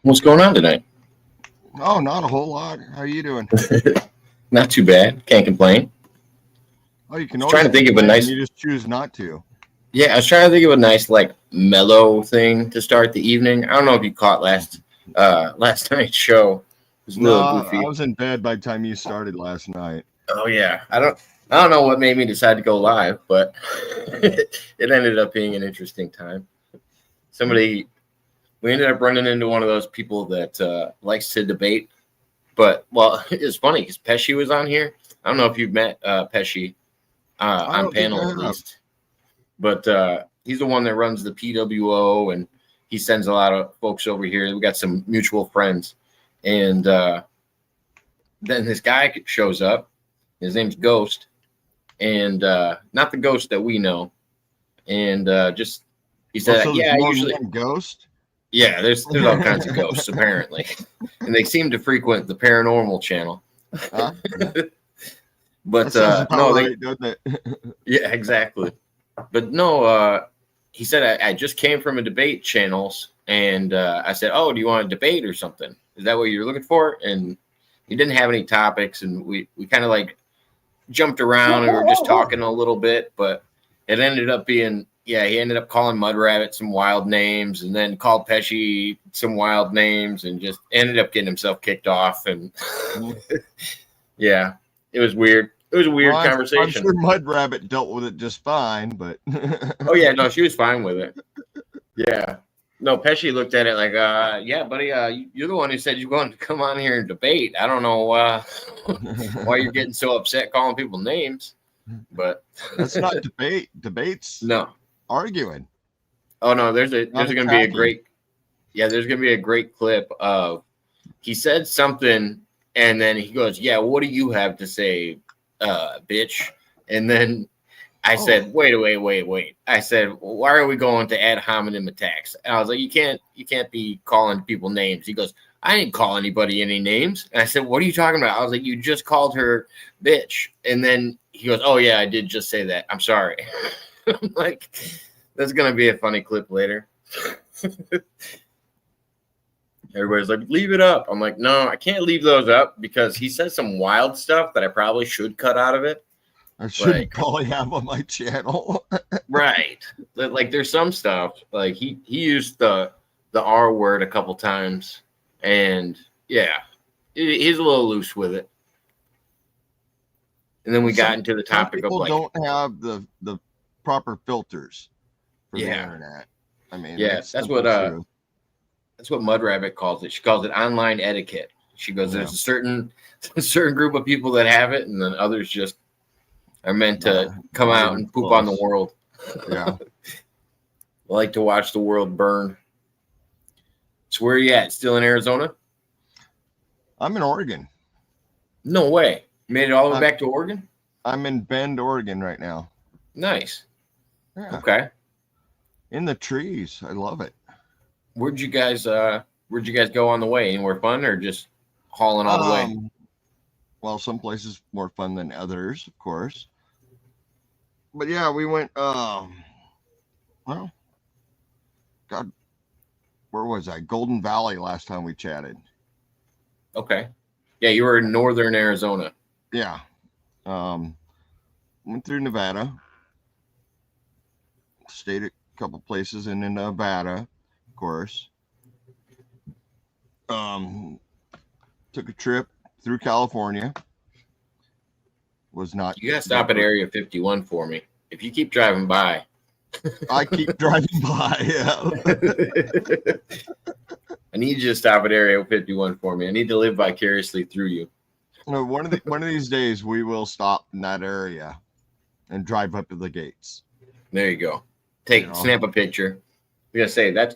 What's going on tonight? Oh, not a whole lot. How are you doing? Not too bad. Can't complain. Oh, you can I was always trying to think of a complain and nice. you just choose not to. Yeah, I was trying to think of a nice, like, mellow thing to start the evening. I don't know if you caught last night's show. It was a No, little I goofy. was in bed by the time you started last night. Oh yeah, I don't know what made me decide to go live, but it ended up being an interesting time. We ended up running into one of those people that likes to debate. But well, it's funny because Pesci was on here. I don't know if you've met Pesci I on don't think panel I at have. least. But he's the one that runs the PWO, and he sends a lot of folks over here. We got some mutual friends, and then this guy shows up. His name's Ghost, and not the Ghost that we know. And just he Oh, said, so there's "Yeah, I more than usually, one ghost? yeah, there's all kinds of ghosts apparently, and they seem to frequent the paranormal channel." Huh? But That sounds about no, right, doesn't it? yeah, exactly. But no, he said I just came from a debate channels, and I said, "Oh, do you want to debate or something? Is that what you're looking for?" And he didn't have any topics, and we kind of like jumped around and we were just talking a little bit, but it ended up being he ended up calling Mudrabbit some wild names, and then called Pesci some wild names, and just ended up getting himself kicked off, and yeah, it was weird. It was a weird Well, I'm conversation. sure Mudrabbit dealt with it just fine, but Oh yeah, no, she was fine with it. Yeah. No, Pesci looked at it like, yeah, buddy, you're the one who said you wanted to come on here and debate. I don't know why you're getting so upset calling people names, but that's not debate. Debate's no. arguing. Oh no, there's Not going to be a attacking. there's going to be a great clip of he said something, and then he goes, "Yeah, what do you have to say, bitch?" And then I said, wait. I said, why are we going to ad hominem attacks? And I was like, you can't be calling people names. He goes, I didn't call anybody any names. And I said, what are you talking about? I was like, you just called her bitch. And then he goes, oh yeah, I did just say that. I'm sorry. I'm like, that's gonna be a funny clip later. Everybody's like, leave it up. I'm like, no, I can't leave those up because he says some wild stuff that I probably should cut out of it. I shouldn't Like, probably have on my channel. right. Like there's some stuff like he used the R word a couple times, and yeah, he's a little loose with it. And then we got into the Some topic of people like, don't have the proper filters for the yeah, internet. I mean, yeah, that's simple truth. that's what Mudrabbit calls it. She calls it online etiquette. She goes, Yeah. there's a certain group of people that have it, and then others just are meant to come not out even and poop on the close. world. Yeah. Like to watch the world burn. So where are you at? Still in Arizona? I'm in Oregon. No way. You made it all the way back to Oregon? I'm in Bend, Oregon right now. Nice. Yeah. Okay. In the trees. I love it. Where'd you guys go on the way? Anywhere fun or just hauling all the way? Well, some places more fun than others, of course. But yeah, we went well, God, where was I? Golden Valley last time we chatted. Okay. Yeah, you were in northern Arizona. Yeah. Went through Nevada. Stayed at a couple places in Nevada, of course. Took a trip through California. Was not. You gotta stop at Area 51 for me. If you keep driving by. I keep driving by. Yeah. I need you to stop at Area 51 for me. I need to live vicariously through you. One of these days we will stop in that area and drive up to the gates. There you go. Snap a picture. I'm gonna say that's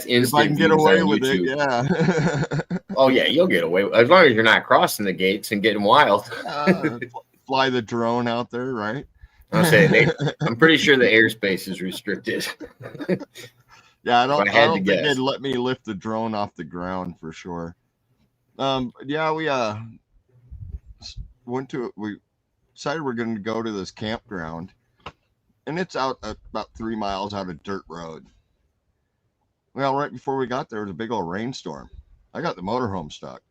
instant. If I can get away with it, yeah. Oh yeah, you'll get away as long as you're not crossing the gates and getting wild. Fly the drone out there, right? I'm saying I'm pretty sure the airspace is restricted. Yeah, I don't think they'd let me lift the drone off the ground for sure. Yeah, we we decided we're going to go to this campground and it's out about 3 miles out of dirt road. Well, right before we got there was a big old rainstorm. I got the motorhome stuck.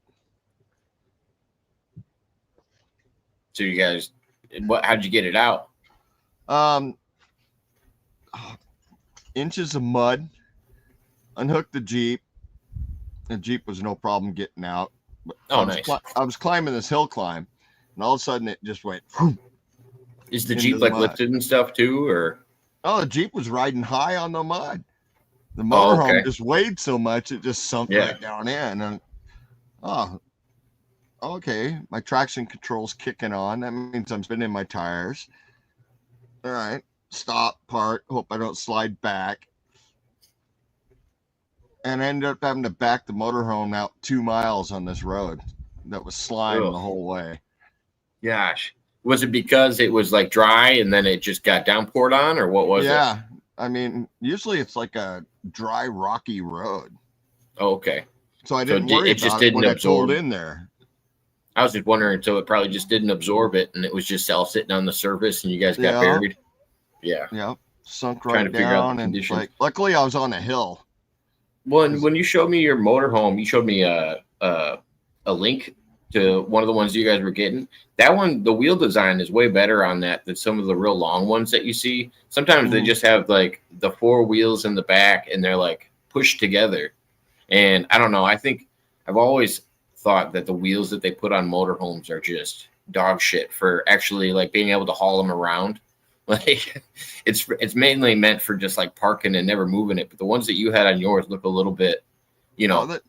So you guys, how'd you get it out? Inches of mud. Unhooked the Jeep. The Jeep was no problem getting out. But nice. I was climbing this hill climb, and all of a sudden it just went. Is the Jeep like lifted and stuff too, or? Oh, the Jeep was riding high on the mud. The motorhome just weighed so much it just sunk right down in. And okay, my traction control's kicking on. That means I'm spinning my tires. All right, stop, park. Hope I don't slide back. And I ended up having to back the motorhome out 2 miles on this road that was slime the whole way. Gosh. Was it because it was like dry and then it just got downpoured on, or what was it? Yeah. I mean, usually it's like a dry, rocky road. Oh, okay. So I didn't worry about it when I pulled in there. I was just wondering, so it probably just didn't absorb it and it was just all sitting on the surface and you guys got buried? Yeah. Yep. Sunk right down. And like, luckily I was on a hill. When you showed me your motorhome, you showed me a link to one of the ones you guys were getting. That one, the wheel design is way better on that than some of the real long ones that you see. Sometimes they just have like the 4 wheels in the back and they're like pushed together. And I don't know. I think I've always thought that the wheels that they put on motorhomes are just dog shit for actually like being able to haul them around. Like it's mainly meant for just like parking and never moving it. But the ones that you had on yours look a little bit,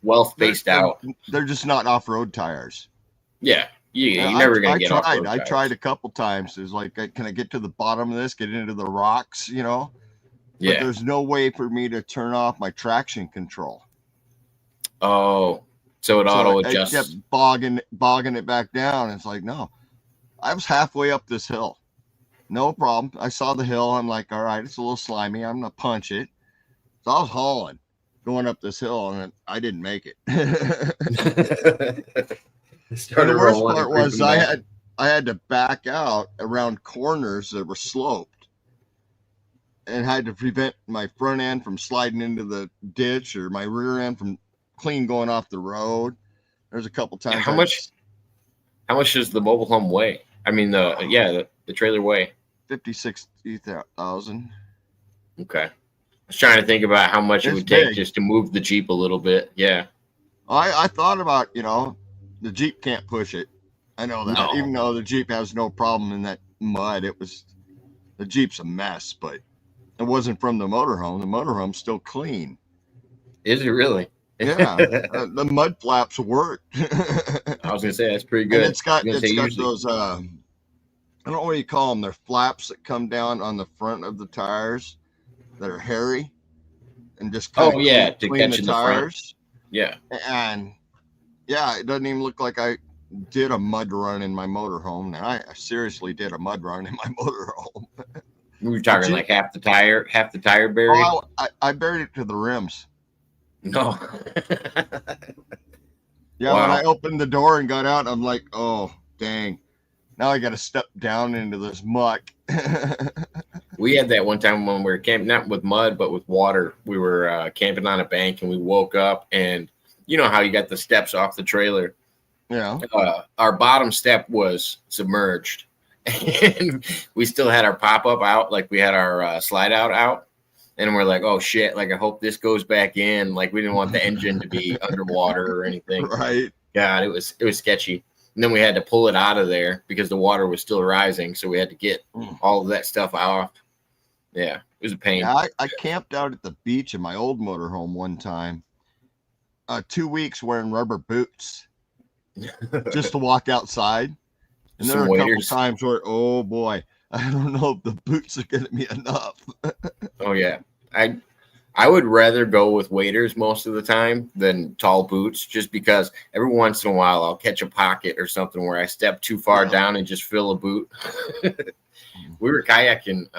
well spaced out. They're just not off-road tires. Yeah. You're never going to get off-road tires. I tried a couple times. It's like, can I get to the bottom of this, get into the rocks, But there's no way for me to turn off my traction control. Oh, so it auto adjusts. I kept bogging it back down. It's like, no. I was halfway up this hill. No problem. I saw the hill. I'm like, all right, it's a little slimy. I'm going to punch it. So I was hauling, going up this hill, and I didn't make it. The worst part was I had to back out around corners that were sloped and had to prevent my front end from sliding into the ditch or my rear end from clean going off the road. There's a couple times. How much does the mobile home weigh? I mean, the trailer weigh? 56,000. Okay. I was trying to think about how much it would take just to move the Jeep a little bit. Yeah. I thought about, the Jeep can't push it. I know that. No. Even though the Jeep has no problem in that mud, the Jeep's a mess, but it wasn't from the motorhome. The motorhome's still clean. Is it really? Yeah. The mud flaps work. I was going to say, that's pretty good. And it's got those, I don't know what you call them. They're flaps that come down on the front of the tires that are hairy and just to catch the tires. Yeah. And it doesn't even look like I did a mud run in my motorhome. Now I seriously did a mud run in my motorhome. We were talking like half the tire buried. Oh, I buried it to the rims. No. Yeah. Wow. When I opened the door and got out, I'm like, oh, dang. Now I got to step down into this muck. We had that one time when we were camping, not with mud, but with water. We were camping on a bank and we woke up and you know how you got the steps off the trailer. Yeah. Our bottom step was submerged and we still had our pop-up out. Like we had our slide out. And we're like, oh shit. Like, I hope this goes back in. Like we didn't want the engine to be underwater or anything. Right. God, it was sketchy. And then we had to pull it out of there because the water was still rising. So we had to get all of that stuff off. Yeah, it was a pain. Yeah, I camped out at the beach in my old motorhome one time. 2 weeks wearing rubber boots just to walk outside. And there were a couple times where, oh boy, I don't know if the boots are going to be enough. Oh yeah. I would rather go with waders most of the time than tall boots, just because every once in a while I'll catch a pocket or something where I step too far down and just fill a boot. We were kayaking,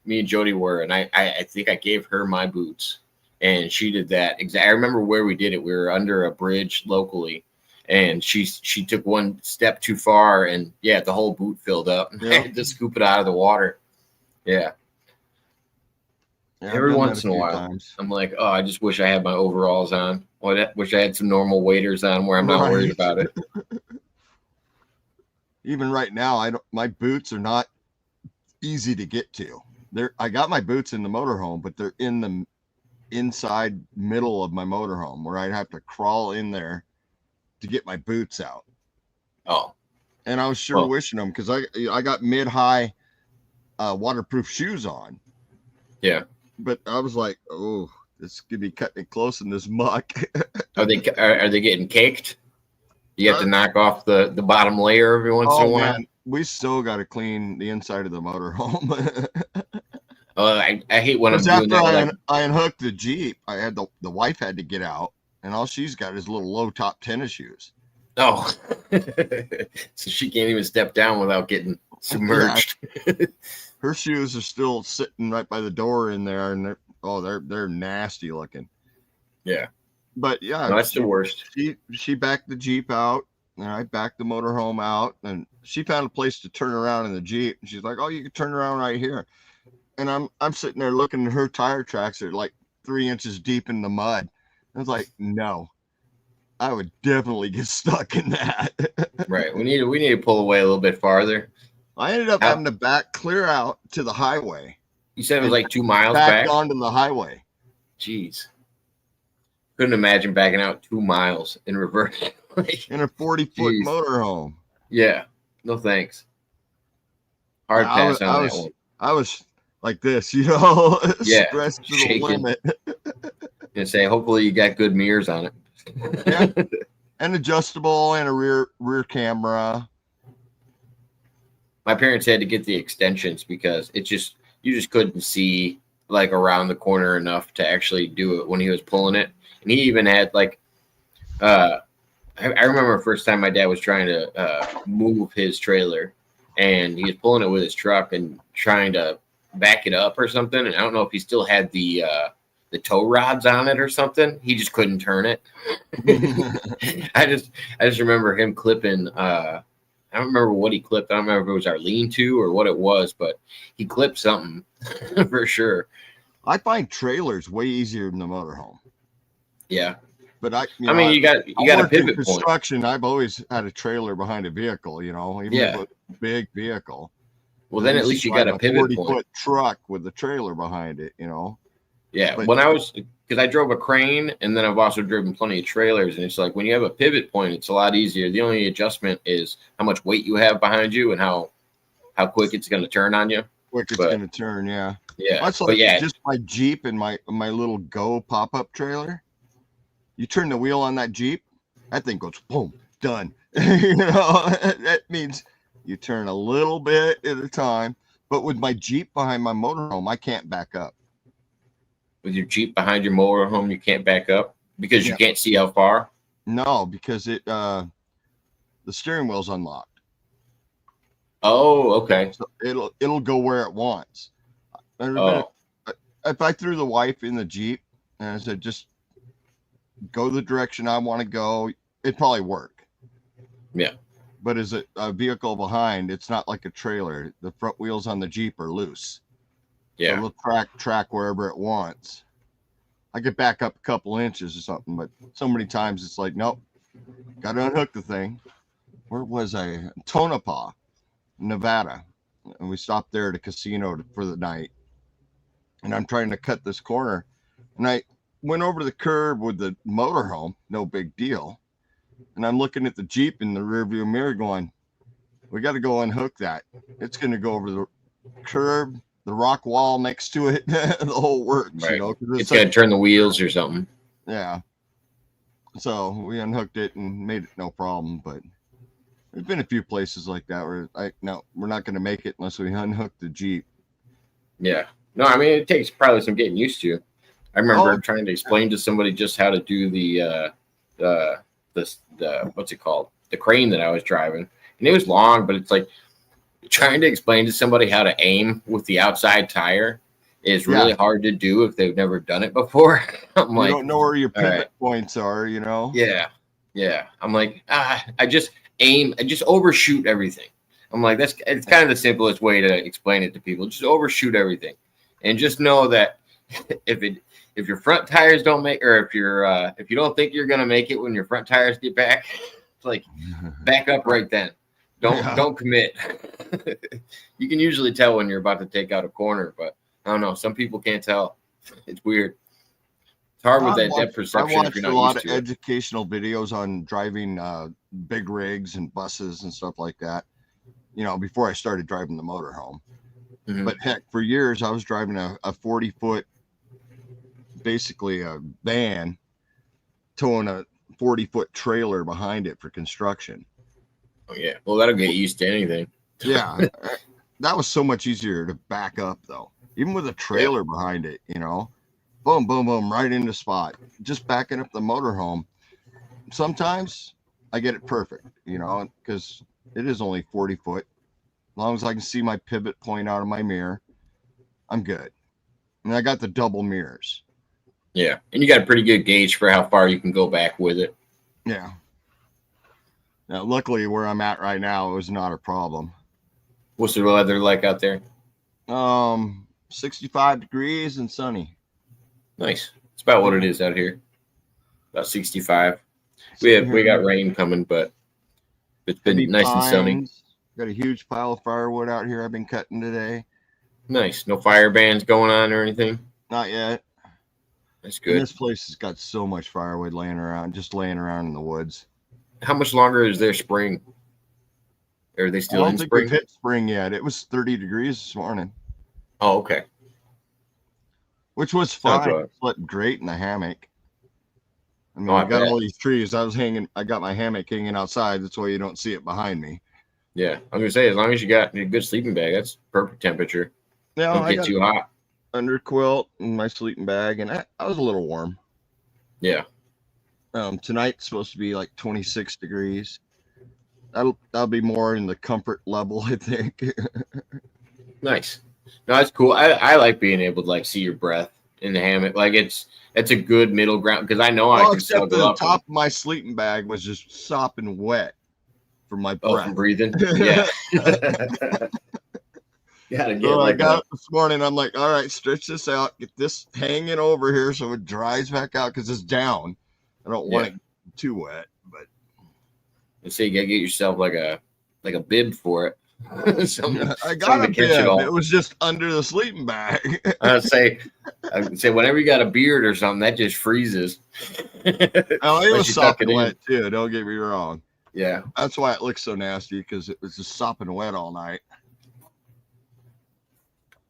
me and Jody were, and I think I gave her my boots and she did that. I remember where we did it. We were under a bridge locally and she took one step too far and the whole boot filled up. I had to scoop it out of the water. Yeah. Yeah, I've Every done that once a in a few while, times. I'm like, oh, I just wish I had my overalls on. Or I wish I had some normal waders on where I'm not worried Right. about it. Even right now, I don't. My boots are not easy to get to. I got my boots in the motorhome, but they're in the inside middle of my motorhome where I'd have to crawl in there to get my boots out. Oh, And I was sure well, wishing them because I got mid-high waterproof shoes on. yeah. But I was like, oh, this could be cutting it close in this muck. Are they getting caked? You have to knock off the bottom layer every once in a Oh while. man, we still got to clean the inside of the motorhome. Oh, I hate when I'm Because doing after that. I unhooked the Jeep, I had the wife had to get out, and all she's got is little low top tennis shoes. Oh, so she can't even step down without getting submerged. Yeah. Her shoes are still sitting right by the door in there, and they're nasty looking. Yeah, But yeah, no, that's the worst. She backed the Jeep out, and I backed the motorhome out, and she found a place to turn around in the Jeep. And she's like, "Oh, you can turn around right here." And I'm sitting there looking at her tire tracks are like 3 inches deep in the mud. I was like, no, I would definitely get stuck in that. Right. We need to pull away a little bit farther. I ended up having to back clear out to the highway. You said it was like 2 miles back back onto the highway. Jeez. Couldn't imagine backing out 2 miles in reverse. In a 40-foot motorhome. Yeah. No thanks. Hard pass on that one. I was like this, Yeah. stressed to Shaking. the limit. And say, hopefully you got good mirrors on it. Yeah. And adjustable and a rear camera. My parents had to get the extensions because you just couldn't see like around the corner enough to actually do it when he was pulling it. And he even had like I remember the first time my dad was trying to move his trailer, and he was pulling it with his truck and trying to back it up or something. And I don't know if he still had the tow rods on it or something. He just couldn't turn it. I just remember him clipping. I don't remember what he clipped. I don't remember if it was our lean-to or what it was, but he clipped something for sure. I find trailers way easier than the motorhome. Yeah. But you got a pivot point. Construction, I've always had a trailer behind a vehicle, even if it's a big vehicle. Well, then at least you got a pivot point. 40-foot truck with a trailer behind it, Yeah, because I drove a crane, and then I've also driven plenty of trailers, and it's like when you have a pivot point, it's a lot easier. The only adjustment is how much weight you have behind you and how quick it's going to turn on you. Quick it's going to turn, yeah. Yeah, that's like just my Jeep and my little Go pop-up trailer. You turn the wheel on that Jeep, that thing goes boom, done. That means you turn a little bit at a time. But with my Jeep behind my motorhome, I can't back up. With your Jeep behind your motorhome, you can't back up because you can't see how far? No, because the steering wheel's unlocked. Oh, okay. So it'll go where it wants. If I threw the wife in the Jeep and I said, just go the direction I want to go, it'd probably work. Yeah. But as a vehicle behind, it's not like a trailer. The front wheels on the Jeep are loose. Yeah. So it'll track wherever it wants. I could back up a couple inches or something, but so many times it's like, nope, got to unhook the thing. Where was I? Tonopah, Nevada. And we stopped there at a casino for the night. And I'm trying to cut this corner. And I went over the curb with the motorhome, no big deal. And I'm looking at the Jeep in the rearview mirror going, we got to go unhook that. It's going to go over the curb, the rock wall next to it, the whole works, right. It's got to turn the wheels or something. Yeah. So we unhooked it and made it no problem. But there's been a few places like that where we're not going to make it unless we unhook the Jeep. Yeah. No, I mean, it takes probably some getting used to. I remember trying to explain to somebody just how to do the what's it called? The crane that I was driving. And it was long, but it's like trying to explain to somebody how to aim with the outside tire is really hard to do if they've never done it before. I'm like, you don't know where your pivot points are, Yeah. Yeah. I'm like, I just overshoot everything. I'm like, it's kind of the simplest way to explain it to people. Just overshoot everything. And just know that if your front tires don't make, or if you don't think you're gonna make it when your front tires get back, it's like back up right then. Don't commit. You can usually tell when you're about to take out a corner, but I don't know. Some people can't tell. It's weird. It's hard with that depth perception. I watched a lot of educational videos on driving big rigs and buses and stuff like that, you know, before I started driving the motorhome. Mm-hmm. But heck, for years I was driving a 40-foot, basically a van, towing a 40-foot trailer behind it for construction. Oh yeah, well that'll get used to anything. Yeah, that was so much easier to back up though, even with a trailer behind it. You know, boom, boom, boom, right into spot. Just backing up the motorhome. Sometimes I get it perfect, you know, because it is only 40 foot. As long as I can see my pivot point out of my mirror, I'm good. And I got the double mirrors. Yeah, and you got a pretty good gauge for how far you can go back with it. Yeah. Now, luckily, where I'm at right now, it was not a problem. What's the weather like out there? 65 degrees and sunny. Nice. It's about what it is out here. About 65. We got rain coming, but it's been nice and sunny. Got a huge pile of firewood out here I've been cutting today. Nice. No fire bans going on or anything? Not yet. That's good. And this place has got so much firewood laying around in the woods. How much longer is their spring? Are they still in spring? I don't think we've hit spring yet. It was 30 degrees this morning. Oh, okay. Which was fine. I slept great in the hammock. I mean, I got all these trees. I got my hammock hanging outside. That's why you don't see it behind me. Yeah, I'm gonna say as long as you got a good sleeping bag, that's perfect temperature. Yeah, don't get too hot. Under quilt and my sleeping bag, and I was a little warm. Yeah. Tonight's supposed to be like 26 degrees. That'll be more in the comfort level, I think. Nice. No, that's cool. I like being able to like see your breath in the hammock. Like it's a good middle ground because I know I can still go up. The top of my sleeping bag was just sopping wet from my breath. From breathing. Yeah. I got up this morning. I'm like, all right, stretch this out, get this hanging over here so it dries back out because it's down. I don't want it too wet, but let's say you gotta get yourself like a bib for it. I got a bib. It was just under the sleeping bag. I'd say whenever you got a beard or something, that just freezes. Oh, it was sopping wet too. Don't get me wrong. Yeah, that's why it looks so nasty because it was just sopping wet all night.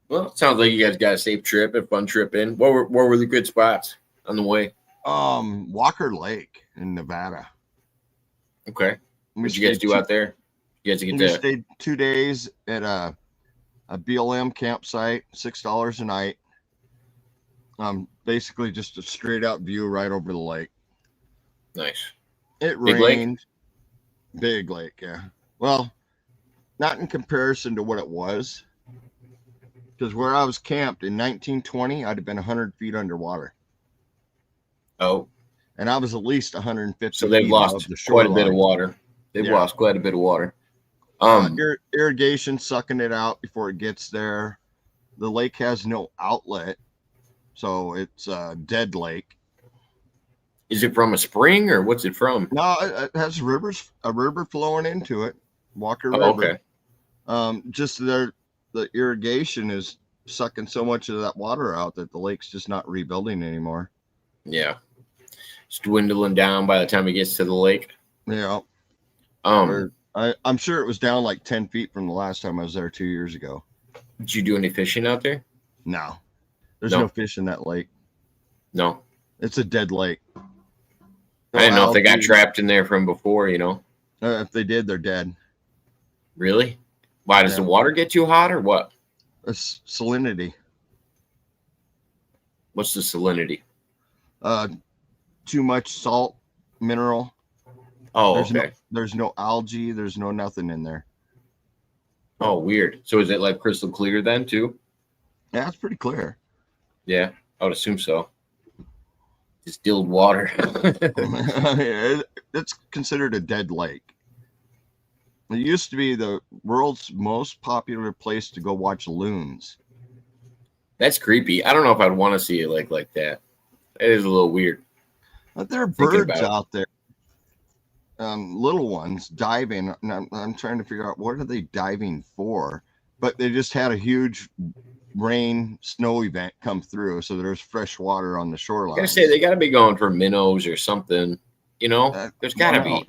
Well, it sounds like you guys got a safe trip, a fun trip in. What were the good spots on the way? Walker Lake in Nevada. Okay. What did you guys do out there? You guys get we stayed 2 days at a BLM campsite, $6 a night. Basically just a straight out view right over the lake. Nice. It rained. Big lake, yeah. Well, not in comparison to what it was. Because where I was camped in 1920, I'd have been 100 feet underwater. Oh. And I was at least 150 So they've lost quite a bit of water. They've lost quite a bit of water. Irrigation sucking it out before it gets there. The lake has no outlet. So it's a dead lake. Is it from a spring or what's it from? No, it has a river flowing into it. Walker River. Okay. Just the irrigation is sucking so much of that water out that the lake's just not rebuilding anymore. Yeah. It's dwindling down by the time it gets to the lake. Yeah. I'm sure it was down like 10 feet from the last time I was there 2 years ago. Did you do any fishing out there? No. There's no fish in that lake. No. It's a dead lake. I didn't know if they got trapped in there from before, you know. If they did, they're dead. Really? Why, does the water get too hot or what? It's salinity. What's the salinity? Too much salt, mineral. Oh, okay. There's no algae. There's no nothing in there. Oh, weird. So is it like crystal clear then too? Yeah, it's pretty clear. Yeah, I would assume so. Distilled water. It's considered a dead lake. It used to be the world's most popular place to go watch loons. That's creepy. I don't know if I'd want to see a lake like that. It is a little weird. But there are Thinking birds about out there, little ones diving. And I'm trying to figure out what are they diving for. But they just had a huge rain snow event come through, so there's fresh water on the I shoreline. gotta say they got to be going for minnows or something. You know, there's got to be.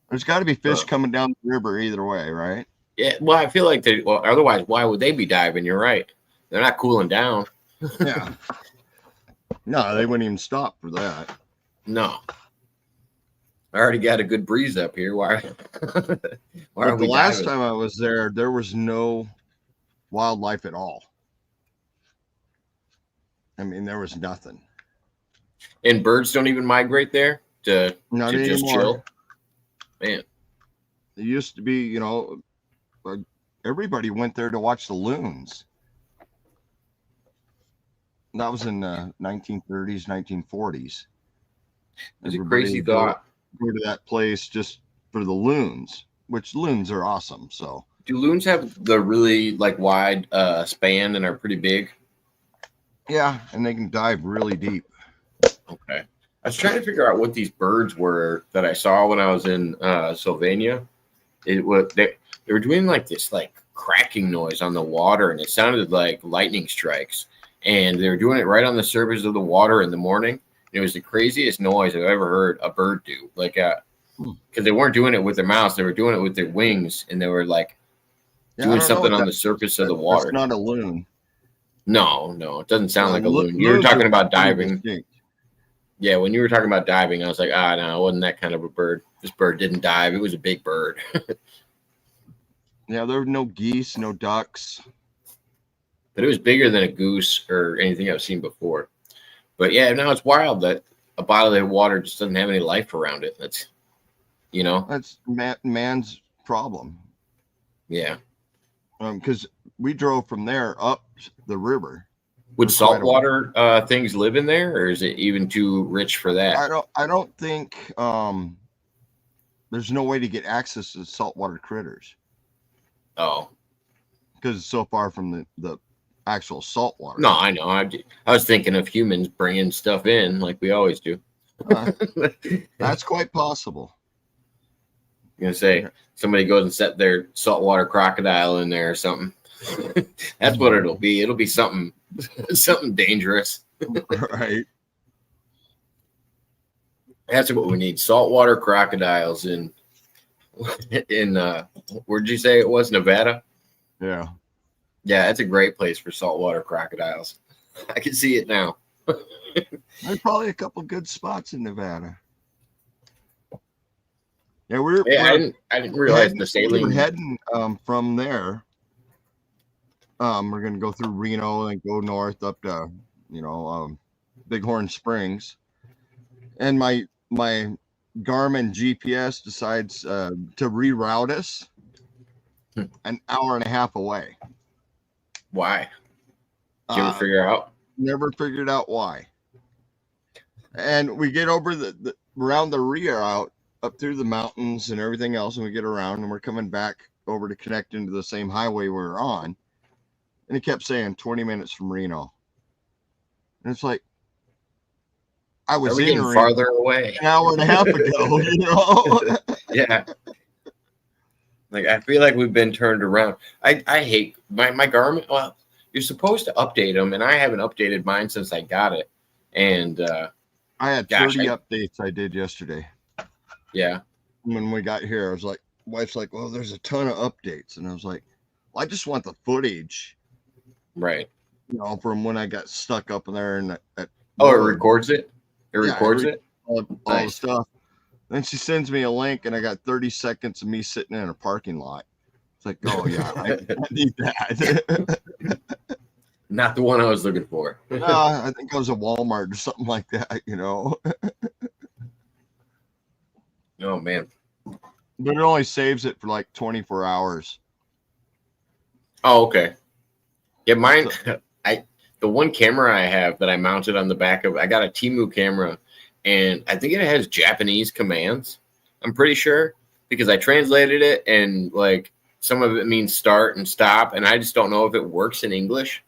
There's got to be fish coming down the river either way, right? Yeah. Well, I feel like they. Well, otherwise, why would they be diving? You're right. They're not cooling down. Yeah. No, they wouldn't even stop for that. No. I already got a good breeze up here. Why? Why are But we the last diving? time I was there was no wildlife at all. I mean, there was nothing. And birds don't even migrate there to just chill. Man, it used to be, you know, everybody went there to watch the loons. That was in the 1930s, 1940s. it's a crazy thought. Go to that place just for the loons, which loons are awesome. So, do loons have the really like wide span and are pretty big? yeah, and they can dive really deep. Okay. I was trying to figure out what these birds were that I saw when I was in Sylvania. It was they were doing like this like cracking noise on the water, and it sounded like lightning strikes. And they were doing it right on the surface of the water in the morning. It was the craziest noise I've ever heard a bird do. Like, because they weren't doing it with their mouths, they were doing it with their wings, and they were like doing something on the surface of the water. It's not a loon. No, it doesn't sound like a loon. You were talking about diving. Yeah, when you were talking about diving, I was like, no, it wasn't that kind of a bird. This bird didn't dive. It was a big bird. Yeah, there were no geese, no ducks. But it was bigger than a goose or anything I've seen before. But yeah, now it's wild that a body of water just doesn't have any life around it. That's, you know. That's man's problem. Yeah. Because we drove from there up the river. Would saltwater things live in there, or is it even too rich for that? I don't think there's no way to get access to saltwater critters. Oh. Because it's so far from the actual saltwater. No, I know. I was thinking of humans bringing stuff in like we always do. That's quite possible. I'm going to say somebody goes and set their saltwater crocodile in there or something. That's what it'll be. It'll be something dangerous. Right. That's what we need. Saltwater crocodiles in where'd you say it was? Nevada? Yeah. Yeah, that's a great place for saltwater crocodiles. I can see it now. There's probably a couple good spots in Nevada. Yeah, I didn't realize the saline. We're heading from there. We're gonna go through Reno and go north up to Bighorn Springs. And my Garmin GPS decides to reroute us an hour and a half away. Why? Did you ever figure out? Never figured out why. And we get over the around the reroute up through the mountains and everything else, and we get around and we're coming back over to connect into the same highway we were on. And it kept saying 20 minutes from Reno. And it's like, I was in Reno farther away an hour and a half ago, you know? Yeah. Like, I feel like we've been turned around. I hate my Garmin. Well, you're supposed to update them, and I haven't updated mine since I got it. And I had 30 updates I did yesterday. Yeah. When we got here, I was like, wife's like, well, there's a ton of updates. And I was like, well, I just want the footage. Right. You know, from when I got stuck up in there. And it records it? It records it? All the stuff. Then she sends me a link, and I got 30 seconds of me sitting in a parking lot. It's like, oh, yeah, I need that. Not the one I was looking for. I think I was at Walmart or something like that, you know. Oh, man. But it only saves it for like 24 hours. Oh, okay. Yeah, mine, the one camera I have that I mounted on the back of, I got a Temu camera, and I think it has Japanese commands. I'm pretty sure, because I translated it, and like some of it means start and stop, and I just don't know if it works in English.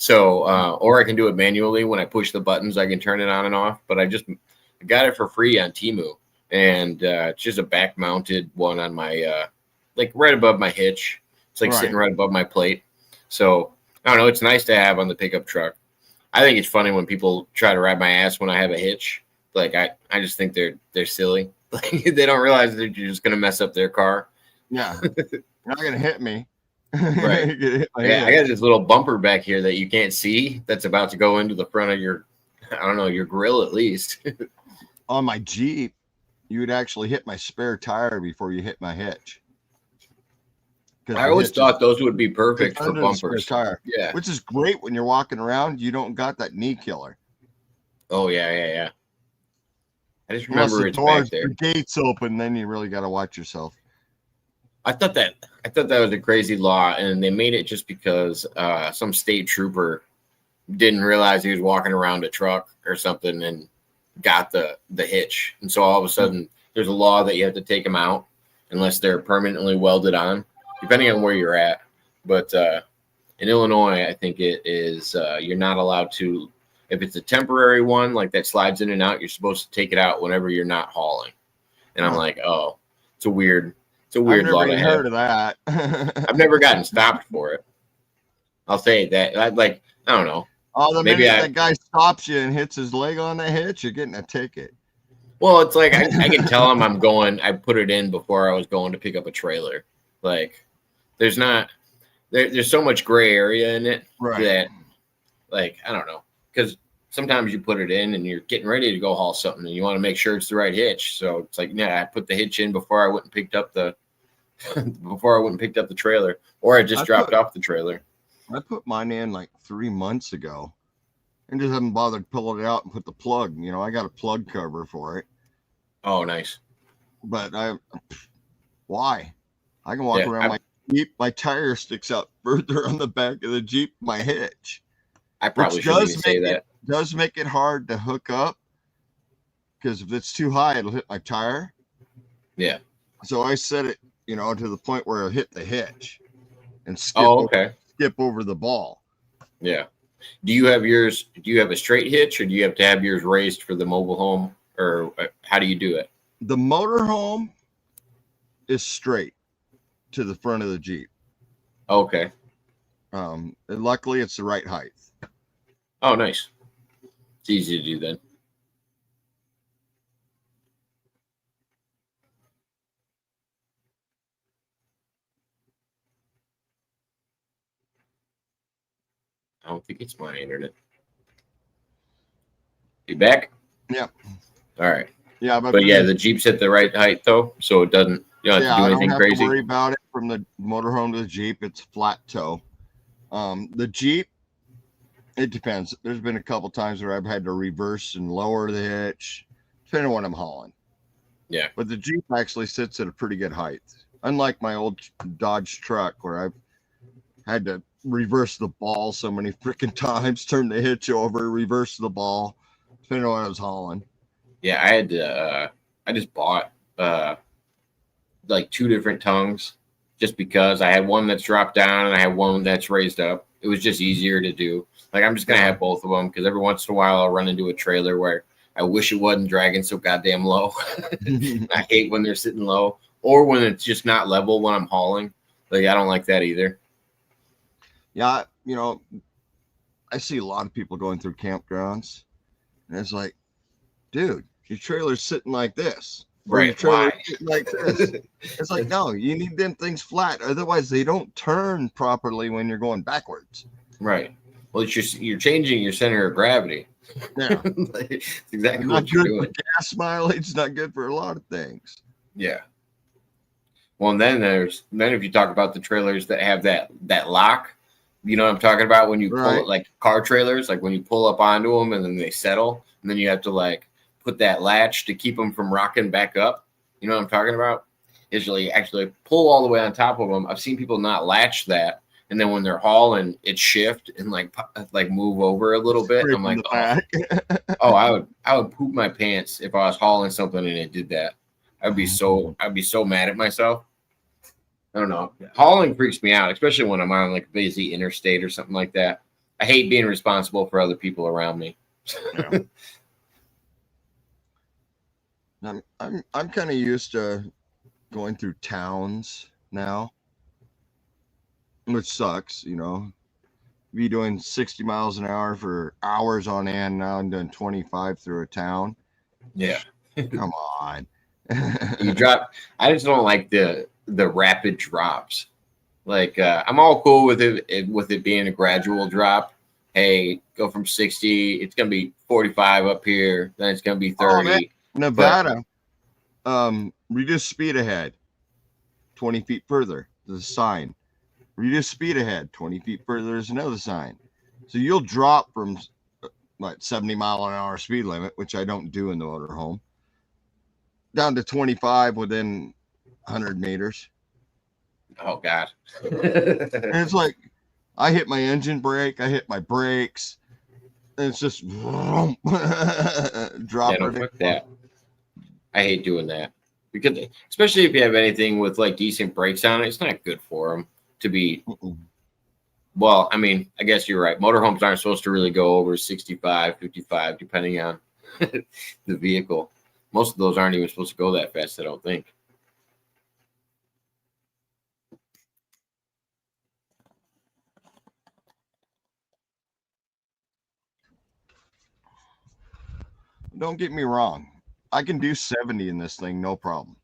So, or I can do it manually when I push the buttons. I can turn it on and off. But I got it for free on Temu, and it's just a back-mounted one on my like right above my hitch. It's like sitting right above my plate. So I don't know. It's nice to have on the pickup truck. I think it's funny when people try to ride my ass when I have a hitch. Like I just think they're silly. Like they don't realize that you're just gonna mess up their car. Yeah, you're not gonna hit me. Right. Yeah, I got this little bumper back here that you can't see that's about to go into the front of your, I don't know, your grill at least. On my Jeep, you would actually hit my spare tire before you hit my hitch. I always thought those would be perfect for bumpers. Tire, yeah, which is great when you're walking around. You don't got that knee killer. Oh yeah. I just remember it's back there. The gates open, then you really got to watch yourself. I thought that was a crazy law, and they made it just because some state trooper didn't realize he was walking around a truck or something and got the hitch, and so all of a sudden there's a law that you have to take them out unless they're permanently welded on, depending on where you're at. But in Illinois, I think it is you're not allowed to. If it's a temporary one like that slides in and out, you're supposed to take it out whenever you're not hauling. And I'm like, oh, it's a weird law to have. I've never heard of that. I've never gotten stopped for it. I'll say that. I don't know. Oh, the minute that guy stops you and hits his leg on the hitch, you're getting a ticket. Well, it's like I can tell him I'm going. I put it in before I was going to pick up a trailer. Like, there's so much gray area in it that, like, I don't know. Because sometimes you put it in and you're getting ready to go haul something and you want to make sure it's the right hitch. So it's like, yeah, I put the hitch in before I went and picked up the trailer, or I just dropped off the trailer. I put mine in like 3 months ago and just haven't bothered pulling it out and put the plug. You know, I got a plug cover for it. Oh, nice. But why? I can walk around my Jeep. My tire sticks out further on the back of the Jeep, my hitch. I probably shouldn't even say that. Does make it hard to hook up because if it's too high, it'll hit my tire. Yeah. So I set it, to the point where it'll hit the hitch and skip over the ball. Yeah. Do you have a straight hitch, or do you have to have yours raised for the mobile home, or how do you do it? The motorhome is straight to the front of the Jeep. Okay. And luckily it's the right height. Oh, nice. It's easy to do then. I don't think it's my internet. You back? Yeah. All right. Yeah, but yeah, the Jeep's at the right height though, so it doesn't. You don't have to do anything crazy. I don't have to worry about it from the motorhome to the Jeep. It's flat toe. The Jeep, it depends. There's been a couple times where I've had to reverse and lower the hitch, depending on what I'm hauling. Yeah. But the Jeep actually sits at a pretty good height. Unlike my old Dodge truck where I've had to reverse the ball so many freaking times, turn the hitch over, reverse the ball, depending on what I was hauling. Yeah, I had to, I just bought like 2 different tongues just because I had one that's dropped down and I had one that's raised up. It was just easier to do. Like, I'm just going to have both of them because every once in a while I'll run into a trailer where I wish it wasn't dragging so goddamn low. I hate when they're sitting low or when it's just not level when I'm hauling. Like, I don't like that either. Yeah, I see a lot of people going through campgrounds and it's like, dude, your trailer's sitting like this. Right. Why? Like this. It's like, no, you need them things flat. Otherwise, they don't turn properly when you're going backwards. Right. Well, it's just, you're changing your center of gravity. Yeah. It's exactly not what you're good doing. For gas mileage. It's not good for a lot of things. Yeah. Well, and then if you talk about the trailers that have that lock, you know what I'm talking about, when you pull it, like car trailers, like when you pull up onto them and then they settle, and then you have to like put that latch to keep them from rocking back up. You know what I'm talking about? Is really actually pull all the way on top of them. I've seen people not latch that, and then when they're hauling, it shift and like move over a little bit. I'm like, I would poop my pants if I was hauling something and it did that. I'd be so mad at myself. I don't know. Hauling freaks me out, especially when I'm on like a busy interstate or something like that. I hate being responsible for other people around me. Yeah. I'm kind of used to going through towns now, which sucks, you know. Be doing 60 miles an hour for hours on end. Now I'm doing 25 through a town. Yeah. Come on. You drop. I just don't like the rapid drops. Like I'm all cool with it being a gradual drop. Hey, go from 60. It's gonna be 45 up here. Then it's gonna be 30. Nevada, reduce speed ahead 20 feet further. There's a sign. Reduce speed ahead 20 feet further. There's another sign. So you'll drop from what 70 mile an hour speed limit, which I don't do in the motorhome, down to 25 within 100 meters. Oh God. And it's like I hit my engine brake, I hit my brakes, and it's just drop. Yeah, no, fuck that. I hate doing that because, especially if you have anything with like decent brakes on it, it's not good for them to be. Well, I mean, I guess you're right. Motorhomes aren't supposed to really go over 65, 55, depending on the vehicle. Most of those aren't even supposed to go that fast, I don't think. Don't get me wrong. I can do 70 in this thing, no problem.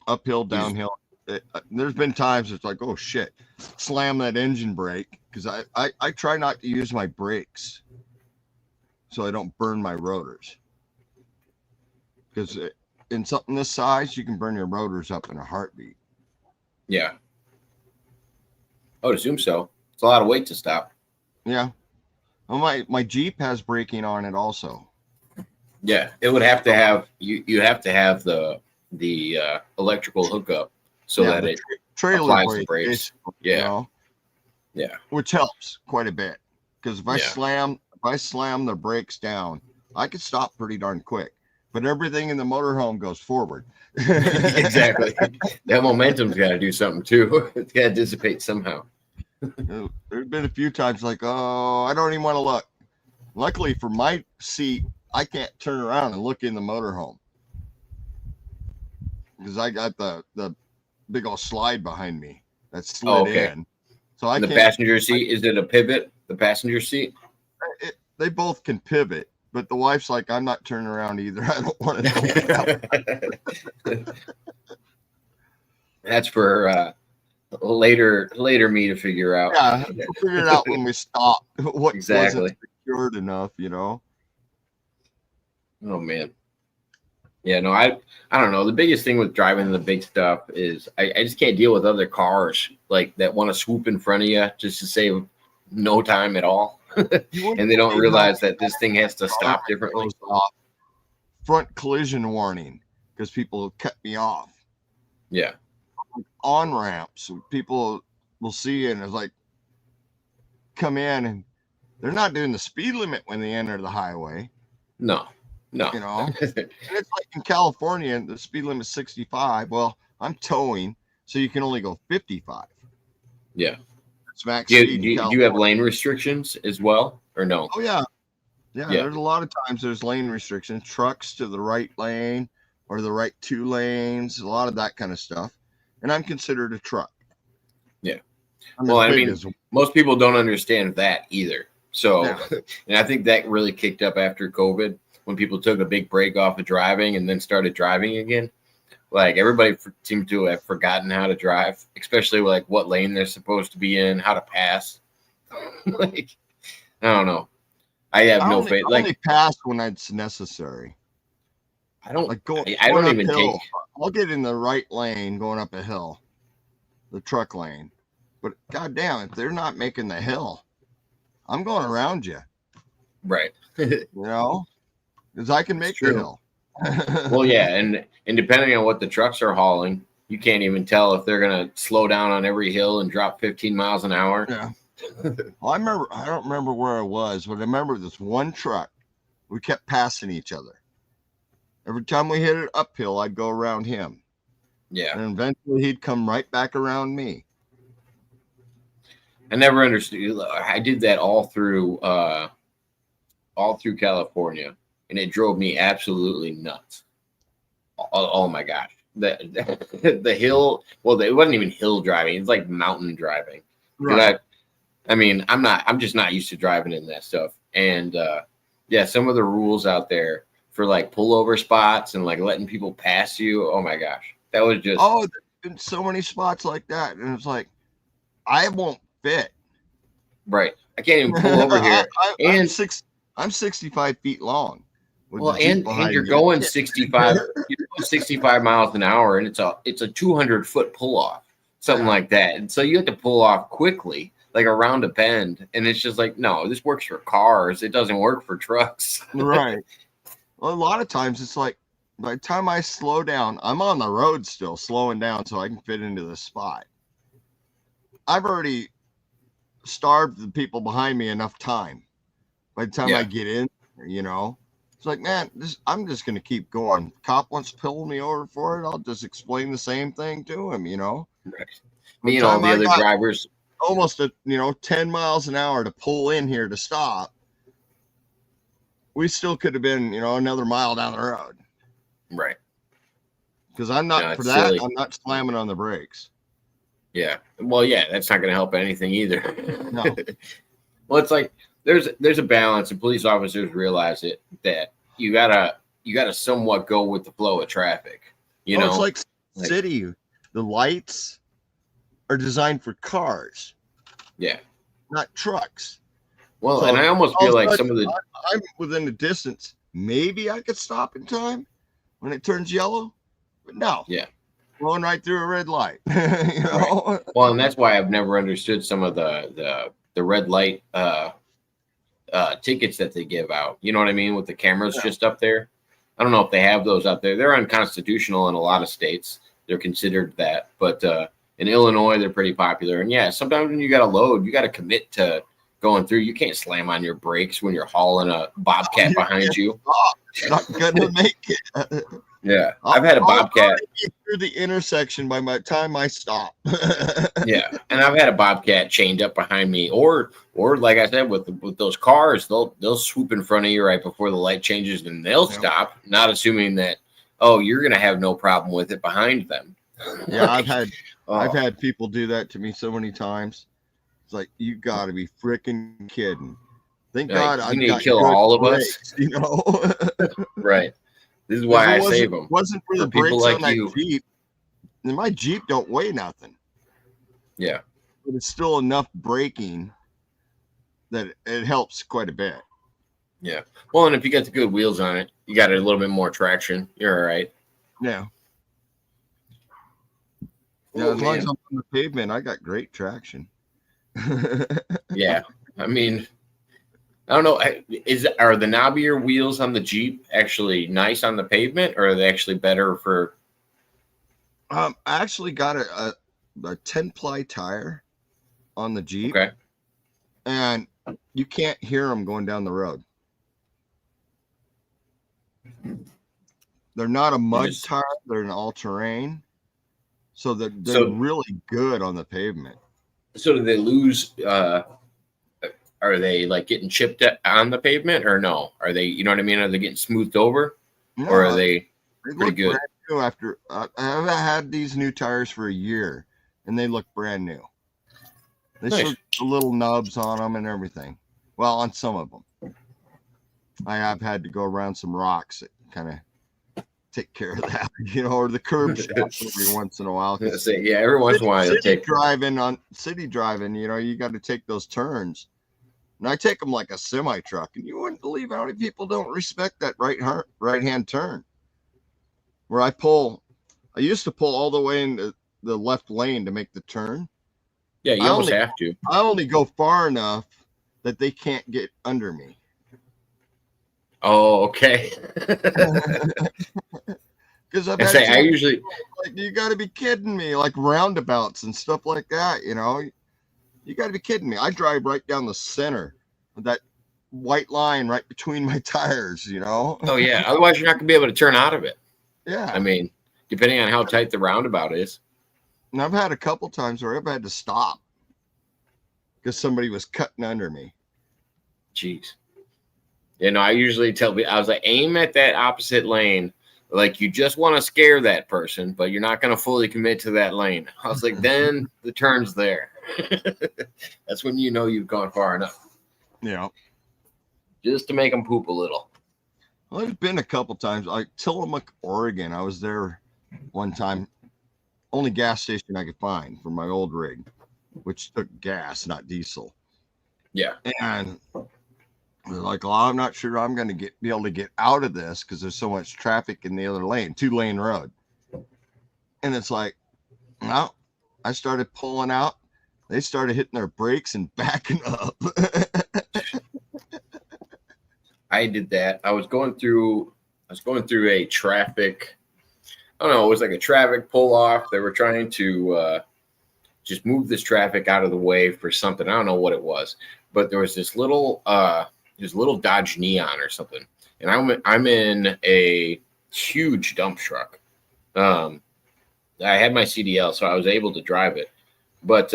Uphill, downhill. There's been times it's like, oh shit, slam that engine brake, because I try not to use my brakes so I don't burn my rotors. Because in something this size, you can burn your rotors up in a heartbeat. Yeah. I would assume so. It's a lot of weight to stop. Yeah. Well, my Jeep has braking on it also. Yeah, it would have to have you have to have the electrical hookup so that it trailer applies brake, the brakes. Yeah. You know, yeah. Which helps quite a bit. Because if I slam the brakes down, I can stop pretty darn quick. But everything in the motorhome goes forward. Exactly. That momentum's got to do something too. It's got to dissipate somehow. There's been a few times like, oh, I don't even want to look. Luckily for my seat, I can't turn around and look in the motorhome because I got the big old slide behind me that slid in. So I the passenger seat, is it a pivot? The passenger seat? They both can pivot, but the wife's like, I'm not turning around either. I don't want to know. That's for later me to figure out. Yeah, we'll figure it out when we stop. What exactly wasn't secured enough, you know? Oh man. Yeah, no, I don't know. The biggest thing with driving the big stuff is I just can't deal with other cars like that want to swoop in front of you just to save no time at all. And they don't realize that this thing has to stop differently. Front collision warning because people cut me off. Yeah. On ramps, people will see it and it's like, come in, and they're not doing the speed limit when they enter the highway. No. You know, and it's like in California, the speed limit is 65. Well, I'm towing, so you can only go 55. Yeah. It's max speed. Do you have lane restrictions as well, or no? Oh yeah. There's a lot of times there's lane restrictions. Trucks to the right lane or the right 2 lanes. A lot of that kind of stuff. And I'm considered a truck. Yeah. Well, I mean, most people don't understand that either. So, and I think that really kicked up after COVID when people took a big break off of driving and then started driving again. Like everybody seemed to have forgotten how to drive, especially like what lane they're supposed to be in, how to pass. Like, I don't know. I have no faith. I only pass when it's necessary. I don't like I don't even take. I'll get in the right lane going up a hill, the truck lane. But goddamn, if they're not making the hill, I'm going around you. Right. You know, because I can make the hill. Well, yeah, and depending on what the trucks are hauling, you can't even tell if they're gonna slow down on every hill and drop 15 miles an hour. Yeah. Well, I don't remember where I was, but I remember this one truck. We kept passing each other. Every time we hit it uphill, I'd go around him. Yeah. And eventually he'd come right back around me. I never understood. I did that all through California, and it drove me absolutely nuts. Oh my gosh, the hill. Well, it wasn't even hill driving; it's like mountain driving. Right. I mean, I'm just not used to driving in that stuff. And yeah, some of the rules out there for like pullover spots and like letting people pass you. Oh my gosh, that was just. Oh, there's been so many spots like that, and it's like I won't fit. Right, I can't even pull over here. I'm 65 feet long. Well, and you're going 65, you're going 65 miles an hour, and it's a 200-foot pull off, something like that. And so you have to pull off quickly, like around a bend, and it's just like, no, this works for cars. It doesn't work for trucks. Right. Well, a lot of times it's like by the time I slow down, I'm on the road still slowing down so I can fit into the spot. I've already starved the people behind me enough time. By the time I get in, it's like, man, I'm just going to keep going. Cop wants to pull me over for it. I'll just explain the same thing to him, Right. Me and all the other drivers. Almost 10 miles an hour to pull in here to stop. We still could have been, another mile down the road. Right. Because I'm not silly. I'm not slamming on the brakes. Yeah. Well, yeah, that's not going to help anything either. No. Well, it's like there's a balance, and police officers realize it, that you gotta somewhat go with the flow of traffic. It's like city. The lights are designed for cars. Yeah. Not trucks. Well, so, and I almost feel like some of the I'm within the distance. Maybe I could stop in time when it turns yellow, but no. Yeah. Going right through a red light. Right. Well, and that's why I've never understood some of the red light tickets that they give out. You know what I mean? With the cameras just up there. I don't know if they have those up there. They're unconstitutional in a lot of states. They're considered that, but in Illinois, they're pretty popular. And yeah, sometimes when you got to load, you got to commit to going through. You can't slam on your brakes when you're hauling a Bobcat behind you. You're not gonna make it. Yeah, I've had a Bobcat through the intersection by the time I stop. Yeah, and I've had a Bobcat chained up behind me, or like I said, with those cars, they'll swoop in front of you right before the light changes, and they'll stop, not assuming that you're gonna have no problem with it behind them. Yeah, I've had people do that to me so many times. It's like, you got to be freaking kidding. Thank God I need to kill all of brakes, us. Right. This is why I save them. Wasn't for the brakes like on that Jeep. And my Jeep don't weigh nothing. Yeah. But it's still enough braking that it helps quite a bit. Yeah. Well, and if you got the good wheels on it, you got a little bit more traction. You're all right. Yeah. Yeah, as long as I'm on the pavement, I got great traction. Yeah. I mean, I don't know. Are the knobbier wheels on the Jeep actually nice on the pavement, or are they actually better for? I actually got a 10-ply tire on the Jeep. Okay. And you can't hear them going down the road. They're not a mud tire. They're an all-terrain. So they're really good on the pavement. So do they lose? Are they like getting chipped on the pavement, or no? Are they, you know what I mean? Are they getting smoothed over, or are they pretty good? After I've had these new tires for a year, and they look brand new. They still have the little nubs on them and everything. Well, on some of them, I have had to go around some rocks that kind of take care of that, or the curb stops every once in a while. Yeah, every once in a while. City driving, you got to take those turns. And I take them like a semi truck, and you wouldn't believe how many people don't respect that right hand turn. Where I used to pull all the way into the left lane to make the turn. Yeah, you almost have to. I only go far enough that they can't get under me. Oh, okay. Because I usually like, you got to be kidding me, like roundabouts and stuff like that. You got to be kidding me. I drive right down the center of that white line right between my tires. Oh yeah. Otherwise, you're not gonna be able to turn out of it. Yeah. I mean, depending on how tight the roundabout is. And I've had a couple times where I've had to stop because somebody was cutting under me. Jeez. You know, I usually tell people, I was like, aim at that opposite lane. Like, you just want to scare that person, but you're not going to fully commit to that lane. I was like, then the turn's there. That's when you know you've gone far enough. Yeah. Just to make them poop a little. Well, I've been a couple times. Like Tillamook, Oregon. I was there one time. Only gas station I could find for my old rig, which took gas, not diesel. Yeah. And they're like, well, I'm not sure I'm going to be able to get out of this because there's so much traffic in the other lane, 2-lane road. And it's like, no, I started pulling out. They started hitting their brakes and backing up. I did that. I was going through a traffic, I don't know, it was like a traffic pull off. They were trying to just move this traffic out of the way for something. I don't know what it was, but there was this little Dodge Neon or something. And I'm in a huge dump truck. I had my CDL, so I was able to drive it, but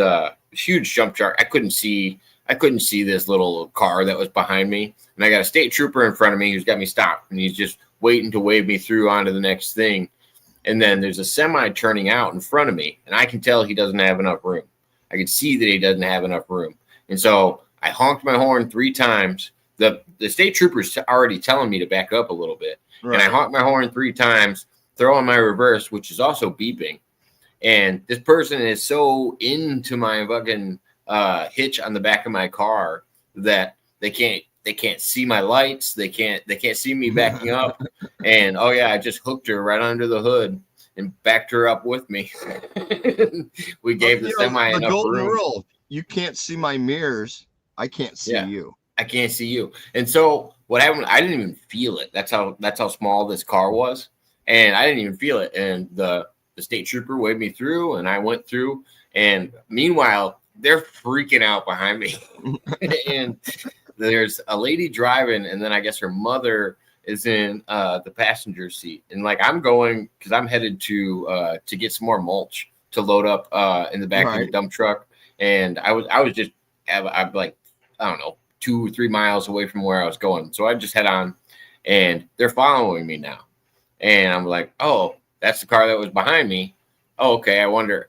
huge dump truck. I couldn't see this little car that was behind me. And I got a state trooper in front of me who's got me stopped, and he's just waiting to wave me through onto the next thing. And then there's a semi turning out in front of me, and I can tell he doesn't have enough room. I can see that he doesn't have enough room. And so I honked my horn 3 times. The state trooper's already telling me to back up a little bit. Right. And I honked my horn 3 times, throw on my reverse, which is also beeping. And this person is so into my fucking hitch on the back of my car that they can't see my lights. They can't see me backing up. And oh yeah, I just hooked her right under the hood and backed her up with me. We gave the semi enough golden room. Rule. You can't see my mirrors. I can't see you. I can't see you. And so what happened? I didn't even feel it. That's how small this car was, and I didn't even feel it. And the state trooper waved me through, and I went through. And meanwhile, they're freaking out behind me. And there's a lady driving, and then I guess her mother is in the passenger seat. And like I'm going because I'm headed to get some more mulch to load up in the back of the dump truck. And I was just I'm like, I don't know, 2 or 3 miles away from where I was going. So I just head on, and they're following me now. And I'm like, oh, that's the car that was behind me. Oh, okay. I wonder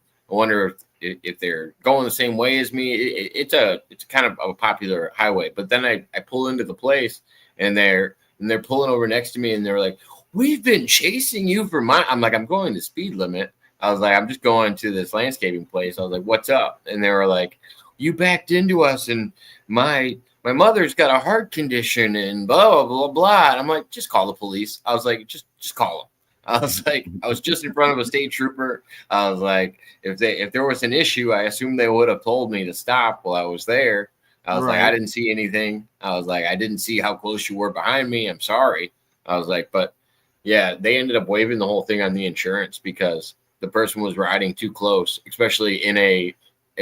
if they're going the same way as me. It's kind of a popular highway. But then I pull into the place, and they're pulling over next to me, and they're like, we've been chasing you for miles. I'm like, I'm going the speed limit. I was like, I'm just going to this landscaping place. I was like, what's up? And they were like, you backed into us, and my mother's got a heart condition, and blah, blah, blah, blah. And I'm like, just call the police. I was like, just call them. I was like, I was just in front of a state trooper. I was like, if there was an issue, I assume they would have told me to stop while I was there. I was like, I didn't see anything. I was like, I didn't see how close you were behind me. I'm sorry. I was like, but yeah, they ended up waiving the whole thing on the insurance because the person was riding too close, especially in a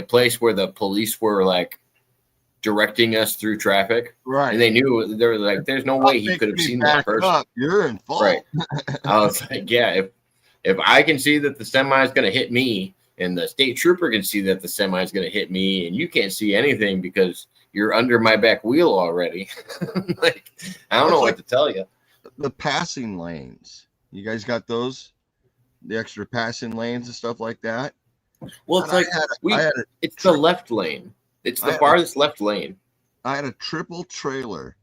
place where the police were like directing us through traffic. Right. And they knew, they were like, there's no way he could have seen that person. Up. You're in fault. Right. I was like, yeah, if I can see that the semi is going to hit me, and the state trooper can see that the semi is going to hit me, and you can't see anything because you're under my back wheel already. Like, I don't know what to tell you. The passing lanes, you guys got those? The extra passing lanes and stuff like that? Well, it's it's the left lane. It's the farthest left lane. I had a triple trailer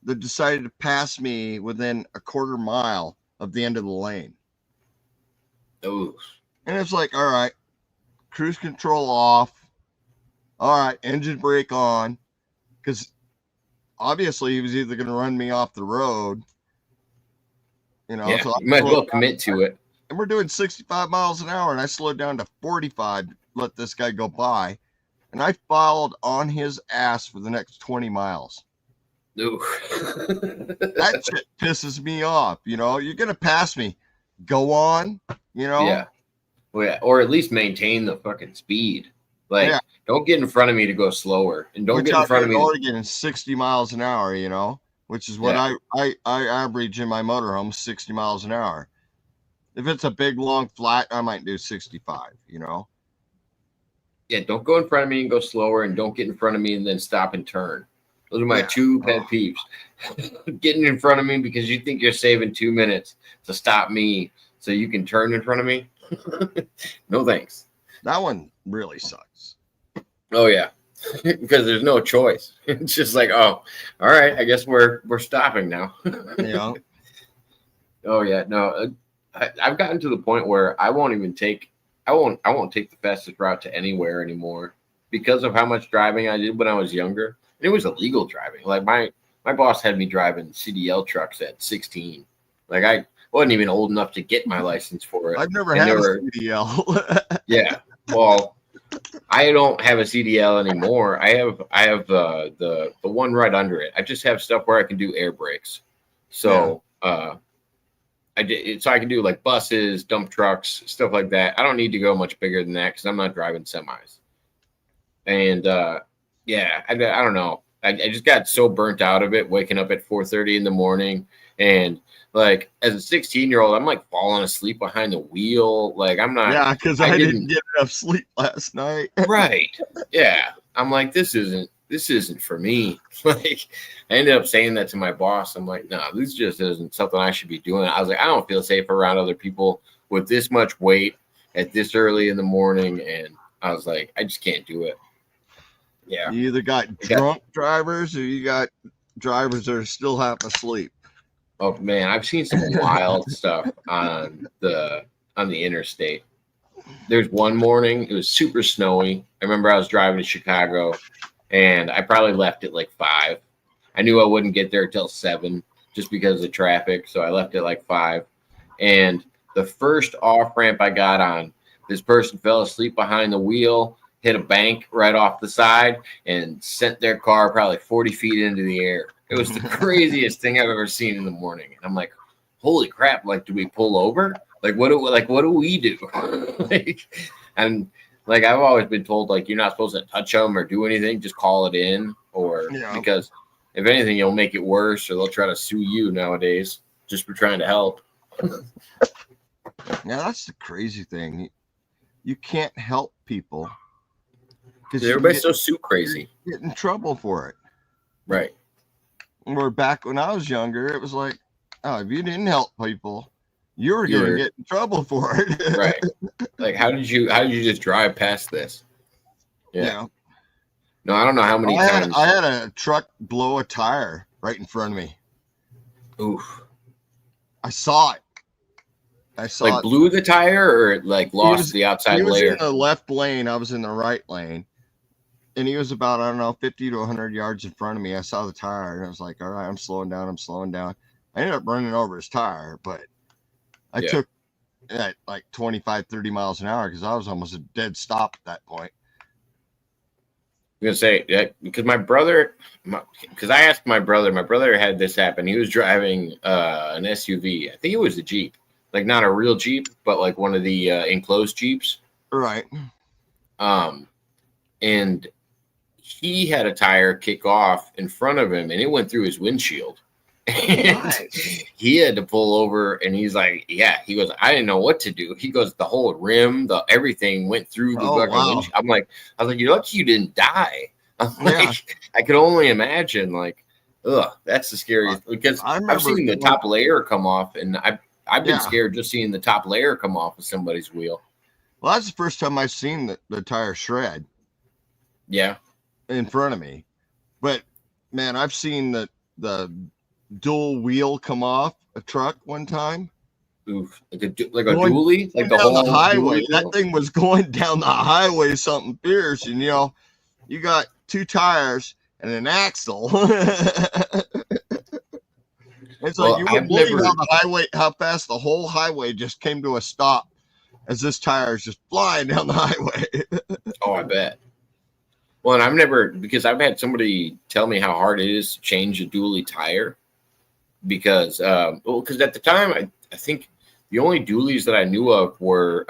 that decided to pass me within a quarter mile of the end of the lane. Oh. And it's like, all right, cruise control off. All right, engine brake on. Because obviously he was either going to run me off the road. You know, so you might as well commit to it. And we're doing 65 miles an hour, and I slowed down to 45 to let this guy go by. And I followed on his ass for the next 20 miles. Ooh. That shit pisses me off. You know, you're going to pass me. Go on, you know? Yeah. Well, yeah. Or at least maintain the fucking speed. Like, don't get in front of me to go slower. And don't get in front of me. Oregon is 60 miles an hour, you know, which is what I average in my motorhome, 60 miles an hour. If it's a big, long flat, I might do 65, you know? Yeah, don't go in front of me and go slower, and don't get in front of me and then stop and turn. Those are my two pet peeves. Getting in front of me because you think you're saving 2 minutes to stop me so you can turn in front of me. No thanks. That one really sucks. Oh yeah. Because there's no choice. It's just like, oh, all right, I guess we're stopping now. Yeah. Oh yeah, no. I've gotten to the point where I won't take the fastest route to anywhere anymore because of how much driving I did when I was younger. And it was illegal driving. Like my boss had me driving CDL trucks at 16. Like I wasn't even old enough to get my license for it. I've never had a CDL. Yeah. Well, I don't have a CDL anymore. I have the one right under it. I just have stuff where I can do air brakes. So I can do like buses, dump trucks, stuff like that. I don't need to go much bigger than that because I'm not driving semis. And I don't know. I just got so burnt out of it, waking up at 4:30 in the morning, and like as a 16-year-old, I'm like falling asleep behind the wheel. Like I'm not. Yeah, because I didn't get enough sleep last night. Right. Yeah. I'm like, this isn't for me. Like I ended up saying that to my boss. I'm like, no, this just isn't something I should be doing. I was like, I don't feel safe around other people with this much weight at this early in the morning. And I was like, I just can't do it. Yeah. You either got drunk drivers or you got drivers that are still half asleep. Oh man, I've seen some wild stuff on the interstate. There's one morning, it was super snowy. I remember I was driving to Chicago and I probably left at like 5. I knew I wouldn't get there till 7 just because of traffic. So I left at like 5. And the first off ramp I got on, this person fell asleep behind the wheel, hit a bank right off the side, and sent their car probably 40 feet into the air. It was the craziest thing I've ever seen in the morning. And I'm like, holy crap, like, do we pull over? Like, what do we do? And I've always been told, like, you're not supposed to touch them or do anything, just call it in, or because if anything, you'll make it worse, or they'll try to sue you nowadays just for trying to help. Yeah, that's the crazy thing. You can't help people. Everybody's so suit crazy. Get in trouble for it. Right. Where back when I was younger, it was like, oh, if you didn't help people, you were going to get in trouble for it. Right. Like, how did you just drive past this? Yeah. No, I don't know how many times. I had a truck blow a tire right in front of me. Oof. I saw it. Like blew the tire or like lost the outside layer? He was in the left lane. I was in the right lane. And he was about, I don't know, 50 to 100 yards in front of me. I saw the tire and I was like, all right, I'm slowing down. I ended up running over his tire, but I took at like 25, 30 miles an hour because I was almost a dead stop at that point. I'm going to say, because because I asked my brother had this happen. He was driving an SUV. I think it was a Jeep, like not a real Jeep, but like one of the enclosed Jeeps. Right. And he had a tire kick off in front of him and it went through his windshield. And he had to pull over and he's like, he goes, I didn't know what to do. He goes, the whole rim, everything went through the windshield. I was like, you're lucky you didn't die. I could only imagine, like, that's the scariest because I've seen the top layer come off and I've been scared just seeing the top layer come off of somebody's wheel. Well, that's the first time I've seen the tire shred. Yeah. In front of me. But man, I've seen the dual wheel come off a truck one time. Oof. Like a dually? Like the whole highway. That thing was going down the highway something fierce. And you got 2 tires and an axle. It's like you wouldn't believe how fast the whole highway just came to a stop as this tire is just flying down the highway. Oh, I bet. Well, and because I've had somebody tell me how hard it is to change a dually tire because at the time, I think the only dualies that I knew of were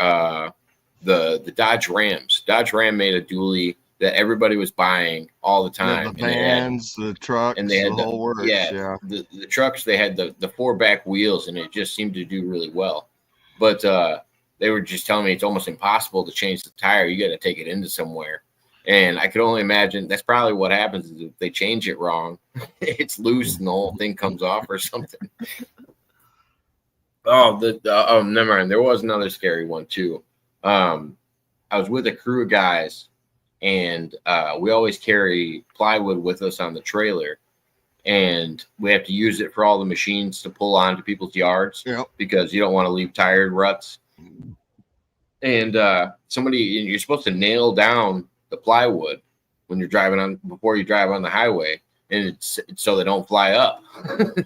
the Dodge Rams. Dodge Ram made a dually that everybody was buying all the time. The vans, the trucks, and they had the whole works. The trucks, they had the 4 back wheels and it just seemed to do really well. But they were just telling me it's almost impossible to change the tire. You got to take it into somewhere. And I could only imagine that's probably what happens is if they change it wrong, it's loose and the whole thing comes off or something. Oh, never mind. There was another scary one too. I was with a crew of guys, and we always carry plywood with us on the trailer, and we have to use it for all the machines to pull onto people's yards because you don't want to leave tire ruts. And you're supposed to nail down the plywood when you're driving on before you drive on the highway, and it's so they don't fly up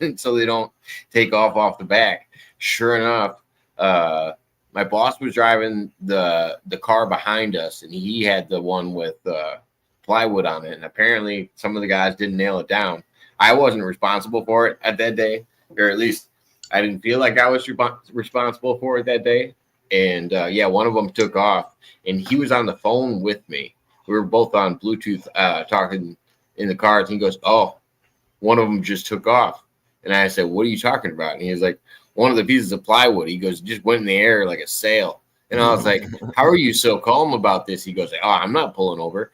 and so they don't take off the back. Sure enough, my boss was driving the car behind us, and he had the one with plywood on it, and apparently some of the guys didn't nail it down. I wasn't responsible for it at that day, or at least I didn't feel like I was responsible for it that day. And one of them took off, and he was on the phone with me. We were both on Bluetooth talking in the car, and he goes, "Oh, one of them just took off." And I said, "What are you talking about?" And he was like, "One of the pieces of plywood." He goes, "Just went in the air like a sail." And I was like, "How are you so calm about this?" He goes, "Oh, I'm not pulling over."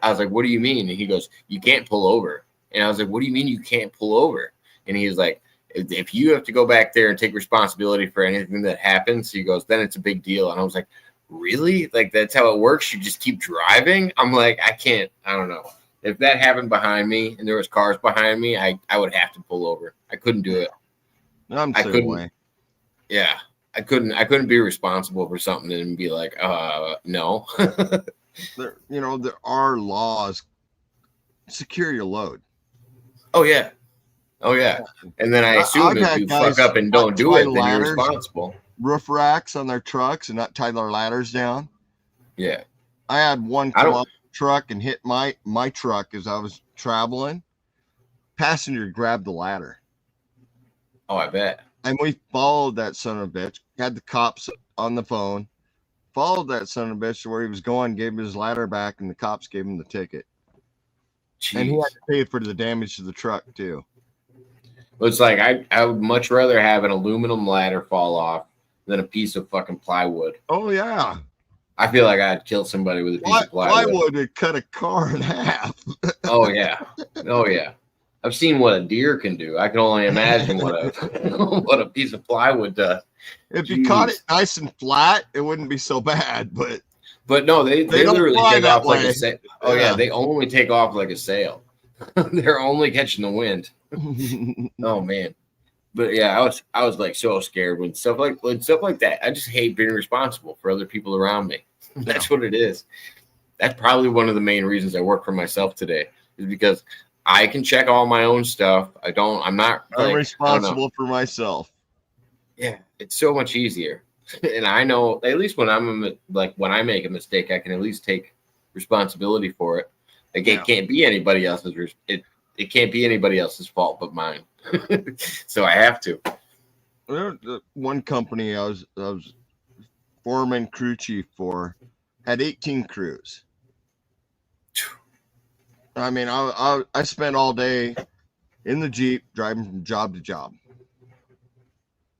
I was like, "What do you mean?" And he goes, "You can't pull over." And I was like, "What do you mean you can't pull over?" And he was like, "If you have to go back there and take responsibility for anything that happens," he goes, "then it's a big deal." And I was like, "Really? Like that's how it works? You just keep driving?" I'm like, I don't know. If that happened behind me and there was cars behind me, I would have to pull over. I couldn't do it. I couldn't. Yeah. I couldn't be responsible for something and be like, no. There are laws. Secure your load. Oh yeah. And then I assume if you fuck up and don't do it, then you're responsible. Roof racks on their trucks and not tie their ladders down. Yeah. I had one come off the truck and hit my truck as I was traveling. Passenger grabbed the ladder. Oh, I bet. And we followed that son of a bitch. Had the cops on the phone. Followed that son of a bitch to where he was going, gave him his ladder back, and the cops gave him the ticket. Jeez. And he had to pay for the damage to the truck too. Well, it's like I would much rather have an aluminum ladder fall off than a piece of fucking plywood. Oh yeah. I feel like I'd kill somebody with a piece of plywood. Plywood would cut a car in half. Oh yeah. I've seen what a deer can do. I can only imagine what a piece of plywood does. If you caught it nice and flat, it wouldn't be so bad. But no, they literally take off like a sail. Oh yeah, they only take off like a sail. They're only catching the wind. Oh man. But yeah, I was like so scared when stuff like that. I just hate being responsible for other people around me. That's what it is. That's probably one of the main reasons I work for myself today, is because I can check all my own stuff. I'm responsible for myself. Yeah, it's so much easier. And I know at least when when I make a mistake, I can at least take responsibility for it. Like it can't be anybody else's. It can't be anybody else's fault but mine. So I have to. One company I was foreman crew chief for had 18 crews. I mean, I spent all day in the Jeep driving from job to job.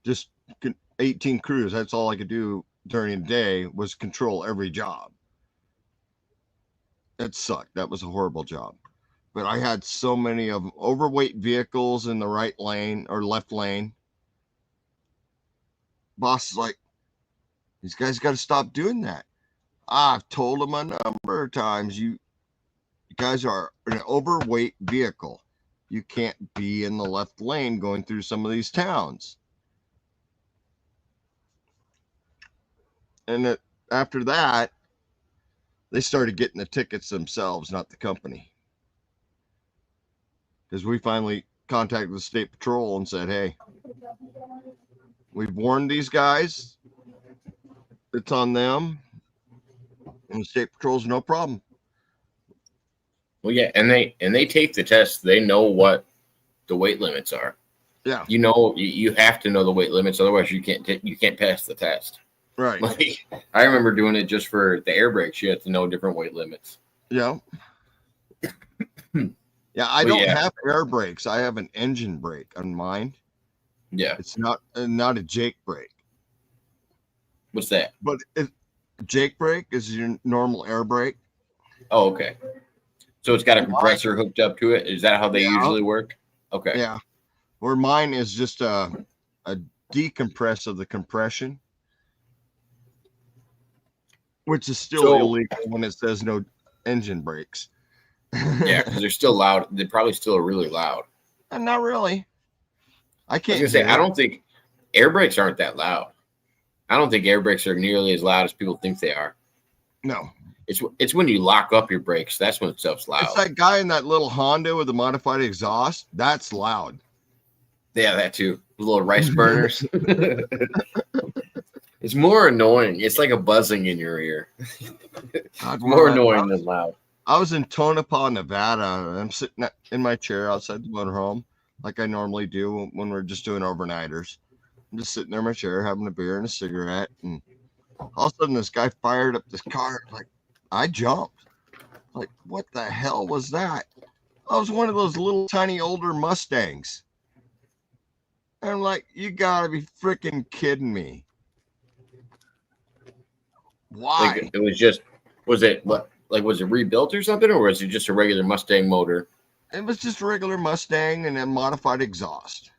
Just 18 crews. That's all I could do during the day was control every job. That sucked. That was a horrible job. But I had so many of them, overweight vehicles in the right lane or left lane. Boss is like, these guys got to stop doing that. I've told them a number of times, you guys are an overweight vehicle. You can't be in the left lane going through some of these towns. And after that, they started getting the tickets themselves, not the company. Because we finally contacted the state patrol and said, hey, we've warned these guys. It's on them. And the state patrol's no problem. Well, yeah, and they take the test. They know what the weight limits are. Yeah. You have to know the weight limits, otherwise you can't pass the test. Right. Like, I remember doing it just for the air brakes. You have to know different weight limits. Yeah. Yeah, I don't have air brakes. I have an engine brake on mine. Yeah. It's not a Jake brake. What's that? But Jake brake is your normal air brake. Oh, okay. So it's got a compressor hooked up to it. Is that how they usually work? Okay. Yeah. Where mine is just a decompress of the compression, which is still illegal when it says no engine brakes. Yeah, because they're still loud. They're probably still really loud. Not really. I can't. I was gonna say, I don't think air brakes aren't that loud. I don't think air brakes are nearly as loud as people think they are. No. It's when you lock up your brakes. That's when stuff's loud. It's that guy in that little Honda with the modified exhaust. That's loud. Yeah, that too. The little rice burners. It's more annoying. It's like a buzzing in your ear. It's more annoying than loud. I was in Tonopah, Nevada. I'm sitting in my chair outside the motorhome, like I normally do when we're just doing overnighters. I'm just sitting there in my chair, having a beer and a cigarette, and all of a sudden this guy fired up this car. Like, I jumped. Like, what the hell was that? I was one of those little tiny older Mustangs. And I'm like, you gotta be freaking kidding me. Why? Like, it was just, was it rebuilt or something, or was it just a regular Mustang motor? It was just a regular Mustang and a modified exhaust.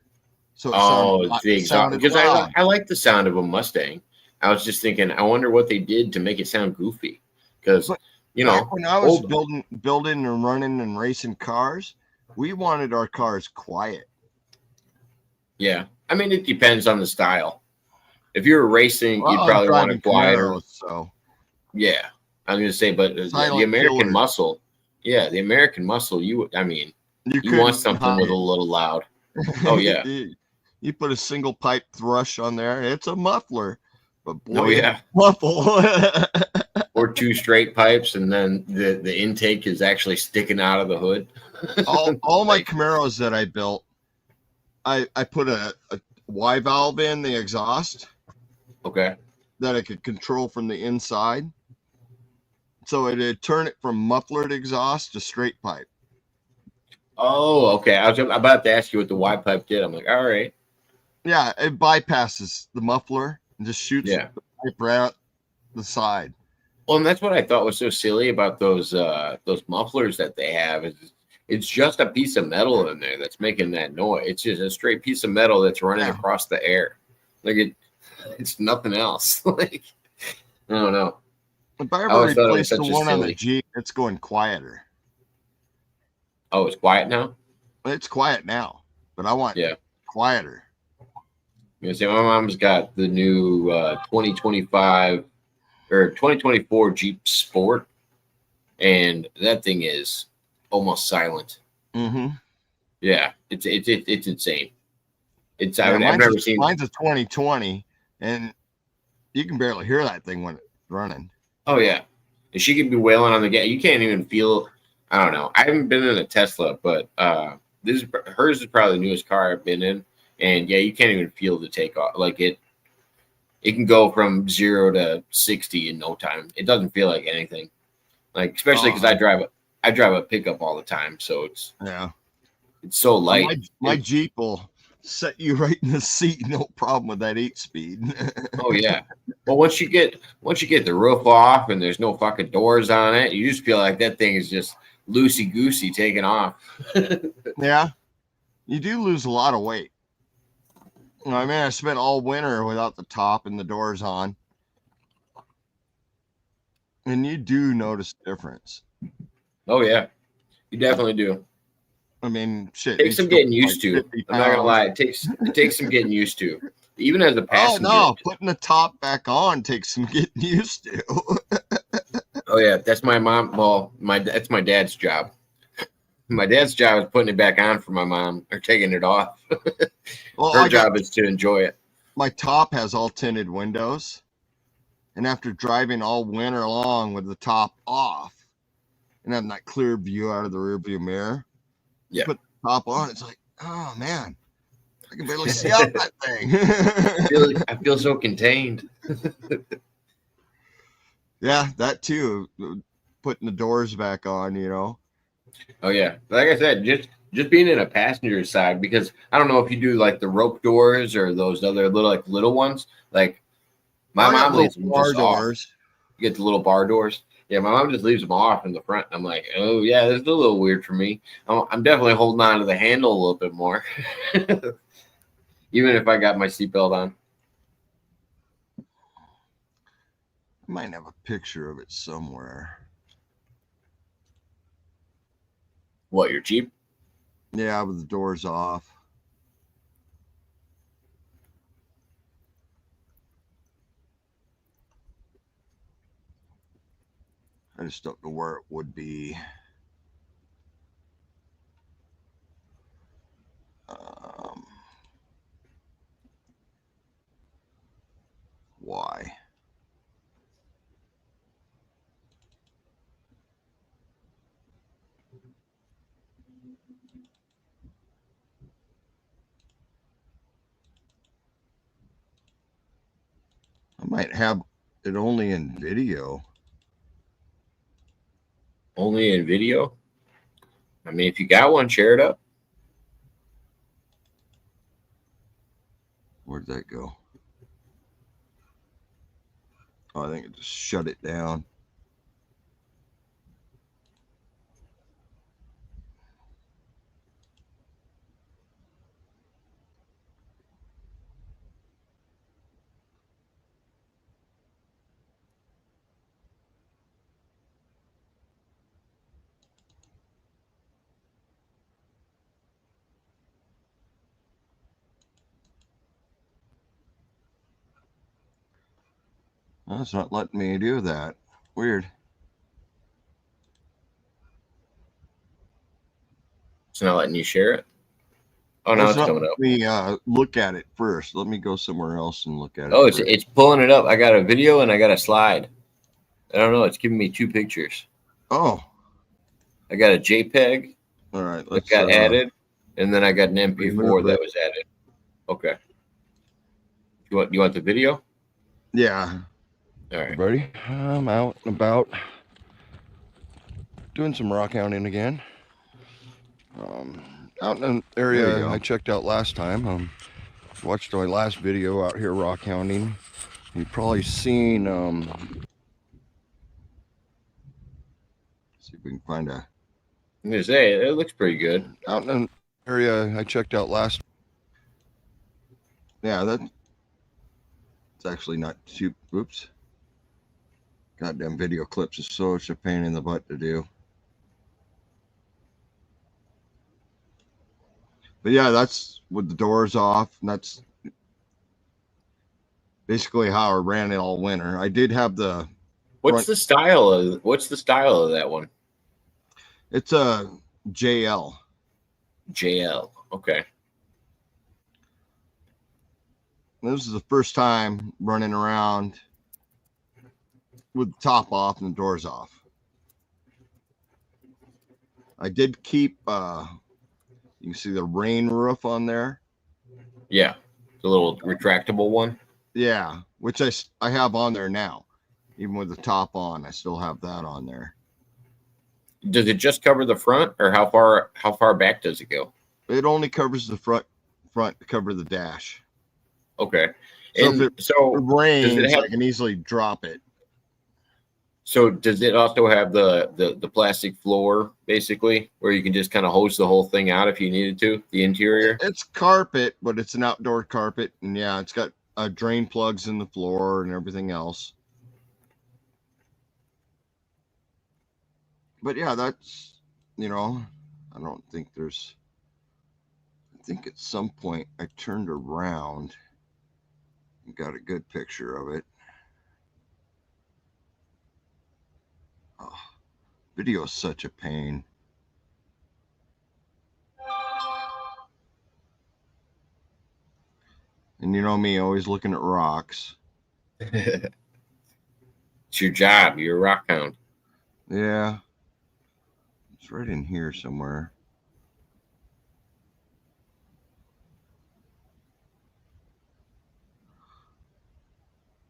So it's the exhaust. Because I like the sound of a Mustang. I was just thinking, I wonder what they did to make it sound goofy. Because when I was building and running and racing cars, we wanted our cars quiet. Yeah, I mean, it depends on the style. If you were racing, you'd probably want it quieter. So yeah, I'm gonna say, but the American muscle, the American muscle, you want something with a little loud. Oh yeah, you put a single pipe thrush on there, it's a muffler. But boy, muffle. Or two straight pipes, and then the intake is actually sticking out of the hood. all my Camaros that I built, I put a Y valve in the exhaust. Okay. That I could control from the inside. So it'd turn it from mufflered exhaust to straight pipe. Oh, okay. I was about to ask you what the Y pipe did. I'm like, all right. Yeah, it bypasses the muffler and just shoots the pipe right out the side. Well, and that's what I thought was so silly about those mufflers that they have is it's just a piece of metal in there that's making that noise. It's just a straight piece of metal that's running across the air. Like it's nothing else. Like, I don't know. If I ever replace the one on the Jeep, it's going quieter. Oh, it's quiet now? It's quiet now, but I want quieter. You know, my mom's got the new 2025 or 2024 Jeep Sport, and that thing is almost silent. Mm-hmm. Yeah, it's insane. I've never seen. Mine's a 2020, and you can barely hear that thing when it's running. Oh yeah, and she could be wailing on the gas. You can't even feel. I don't know. I haven't been in a Tesla, but hers is probably the newest car I've been in, and yeah, you can't even feel the takeoff. Like it can go from 0 to 60 in no time. It doesn't feel like anything. Like especially because I drive a pickup all the time, so it's so light. My Jeep will set you right in the seat, no problem with that 8-speed. Oh yeah. Well, once you get the roof off and there's no fucking doors on it, you just feel like that thing is just loosey goosey taking off. Yeah, you do lose a lot of weight. I mean, I spent all winter without the top and the doors on, and you do notice the difference. Oh yeah, you definitely do. I mean, shit. It takes some getting used to. I'm not gonna lie. It takes some getting used to. Even as a passenger. Oh no, putting the top back on takes some getting used to. Oh yeah, that's my mom. Well, that's my dad's job. My dad's job is putting it back on for my mom or taking it off. Well, her job is to enjoy it. My top has all tinted windows, and after driving all winter long with the top off and having that clear view out of the rearview mirror, put the top on, it's like, oh man, I can barely see out that thing. I feel so contained. Yeah, that too. Putting the doors back on, you know. Oh yeah, like I said, just being in a passenger side, because I don't know if you do like the rope doors or those other little ones. Like My I got mom little leaves them bar just off. doors. You get the little bar doors. Yeah, my mom just leaves them off in the front. I'm like, oh yeah, this is a little weird for me. I'm definitely holding on to the handle a little bit more, even if I got my seatbelt on. I might have a picture of it somewhere. What, your Jeep? Yeah, with the doors off. I just don't know where it would be. Why? I might have it only in video. Only in video? I mean, if you got one, share it up. Where'd that go? Oh, I think it just shut it down. Oh, it's not letting me do that. Weird. It's not letting you share it. Oh, no, It's it's not coming up. letting me look at it first. Let me go somewhere else and look at it. Oh, first. it's pulling it up. I got a video and I got a slide. I don't know. It's giving me two pictures. Oh, I got a JPEG all right. that got added, and then I got an MP4 that was added. Okay. You want the video? Yeah. All right. Buddy, I'm out and about doing some rock hounding again. Out in an area I checked out last time. Watched my last video out here rock hounding. You've probably seen. See if we can find a. I'm gonna say it looks pretty good. Out in an area I checked out last. Yeah, it's actually not too. Oops. Goddamn video clips is such a pain in the butt to do. But yeah, that's with the doors off. And that's basically how I ran it all winter. I did have the. What's the style of that one? It's a JL. JL. Okay. This is the first time running around with the top off and the doors off. I did keep you can see the rain roof on there. Yeah, the little retractable one. Yeah, which I have on there now. Even with the top on, I still have that on there. Does it just cover the front, or how far back does it go? It only covers the front to cover the dash. Okay. So and if it rains, I can easily drop it. So does it also have the plastic floor, basically, where you can just kind of hose the whole thing out if you needed to, the interior? It's carpet, but it's an outdoor carpet. And yeah, it's got drain plugs in the floor and everything else. But yeah, that's, I don't think there's, I think at some point I turned around and got a good picture of it. Oh, video is such a pain. And you know me, always looking at rocks. It's your job. You're a rock hound. Yeah. It's right in here somewhere.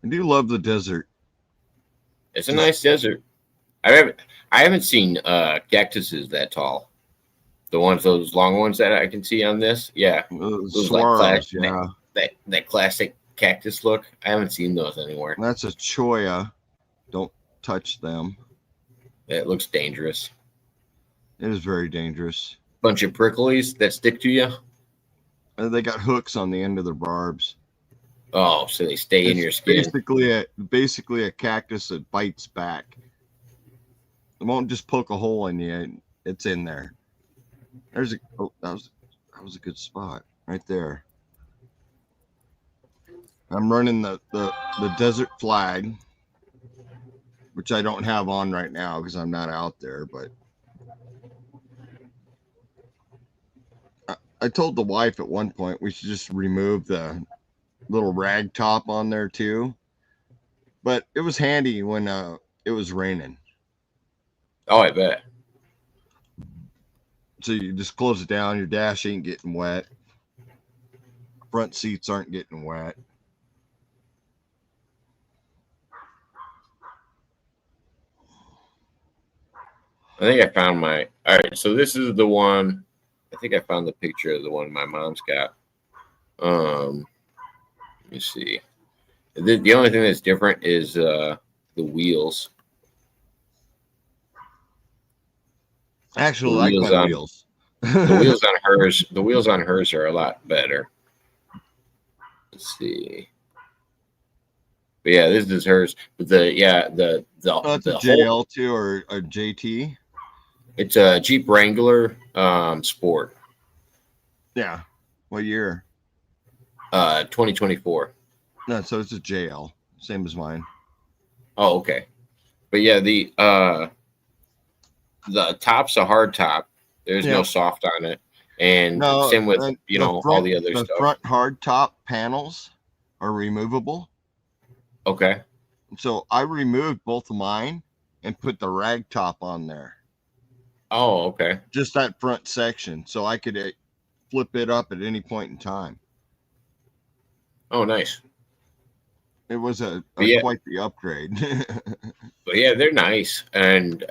I do love the desert. It's a nice desert. I haven't seen cactuses that tall. Those long ones that I can see on this. Yeah. Those like saguaros, classic, that classic cactus look. I haven't seen those anywhere. That's a cholla. Don't touch them. It looks dangerous. It is very dangerous. Bunch of pricklies that stick to you. They got hooks on the end of their barbs. Oh, so they stay in your skin. Basically a cactus that bites back. It won't just poke a hole in you. It's in there. That was a good spot right there. I'm running the desert flag, which I don't have on right now because I'm not out there, but I told the wife at one point we should just remove the little rag top on there too. But it was handy when it was raining. Oh, I bet. So you just close it down. Your dash ain't getting wet. Front seats aren't getting wet. I think I found all right, so this is the one. I think I found the picture of the one my mom's got. Let me see. The only thing that's different is the wheels. Actually, the like my wheels. The wheels on hers are a lot better. Let's see. But yeah, this is hers. But the That's a JL2 or a JT. It's a Jeep Wrangler Sport. Yeah. What year? 2024. No, so it's a JL, same as mine. Oh, okay. But yeah, the top's a hard top. There's no soft on it, and same with all the other stuff. The front hard top panels are removable. Okay. So I removed both of mine and put the rag top on there. Oh, okay. Just that front section, so I could flip it up at any point in time. Oh, nice. It was quite the upgrade. But yeah, they're nice, and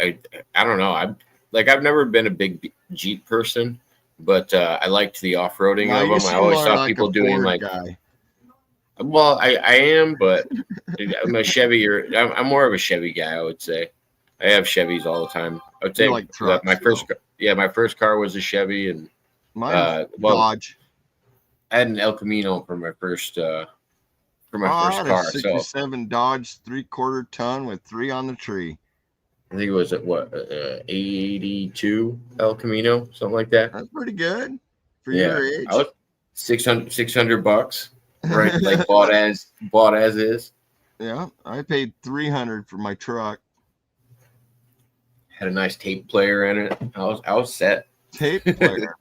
I don't know. I've never been a big Jeep person, but I liked the off-roading of them. I always saw people doing like. Guy. Well, I am, but I'm a Chevy I'm more of a Chevy guy, I would say. I have Chevys all the time. I would say like trucks, my first car was a Chevy, and Dodge. I had an El Camino for my first first car. A 67 Dodge 3/4 ton with 3 on the tree. I think it was at 82 El Camino, something like that. That's pretty good for your age. I was $600, right? Like bought as is. Yeah, I paid $300 for my truck. Had a nice tape player in it. I was set. Tape player.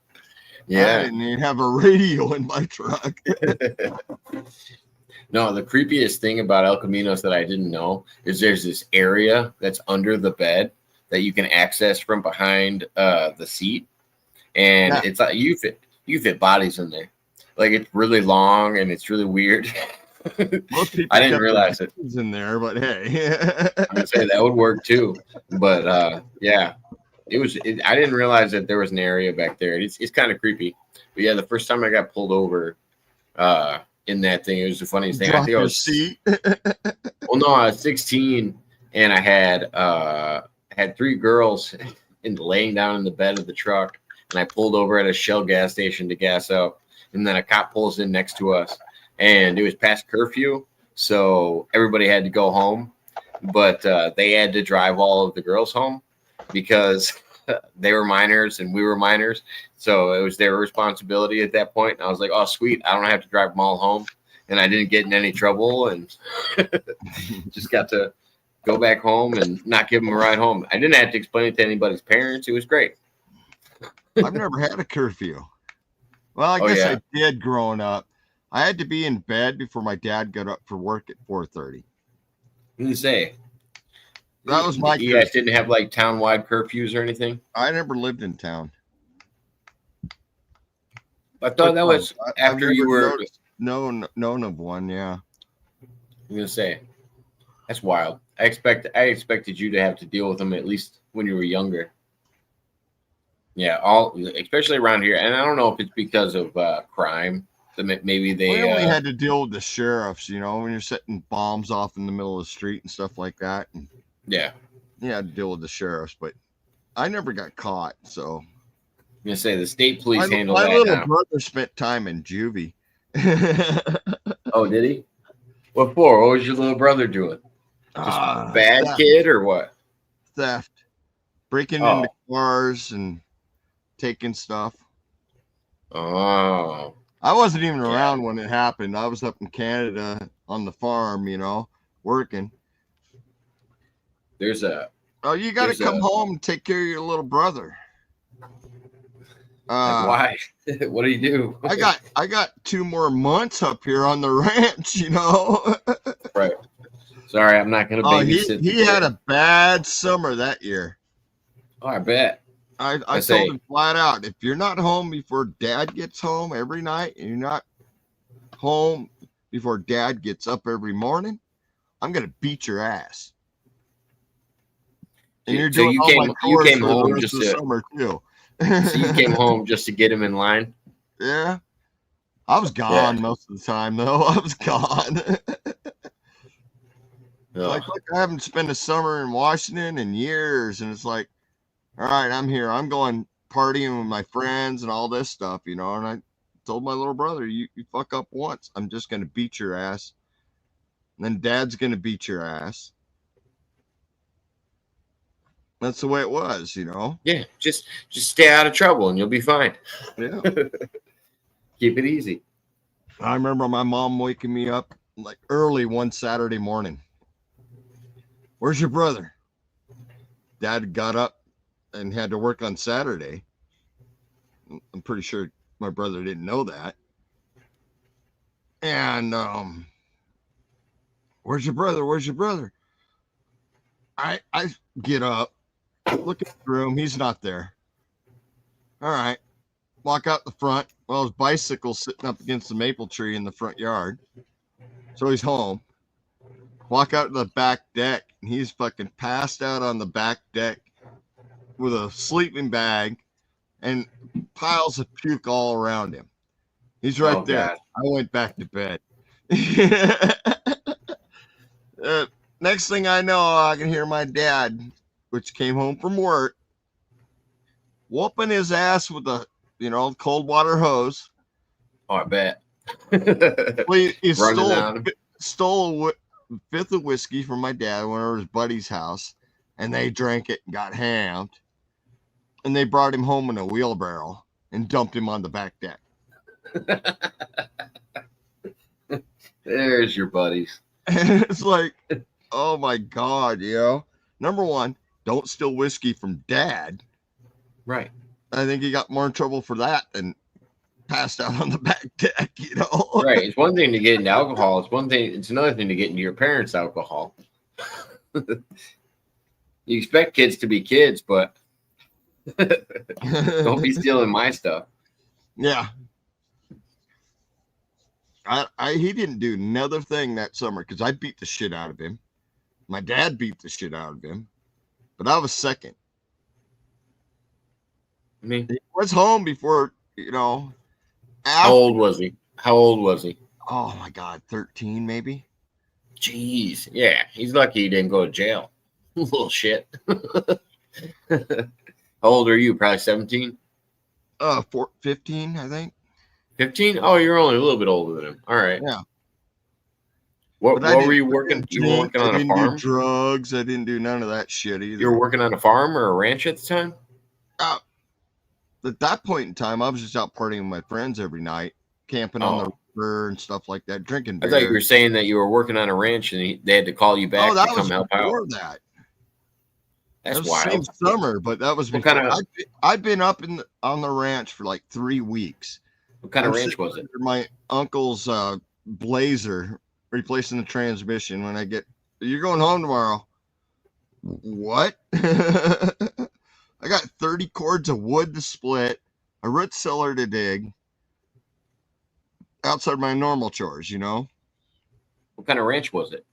Yeah. I didn't even have a radio in my truck. No, the creepiest thing about El Caminos that I didn't know is there's this area that's under the bed that you can access from behind the seat, and it's like you fit bodies in there. Like it's really long and it's really weird. Most people I didn't realize it was in there, but hey, I'm gonna say that would work too. But yeah, I didn't realize that there was an area back there. It's kind of creepy. But yeah, the first time I got pulled over in that thing, it was the funniest thing. I think I was seat. Well, no, I was 16 and I had 3 girls laying down in the bed of the truck, and I pulled over at a Shell gas station to gas up, and then a cop pulls in next to us, and it was past curfew, so everybody had to go home, but they had to drive all of the girls home because they were minors and we were minors, so it was their responsibility at that point. And I was like, oh, sweet, I don't have to drive them all home, and I didn't get in any trouble, and just got to go back home and not give them a ride home. I didn't have to explain it to anybody's parents. It was great. I've never had a curfew. Well, I guess I did growing up. I had to be in bed before my dad got up for work at 4:30. What did you say? That was my You guys didn't have like town-wide curfews or anything? I never lived in town. I thought that was after you were known of one, yeah. I'm gonna say that's wild. I expected you to have to deal with them at least when you were younger. Yeah, especially around here, and I don't know if it's because of crime maybe We they only had to deal with the sheriffs, you know, when you're setting bombs off in the middle of the street and stuff like that. And yeah. you had to deal with the sheriffs, but I never got caught. So I'm gonna say the state police handle my that little now. brother spent time in juvie. Oh, did he? What for? What was your little brother doing? Just bad theft, kid or what? theft, breaking Oh. into cars and taking stuff. Oh. I wasn't even around when it happened. I was up in Canada on the farm, you know, working. There's a. Oh, you got to come home and take care of your little brother. Why? What do you do? I got 2 more months up here on the ranch, you know. Right. Sorry, I'm not gonna babysit. He had a bad summer that year. Oh, I bet. I told him flat out, if you're not home before Dad gets home every night, and you're not home before Dad gets up every morning, I'm gonna beat your ass. And you're doing you all came, my chores you came for home the rest just of the to summer too. So you came home just to get him in line? Yeah. I was gone most of the time though. I was gone. Like I haven't spent a summer in Washington in years, and it's like, all right, I'm here. I'm going partying with my friends and all this stuff, you know. And I told my little brother, you fuck up once, I'm just gonna beat your ass. And then Dad's gonna beat your ass. That's the way it was, you know. Yeah, just stay out of trouble and you'll be fine. Yeah. Keep it easy. I remember my mom waking me up like early one Saturday morning. Where's your brother? Dad got up and had to work on Saturday. I'm pretty sure my brother didn't know that. And where's your brother? Where's your brother? I get up, look at the room. He's not there. All right. Walk out the front. Well, his bicycle's sitting up against the maple tree in the front yard. So he's home. Walk out to the back deck, and he's fucking passed out on the back deck with a sleeping bag and piles of puke all around him. He's right there. God. I went back to bed. Next thing I know, I can hear my dad, which came home from work, whooping his ass with a, cold water hose. Oh, I bet. Well, he stole a fifth of whiskey from my dad, went over to his buddy's house, and they drank it and got hammed. And they brought him home in a wheelbarrow and dumped him on the back deck. There's your buddies. And it's like, oh my God, Number one, don't steal whiskey from Dad. Right. I think he got more in trouble for that than passed out on the back deck, Right. It's one thing to get into alcohol. It's another thing to get into your parents' alcohol. You expect kids to be kids, but don't be stealing my stuff. Yeah. He didn't do another thing that summer because I beat the shit out of him. My dad beat the shit out of him, but I was second. He was home before, How old was he? Oh my God, 13 maybe. Jeez, yeah, he's lucky he didn't go to jail. Little shit. How old are you? Probably 17. 15, I think. 15? Oh, you're only a little bit older than him. All right. Yeah. What were you working? You were working on a farm? I didn't do drugs. I didn't do none of that shit either. You were working on a farm or a ranch at the time? At that point in time, I was just out partying with my friends every night, camping on the river and stuff like that, drinking beer. I thought you were saying that you were working on a ranch and they had to call you back to come help out. That. That's was wild. The same summer, but that was before. I'd been up on the ranch for like 3 weeks. What kind of ranch was it? My uncle's Blazer, replacing the transmission. When you're going home tomorrow. What? I got 30 cords of wood to split, a root cellar to dig, outside my normal chores, What kind of ranch was it?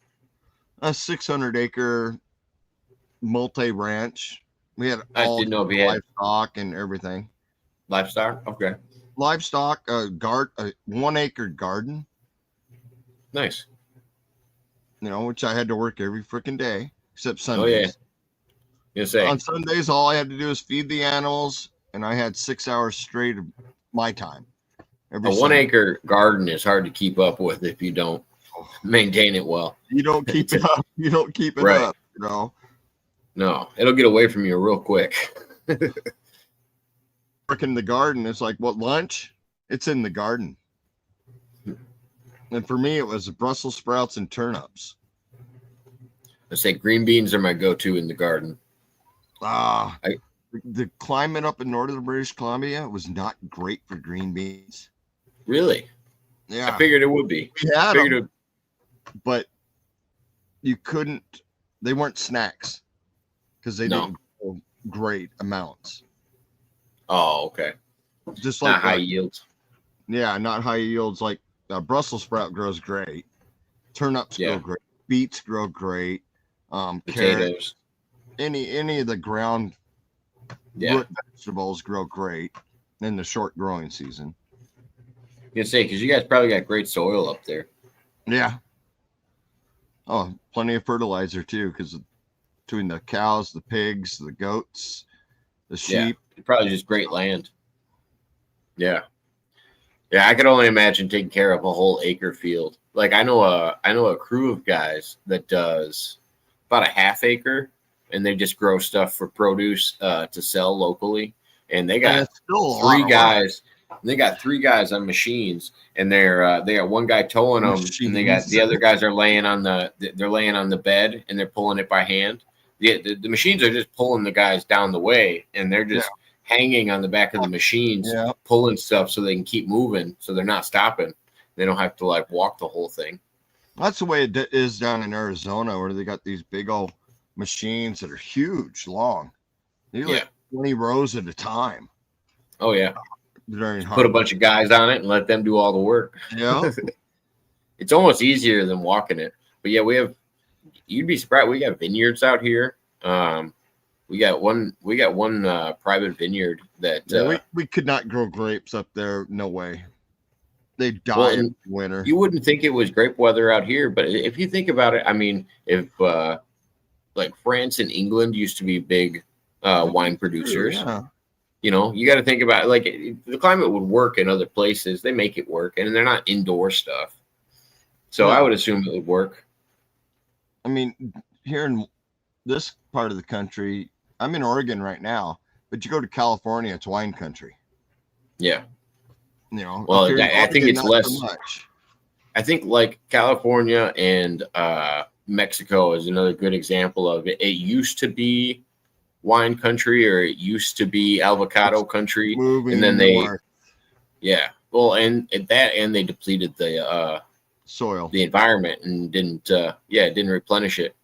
A 600-acre multi-ranch. We had I didn't know if he had livestock and everything. Livestock? Okay. livestock, a 1 acre garden, Nice. which I had to work every freaking day except Oh yeah. Sundays. You say On Sundays, all I had to do is feed the animals, and I had 6 hours straight of my time. a 1 acre garden is hard to keep up with if you don't maintain it well. You don't keep it up. You don't keep it Right. up. No, it'll get away from you real quick. Working the garden, it's like, what, lunch? It's in the garden. And for me, it was Brussels sprouts and turnips. I say green beans are my go-to in the garden. The climate up in northern British Columbia was not great for green beans. Really? Yeah. I figured it would be. We had them, but you couldn't. They weren't snacks because they didn't grow great amounts. Oh, okay. Just like not high yields. Yeah, not high yields. Like Brussels sprout grows great. Turnips grow great. Beets grow great. Potatoes. Carrots, any of the ground root vegetables grow great in the short growing season. You can say because you guys probably got great soil up there. Yeah. Oh, plenty of fertilizer too, because between the cows, the pigs, the goats, the sheep. Yeah, probably just great land. Yeah. Yeah, I could only imagine taking care of a whole acre field. Like I know a crew of guys that does about a half acre, and they just grow stuff for produce to sell locally. And they got three guys. They got 3 guys on machines, and they got one guy towing them, and they got the other guys are laying on the bed, and they're pulling it by hand. The machines are just pulling the guys down the way, and they're just hanging on the back of the machines, pulling stuff so they can keep moving, so they're not stopping. They don't have to like walk the whole thing. That's the way it is down in Arizona, where they got these big old machines that are huge, long. They're like 20 rows at a time. Oh yeah. Put a bunch of guys on it and let them do all the work. Yeah. It's almost easier than walking it. But yeah, you'd be surprised. We got vineyards out here. We got one private vineyard that we could not grow grapes up there. No way. They die in winter. You wouldn't think it was grape weather out here, but if you think about it, I mean, if like France and England used to be big wine producers. Yeah. You know, you got to think about like the climate would work in other places. They make it work, and they're not indoor stuff. So I would assume it would work. I mean, here in this part of the country, I'm in Oregon right now, but you go to California, it's wine country. Yeah. Well, I think it's less. So much. I think like California and Mexico is another good example of it. It used to be wine country, or it used to be avocado country, and then north. And they depleted the soil, the environment, and didn't replenish it.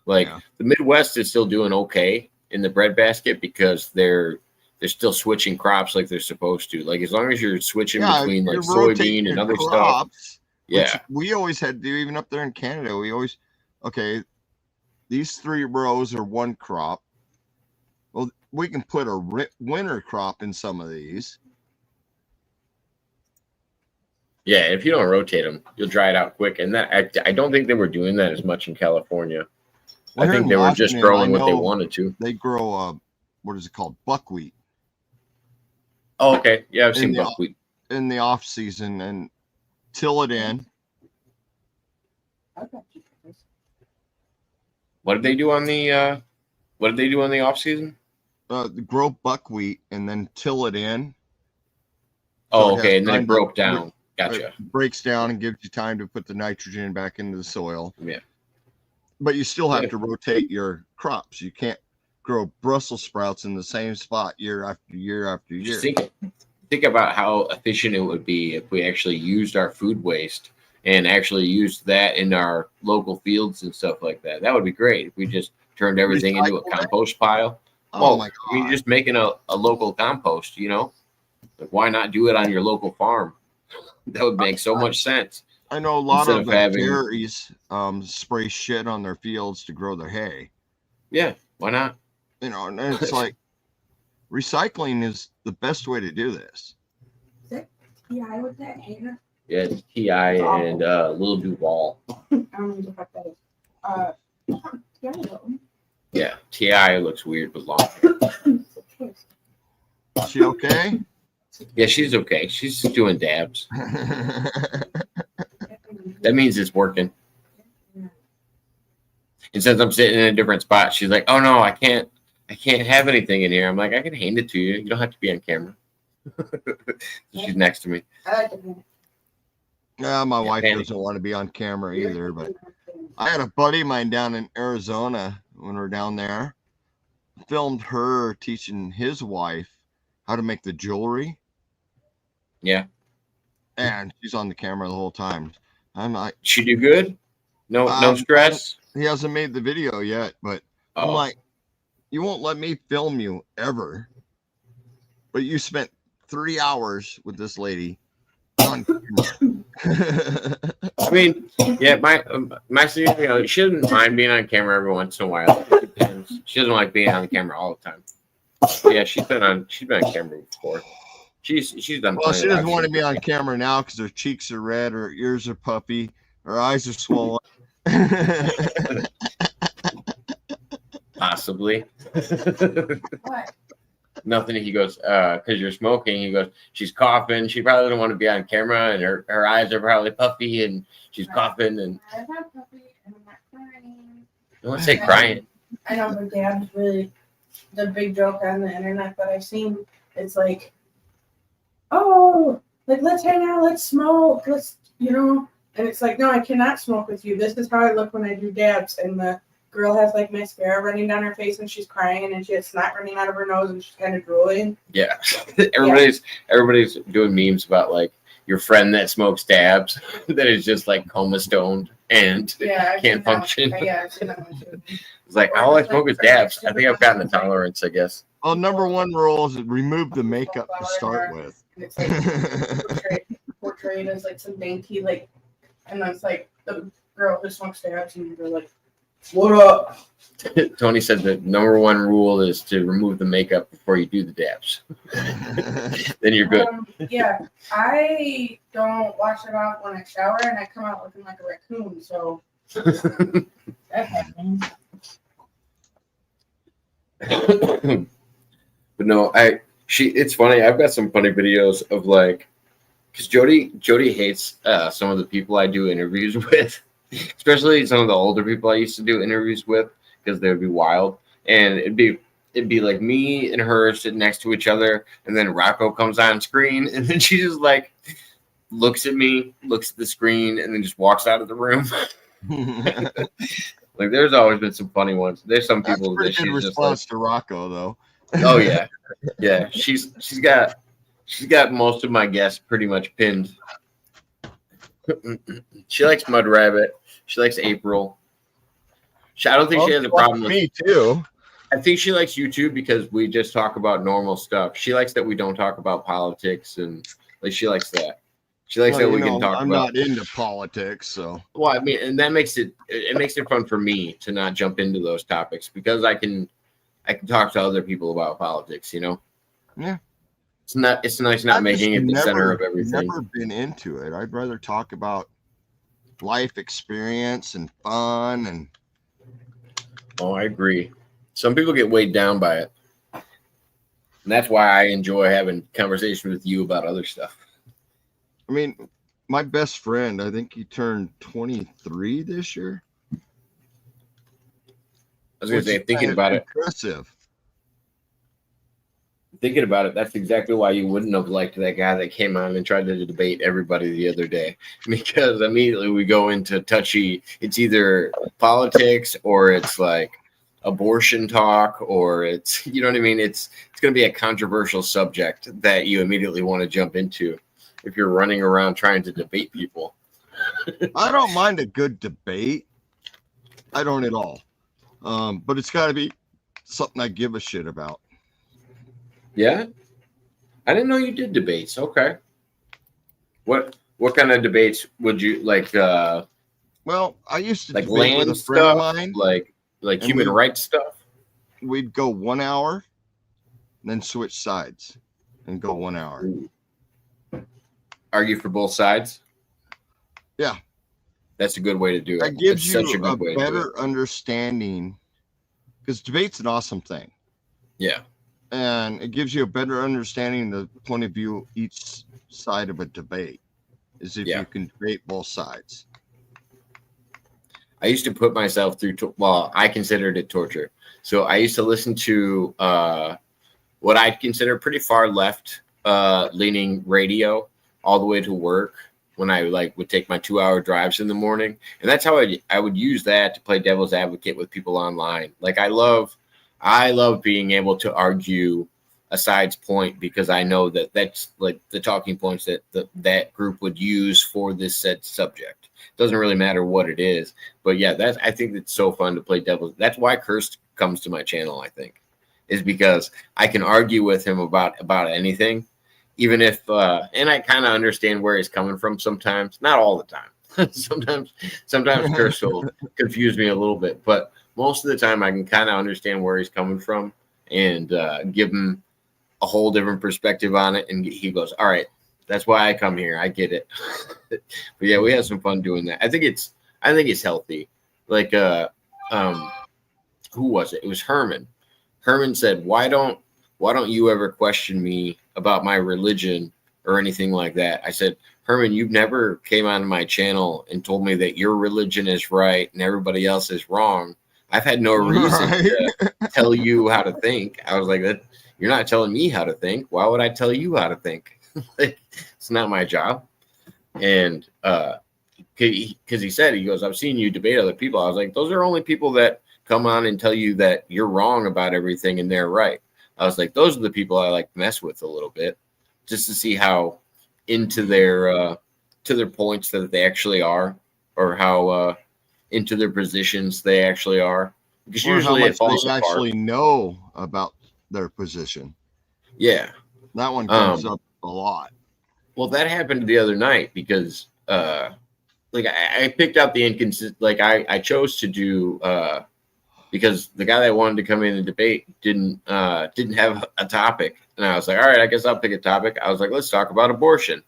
Like the Midwest is still doing okay in the breadbasket because they're still switching crops like they're supposed to. Like as long as you're switching between like soybean and other crops, stuff. We always had to do, even up there in Canada. We always these 3 rows are one crop. Well, we can put a winter crop in some of these. Yeah, if you don't rotate them, you'll dry it out quick. And that I don't think they were doing that as much in California. I think they were just growing what they wanted to. They grow what is it called? Buckwheat. Oh, okay. Yeah, I've seen buckwheat in the off season and till it in. What did they do on the off season? Grow buckwheat and then till it in. Oh, okay. And then it broke down. Gotcha. It breaks down and gives you time to put the nitrogen back into the soil. Yeah. But you still have to rotate your crops. You can't grow Brussels sprouts in the same spot year after year after year. Think about how efficient it would be if we actually used our food waste and actually used that in our local fields and stuff like that. That would be great if we just turned everything into a compost pile. Oh my God. I mean, just making a local compost, like why not do it on your local farm? That would make so much sense. I know a lot of dairies spray shit on their fields to grow their hay. Yeah, why not? And it's like recycling is the best way to do this. T.I. with that hair. Yeah, it's T.I. and Lil Duval. I don't know what the fuck that is. Yeah, T.I. looks weird with long hair. Is she okay? Yeah, she's okay. She's doing dabs. That means it's working. And since I'm sitting in a different spot, she's like, "Oh no, I can't have anything in here." I'm like, "I can hand it to you. You don't have to be on camera." She's next to me. Yeah, my wife doesn't want to be on camera either, but I had a buddy of mine down in Arizona when we were down there, filmed her teaching his wife how to make the jewelry. Yeah. And she's on the camera the whole time. I'm like, she do good? No stress? He hasn't made the video yet, but I'm like, you won't let me film you ever. But you spent 3 hours with this lady on camera. I mean, yeah, my sister, she doesn't mind being on camera every once in a while. It depends. She doesn't like being on camera all the time. But yeah, she's been on camera before. She's done. Well, she doesn't want to be on camera now because her cheeks are red, her ears are puffy, her eyes are swollen. Possibly. What? Nothing. He goes, because you're smoking. He goes, she's coughing. She probably doesn't want to be on camera, and her eyes are probably puffy, and she's coughing. And I'm not puffy, and I'm not crying. I want to say crying. I know, but Dad's really the big joke on the internet that I've seen. It's like, oh, like let's hang out, let's smoke, and it's like, no, I cannot smoke with you. This is how I look when I do dabs, and the girl has like mascara running down her face and she's crying, and then she has snot running out of her nose and she's kind of drooling. Yeah, everybody's doing memes about like your friend that smokes dabs that is just like coma stoned and can't function. I've seen that one too. It's like all I smoke is dabs. I think I've gotten a tolerance, I guess. Well, number one rule is remove the makeup to start with. And it's like portrayed as like some dainty, like, and then it's like the girl who smokes dabs, and you're like, what up? Tony said the number one rule is to remove the makeup before you do the dabs. Then you're good. Yeah, I don't wash it off when I shower, and I come out looking like a raccoon. So that happens. But no, it's funny. I've got some funny videos of like, because Jody hates some of the people I do interviews with. Especially some of the older people I used to do interviews with, because they would be wild, and it'd be like me and her sitting next to each other, and then Rocco comes on screen, and then she just like looks at me, looks at the screen, and then just walks out of the room. Like there's always been some funny ones. There's some people that she's response just like, to Rocco though. Oh yeah. She's got most of my guests pretty much pinned. She likes Mudrabbit. She likes April. I don't think she has a problem with me too. I think she likes YouTube because we just talk about normal stuff. She likes that we don't talk about politics, and like she likes that. She likes that we can talk about. I'm not into politics, so. Well, I mean, and that makes it fun for me to not jump into those topics because I can talk to other people about politics. Yeah. It's nice not making it the center of everything. Never been into it. I'd rather talk about life experience and fun and. Oh, I agree. Some people get weighed down by it, and that's why I enjoy having conversations with you about other stuff. I mean, my best friend, I think he turned 23 this year. I was going to say, thinking about it. Impressive. Thinking about it, that's exactly why you wouldn't have liked that guy that came on and tried to debate everybody the other day. Because immediately we go into touchy, it's either politics or it's like abortion talk or it's, you know what I mean? It's going to be a controversial subject that you immediately want to jump into if you're running around trying to debate people. I don't mind a good debate. I don't at all. But it's got to be something I give a shit about. Yeah, I didn't know you did debates. Okay, what kind of debates would you like? Well, I used to like debate land with a friend stuff, of mine, like human rights stuff. We'd go 1 hour, then switch sides, and go 1 hour. argue for both sides. Yeah. That's a good way to do it. That gives It's you such a good way to do better understanding, because debate's an awesome thing. Yeah. And it gives you a better understanding of the point of view each side of a debate, is if you can debate both sides. I used to put myself through, well, I considered it torture. So I used to listen to what I'd consider pretty far left leaning radio all the way to work when I would take my 2-hour drives in the morning. And that's how I would use that to play devil's advocate with people online. Like I love being able to argue a side's point, because I know that that's like the talking points that that group would use for this said subject. It doesn't really matter what it is, but yeah, I think it's so fun to play devil's. That's why Kirst comes to my channel, I think, is because I can argue with him about anything, even if and I kind of understand where he's coming from sometimes, not all the time. sometimes Kirst will confuse me a little bit, but most of the time I can kind of understand where he's coming from and give him a whole different perspective on it. And he goes, all right, that's why I come here. I get it. But yeah, we had some fun doing that. I think it's healthy. Like, who was it? It was Herman. Herman said, why don't you ever question me about my religion or anything like that? I said, Herman, you've never came on my channel and told me that your religion is right and everybody else is wrong. I've had no reason to tell you how to think. I was like, that you're not telling me how to think. Why would I tell you how to think? It's not my job. And because he said, he goes, I've seen you debate other people. I was like, those are only people that come on and tell you that you're wrong about everything and they're right. I was like, those are the people I like to mess with a little bit, just to see how into their to their points that they actually are, or how into their positions they actually are. Because or usually how it falls much they apart. actually know about their position. Yeah, that one comes up a lot. Well, that happened the other night because like I picked out the inconsistent. Like I chose to do because the guy that wanted to come in and debate didn't have a topic, and I was like, all right, I guess I'll pick a topic. I was like, let's talk about abortion,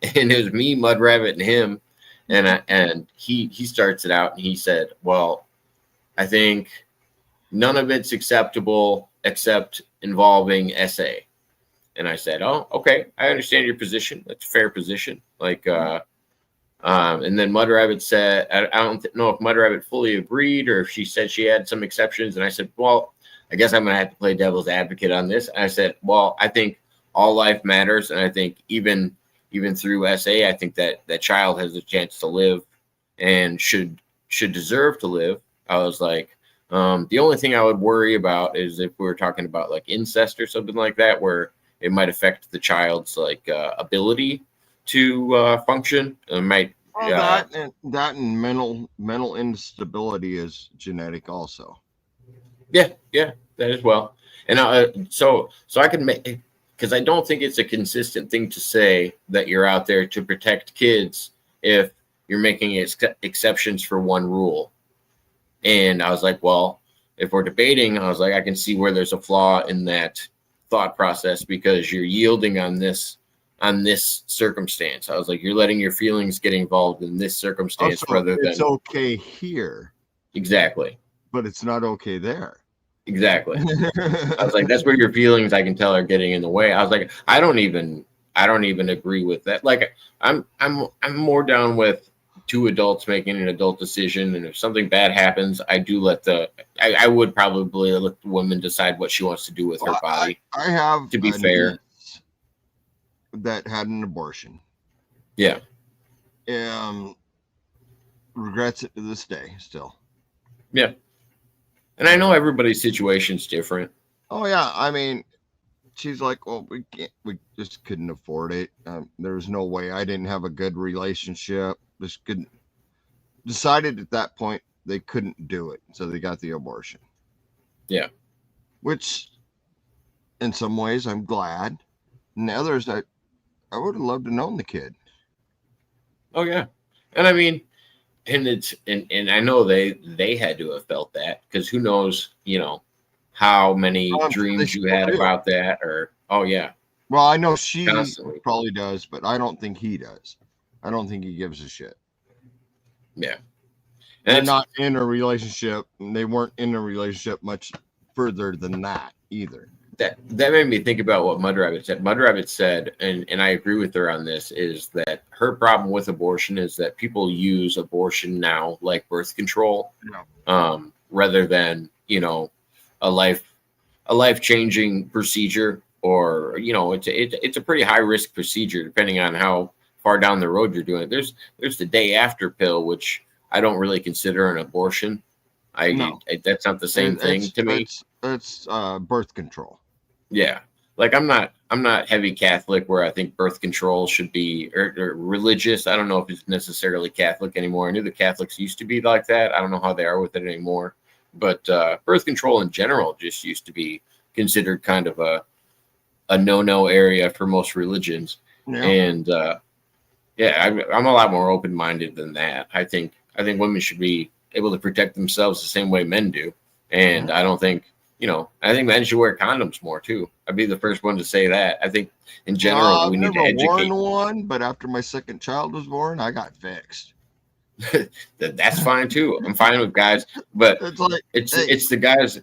and it was me, Mudrabbit, and him, and he starts it out, and he said, well, I think none of it's acceptable except involving SA. And I said, oh, okay, I understand your position. That's a fair position. Like, and then Mudrabbit said, I don't know if Mudrabbit fully agreed or if she said she had some exceptions. And I said, well, I guess I'm going to have to play devil's advocate on this. And I said, well, I think all life matters. And I think even through SA, I think that that child has a chance to live and should deserve to live. I was like, the only thing I would worry about is if we were talking about like incest or something like that, where it might affect the child's like ability to function. It might. Well, that and mental instability is genetic also. Yeah, that as well. And so I can make, because I don't think it's a consistent thing to say that you're out there to protect kids if you're making exceptions for one rule. And I was like, well, if we're debating, I was like, I can see where there's a flaw in that thought process, because you're yielding on this circumstance. I was like, you're letting your feelings get involved in this circumstance rather than it's okay here. Exactly. But it's not okay there. Exactly. I was like, that's where your feelings, I can tell, are getting in the way. I was like, I don't even agree with that. Like, I'm more down with two adults making an adult decision, and if something bad happens, I would probably let the woman decide what she wants to do with her body. I have, to be fair, that had an abortion. Yeah. Regrets it to this day still. Yeah. And I know everybody's situation's different. Oh yeah, I mean, she's like, well, we just couldn't afford it. There was no way. I didn't have a good relationship. Just couldn't. Decided at that point they couldn't do it, so they got the abortion. Yeah. Which, in some ways, I'm glad. In the others, I would have loved to know the kid. Oh yeah, and I mean, and it's and I know they had to have felt that, because who knows, how many dreams you had about that, or oh yeah. Well, I know she constantly. probably does, but I don't think he does. I don't think he gives a shit. Yeah. They're not in a relationship, and they weren't in a relationship much further than that either. That made me think about what Mudrabbit said. Mudrabbit said, and I agree with her on this, is that her problem with abortion is that people use abortion now like birth control, rather than, you know, a life-changing procedure, or, you know, it's a pretty high risk procedure depending on how far down the road you're doing it. There's the day after pill, which I don't really consider an abortion. That's not the same thing to me. It's birth control. Yeah, like I'm not heavy Catholic where I think birth control should be or religious. I don't know if it's necessarily Catholic anymore. I knew the Catholics used to be like that. I don't know how they are with it anymore. But birth control in general just used to be considered kind of a no-no area for most religions. Yeah. And I'm a lot more open-minded than that. I think women should be able to protect themselves the same way men do. And I don't think, you know, I think men should wear condoms more too. I'd be the first one to say that. I think in general we need to educate. I've never worn one, but after my second child was born, I got fixed. That's fine too. I'm fine with guys, but it's the guys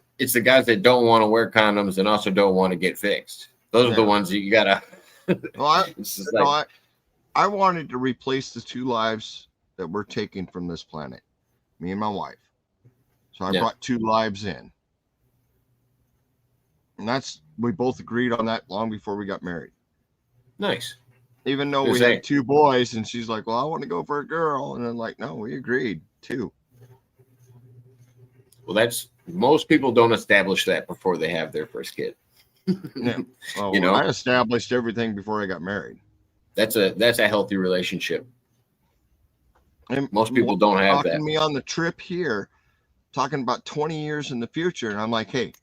that don't want to wear condoms and also don't want to get fixed. Those are the ones that you gotta. Well, I wanted to replace the 2 lives that we're taking from this planet, me and my wife. So I brought 2 lives in. And we both agreed on that long before we got married. Nice. Even though we had 2 boys, and she's like, well, I want to go for a girl. And I'm like, no, we agreed 2. Well, most people don't establish that before they have their first kid. Yeah. Well, you know, I established everything before I got married. That's a healthy relationship. And most people don't have that. Me on the trip here, talking about 20 years in the future, and I'm like, hey,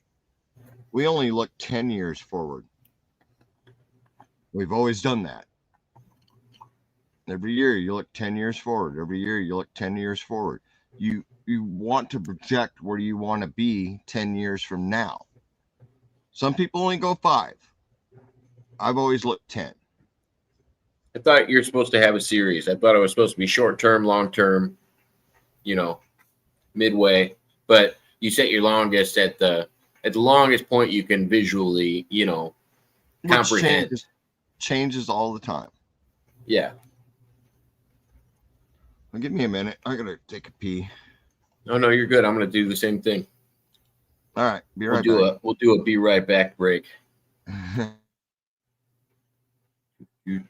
we only look 10 years forward. We've always done that. Every year you look 10 years forward. Every year you look 10 years forward. You want to project where you want to be 10 years from now. Some people only go 5. I've always looked 10. I thought you're supposed to have a series. I thought it was supposed to be short term, long term, you know, midway. But you set your longest at the longest point you can visually, you know, comprehend. Changes all the time. Yeah. Well, give me a minute. I gotta take a pee. Oh no, you're good. I'm gonna do the same thing. All right, be right back. We'll do a be right back break. Do.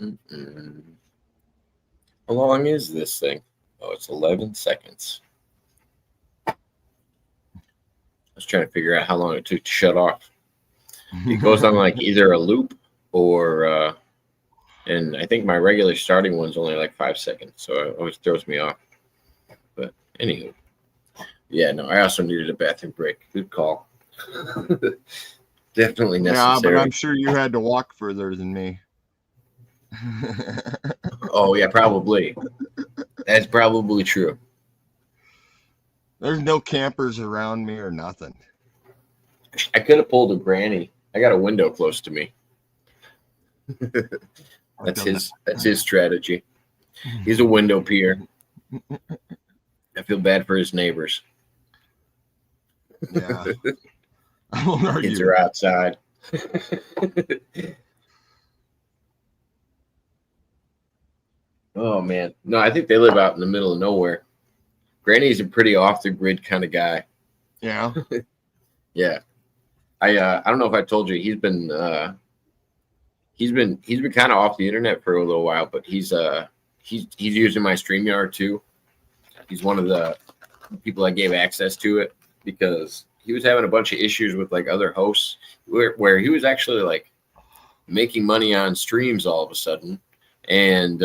Mm-mm. How long is this thing? Oh, it's 11 seconds. I was trying to figure out how long it took to shut off. It goes on like either a loop or, and I think my regular starting one's only like 5 seconds, so it always throws me off. But anywho, yeah, no, I also needed a bathroom break. Good call. Definitely necessary. Yeah, but I'm sure you had to walk further than me. Oh, yeah, probably. That's probably true. There's no campers around me or nothing. I could have pulled a granny. I got a window close to me. That's his strategy. He's a window peer. I feel bad for his neighbors. Yeah. I won't argue. Kids are outside. Oh man. No, I think they live out in the middle of nowhere. Granny's a pretty off the grid kind of guy. Yeah. Yeah. I don't know if I told you he's been kind of off the internet for a little while, but he's using my StreamYard too. He's one of the people I gave access to it because he was having a bunch of issues with like other hosts where he was actually like making money on streams all of a sudden, and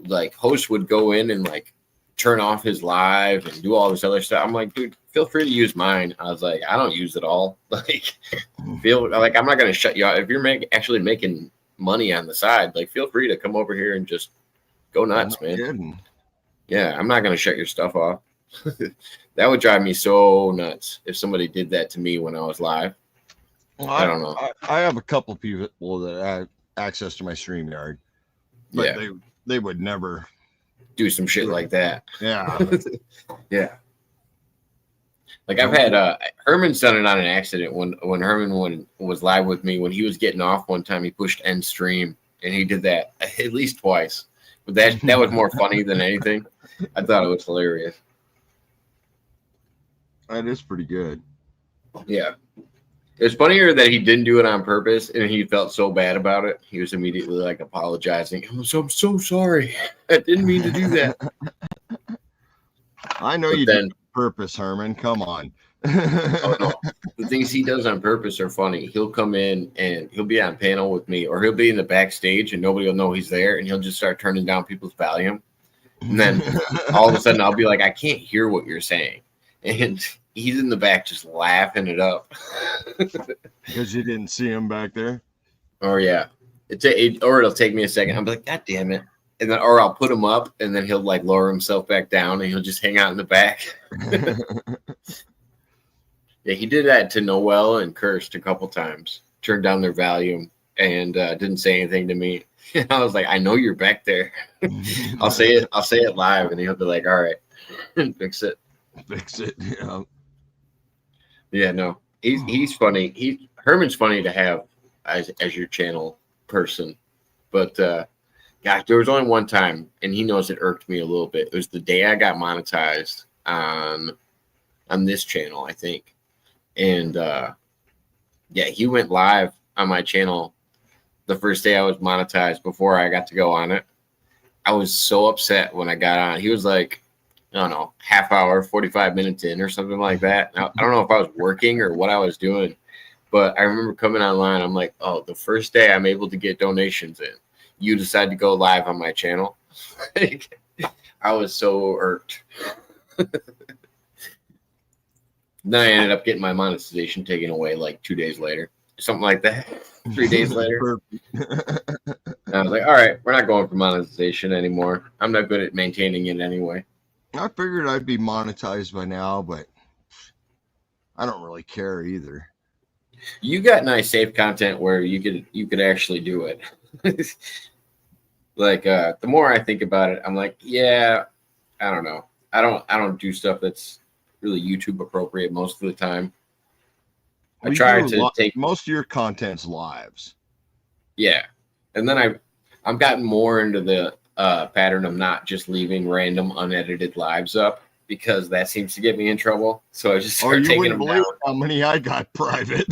like hosts would go in and like turn off his live and do all this other stuff. I'm like, dude, feel free to use mine. I was like, I don't use it all. Like, feel like I'm not gonna shut you out if you're actually making money on the side. Like, feel free to come over here and just go nuts, man. Kidding. Yeah, I'm not gonna shut your stuff off. That would drive me so nuts if somebody did that to me when I was live. Well, I don't know. I have a couple people that have access to my StreamYard, but Yeah, they would never do some shit like that. Yeah. Yeah. Like I've had Herman's done it on an accident when Herman was live with me when he was getting off one time. He pushed end stream and he did that at least twice. But that was more funny than anything. I thought it was hilarious. That is pretty good. Yeah. It's funnier that he didn't do it on purpose and he felt so bad about it. He was immediately like apologizing. I'm so sorry. I didn't mean to do that. I know you did on purpose, Herman. Come on. Oh, no. The things he does on purpose are funny. He'll come in and he'll be on panel with me, or he'll be in the backstage and nobody will know he's there, and he'll just start turning down people's volume. And then all of a sudden I'll be like, I can't hear what you're saying. And he's in the back just laughing it up. Because you didn't see him back there? Or yeah. Or it'll take me a second. I'm like, God damn it. And then, or I'll put him up and then he'll like lower himself back down and he'll just hang out in the back. Yeah, he did that to Noel and Kirst a couple times. Turned down their volume and didn't say anything to me. I was like, I know you're back there. I'll say it live, and he'll be like, all right, fix it. Fix it. Yeah. Yeah, no. He's funny. Herman's funny to have as your channel person. But gosh, there was only one time, and he knows it irked me a little bit. It was the day I got monetized on this channel, I think. And yeah, he went live on my channel the first day I was monetized before I got to go on it. I was so upset when I got on. He was like, I don't know, half hour, 45 minutes in or something like that. Now, I don't know if I was working or what I was doing, but I remember coming online. I'm like, oh, the first day I'm able to get donations in, you decide to go live on my channel. I was so irked. Then I ended up getting my monetization taken away like 2 days later, something like that. 3 days later. I was like, all right, we're not going for monetization anymore. I'm not good at maintaining it anyway. I figured I'd be monetized by now, but I don't really care either. You got nice safe content where you could actually do it. Like the more I think about it, I'm like, yeah, I don't know. I don't do stuff that's really YouTube appropriate most of the time. I try to take most of your content's lives. Yeah. And then I've gotten more into the pattern of not just leaving random unedited lives up because that seems to get me in trouble. So I just start taking them down. How many I got private?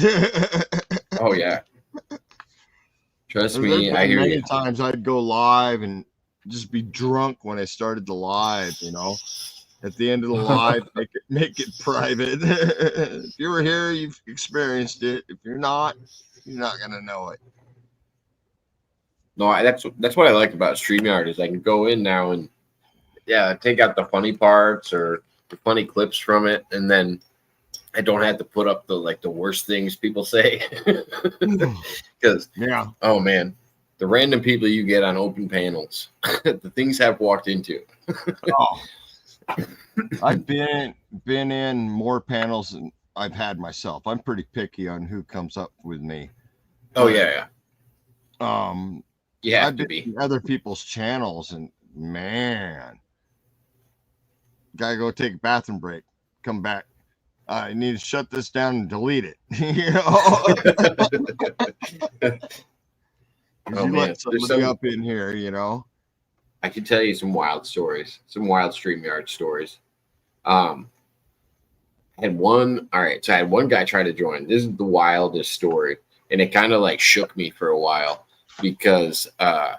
Oh yeah. Trust There's me, I been hear many you. times I'd go live and just be drunk when I started the live, you know. At the end of the live, make it private. If you were here, you've experienced it. If you're not gonna know it. No, that's what I like about StreamYard is I can go in now and take out the funny parts or the funny clips from it, and then I don't have to put up the worst things people say because oh man, the random people you get on open panels, the things I've walked into. Oh, I've been in more panels than I've had myself. I'm pretty picky on who comes up with me. Oh But, yeah. You have I've to been be. in other people's channels, and man, gotta go take a bathroom break. Come back. I need to shut this down and delete it. You know, you let somebody up in here. You know, I can tell you some wild stories, some wild StreamYard stories. I had one. All right, so I had one guy try to join. This is the wildest story, and it kind of like shook me for a while because I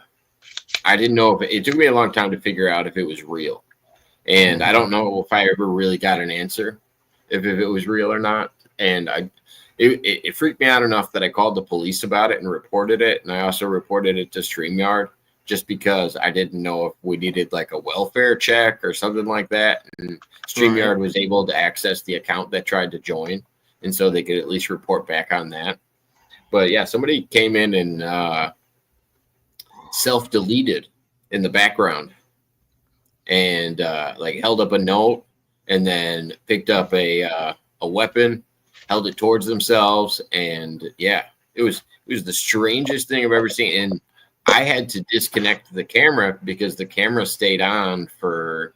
didn't know if it took me a long time to figure out if it was real, and I don't know if I ever really got an answer if it was real or not. And it freaked me out enough that I called the police about it and reported it, and I also reported it to StreamYard just because I didn't know if we needed like a welfare check or something like that. And StreamYard was able to access the account that tried to join, and so they could at least report back on that. But yeah, somebody came in and self-deleted in the background and like held up a note and then picked up a weapon, held it towards themselves, and yeah, it was the strangest thing I've ever seen. And I had to disconnect the camera because the camera stayed on for,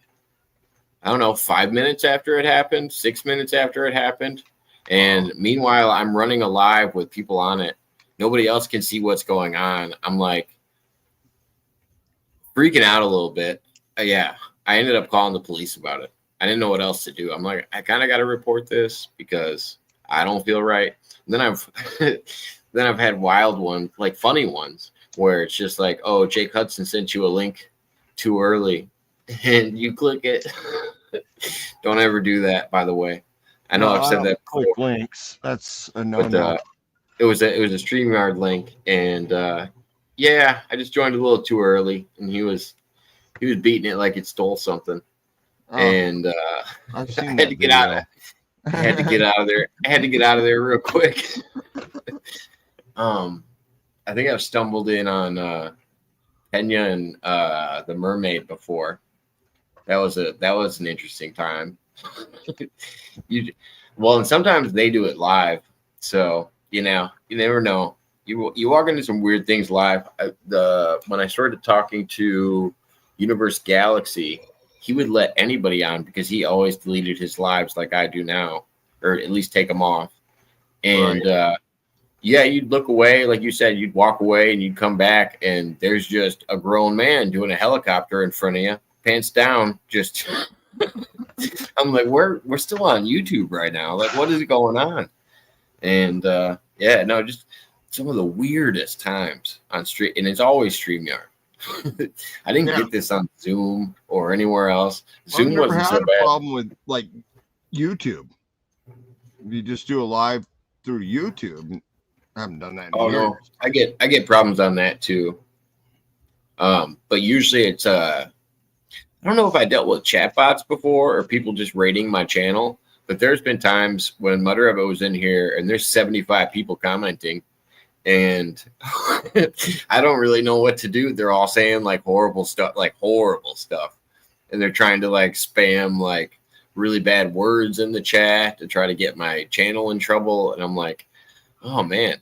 I don't know, 5 minutes after it happened, 6 minutes after it happened. And meanwhile, I'm running a live with people on it. Nobody else can see what's going on. I'm like freaking out a little bit. Yeah, I ended up calling the police about it. I didn't know what else to do. I'm like, I kind of got to report this because I don't feel right. And then I've had wild ones, like funny ones, where it's just like, oh, Jake Hudson sent you a link too early, and you click it. Don't ever do that, by the way. I know I've said that before. Click links. That's a no-no. It was a StreamYard link, and yeah, I just joined a little too early, and he was beating it like it stole something, and I had to get out of it. I had to get out of there. I had to get out of there real quick. I think I've stumbled in on Kenya and the Mermaid before. That was an interesting time. And sometimes they do it live, so you never know. You walk into some weird things live. When I started talking to Universe Galaxy, he would let anybody on because he always deleted his lives like I do now, or at least take them off. And yeah, you'd look away, like you said, you'd walk away and you'd come back, and there's just a grown man doing a helicopter in front of you, pants down. Just, I'm like, we're still on YouTube right now. Like, what is going on? And yeah, no, just some of the weirdest times on stream, and it's always StreamYard. I didn't get this on Zoom or anywhere else. Zoom wasn't so bad. I've never had a problem with like YouTube. You just do a live through YouTube. I haven't done that in years. No, I get problems on that too. But usually it's I don't know if I dealt with chatbots before or people just rating my channel, but there's been times when Mudrabbit was in here and there's 75 people commenting, and I don't really know what to do. They're all saying like horrible stuff, and they're trying to like spam like really bad words in the chat to try to get my channel in trouble, and I'm like, oh man,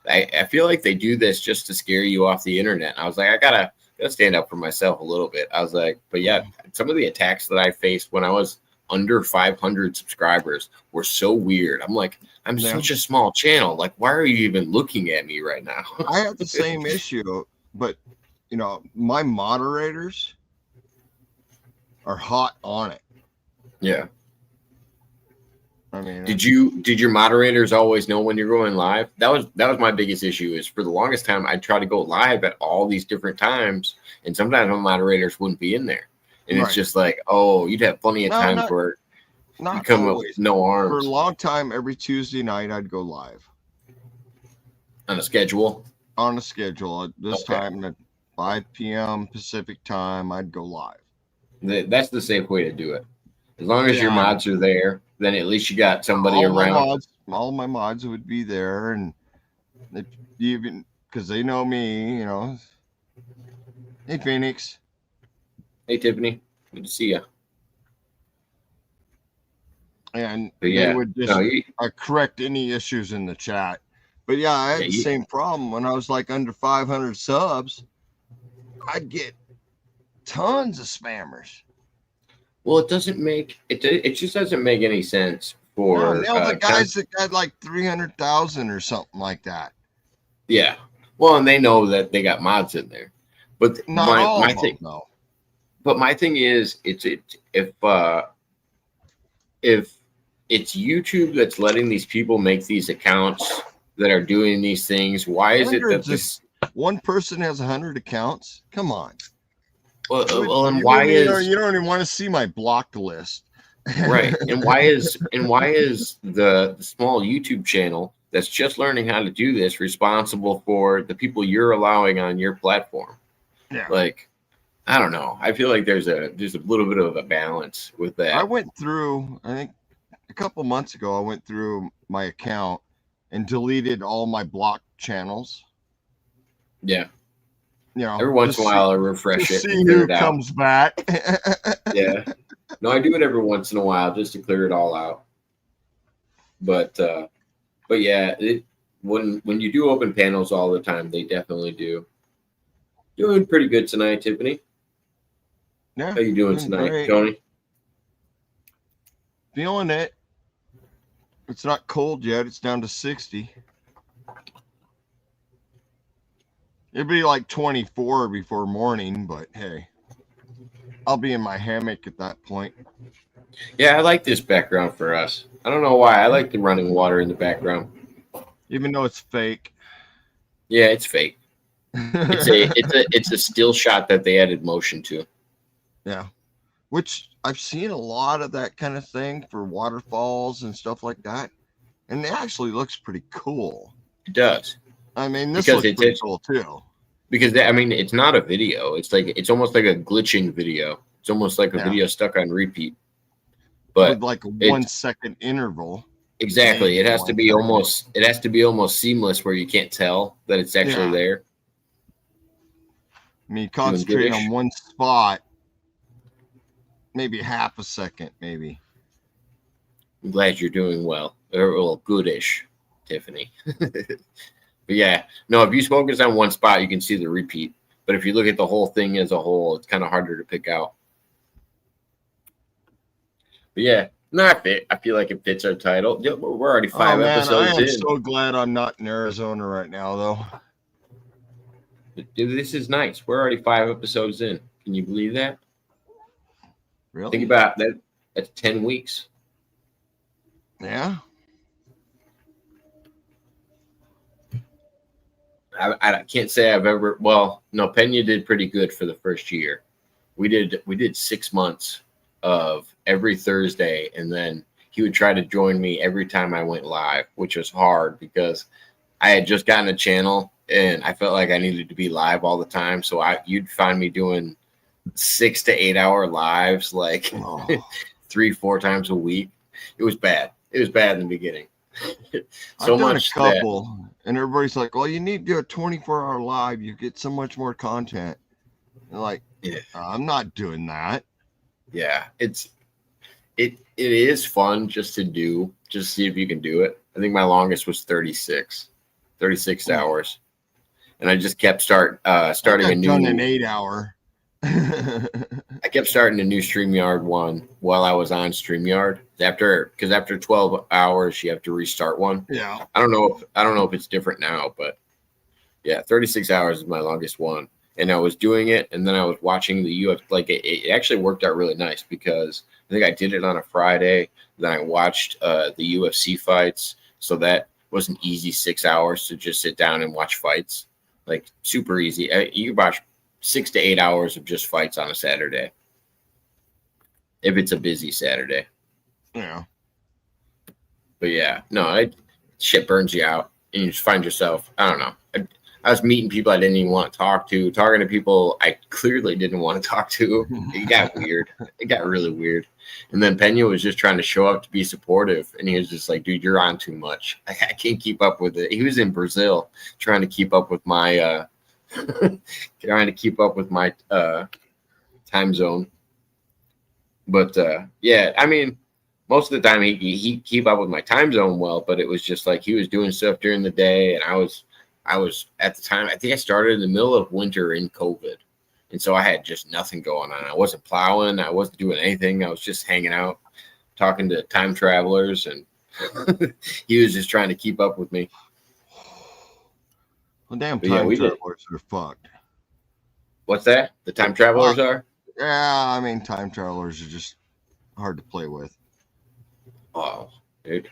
I feel like they do this just to scare you off the internet. I was like, I gotta stand up for myself a little bit. I was like, but yeah, some of the attacks that I faced when I was under 500 subscribers were so weird. I'm like, I'm such a small channel. Like, why are you even looking at me right now? I have the same issue, but my moderators are hot on it. Yeah. I mean, did your moderators always know when you're going live? That was my biggest issue. Is for the longest time I try to go live at all these different times, and sometimes my moderators wouldn't be in there, and it's just like, oh, you'd have plenty of time for not you come always. up with no arms. For a long time, every Tuesday night I'd go live on a schedule. On a schedule at this time at 5 p.m. Pacific time, I'd go live. That's the safe way to do it. As long as your mods are there, then at least you got somebody around. All my mods would be there, and even because they know me, you know. Hey, Phoenix. Hey, Tiffany. Good to see you. And they would just correct any issues in the chat. But yeah, I had the same problem when I was like under 500 subs. I'd get tons of spammers. Well, it just doesn't make any sense for the guys that got like 300,000 or something like that. Yeah. Well, and they know that they got mods in there, but my thing is, if it's YouTube that's letting these people make these accounts that are doing these things, why is it that this one person has 100 accounts? Come on. Well, and why is you don't even want to see my blocked list, right? And why is the small YouTube channel that's just learning how to do this responsible for the people you're allowing on your platform? Yeah, like I don't know. I feel like there's a little bit of a balance with that. I went through, I think a couple months ago, I went through my account and deleted all my blocked channels. Yeah. You know, every once in a while I refresh it. See who comes back. Yeah. No, I do it every once in a while just to clear it all out. But yeah, when you do open panels all the time, they definitely do. Doing pretty good tonight, Tiffany. Yeah. How you doing tonight, great. Tony? Feeling it. It's not cold yet. It's down to 60. It'd be like 24 before morning, but hey, I'll be in my hammock at that point. Yeah, I like this background for us. I don't know why. I like the running water in the background. Even though it's fake. Yeah, it's fake. It's a still shot that they added motion to. Yeah. Which I've seen a lot of that kind of thing for waterfalls and stuff like that. And it actually looks pretty cool. It does. I mean, this looks pretty cool too. Because it's not a video. It's almost like a glitching video. It's almost like a video stuck on repeat. But with like a 1 second interval. Exactly. It has to be almost seamless where you can't tell that it's actually there. I mean, concentrate on one spot, maybe half a second, maybe. I'm glad you're doing well. Or goodish, Tiffany. But yeah, no, if you focus on one spot, you can see the repeat. But if you look at the whole thing as a whole, it's kind of harder to pick out. But yeah, I feel like it fits our title. We're already 5 episodes in. I'm so glad I'm not in Arizona right now, though. Dude, this is nice. We're already 5 episodes in. Can you believe that? Really? Think about that. That's 10 weeks. Yeah. I can't say I've ever. Well, no, Pena did pretty good for the first year. We did 6 months of every Thursday, and then he would try to join me every time I went live, which was hard because I had just gotten a channel and I felt like I needed to be live all the time. So you'd find me doing 6 to 8 hour lives, like 3-4 times a week. It was bad. It was bad in the beginning. So I've done much a couple, and everybody's like, "Well, you need to do a 24-hour live. You get so much more content." And like, I'm not doing that. Yeah, it is fun just to do, just see if you can do it. I think my longest was 36 hours, and I just kept starting a new. Done an 8 hour. I kept starting a new StreamYard one while I was on StreamYard because after 12 hours you have to restart one. Yeah. I don't know if it's different now, but yeah, 36 hours is my longest one. and I was doing it, and then I was watching the UFC. Like it actually worked out really nice because I think I did it on a Friday. Then I watched the UFC fights, so that was an easy 6 hours to just sit down and watch fights. Like super easy. You can watch 6 to 8 hours of just fights on a Saturday if it's a busy Saturday. Yeah. But yeah, no, shit burns you out, and you just find yourself. I don't know. I was meeting people I didn't even want to talk to, talking to people I clearly didn't want to talk to. It got weird. It got really weird. And then Pena was just trying to show up to be supportive, and he was just like, "Dude, you're on too much. I can't keep up with it." He was in Brazil trying to keep up with my time zone. But yeah, I mean, most of the time he keep up with my time zone well, but it was just like he was doing stuff during the day, and I was at the time, I think I started in the middle of winter in COVID. And so I had just nothing going on. I wasn't plowing. I wasn't doing anything. I was just hanging out, talking to time travelers. And he was just trying to keep up with me. Well, damn, time travelers are fucked. What's that? The time travelers are? Yeah, I mean, time travelers are just hard to play with. Oh, dude.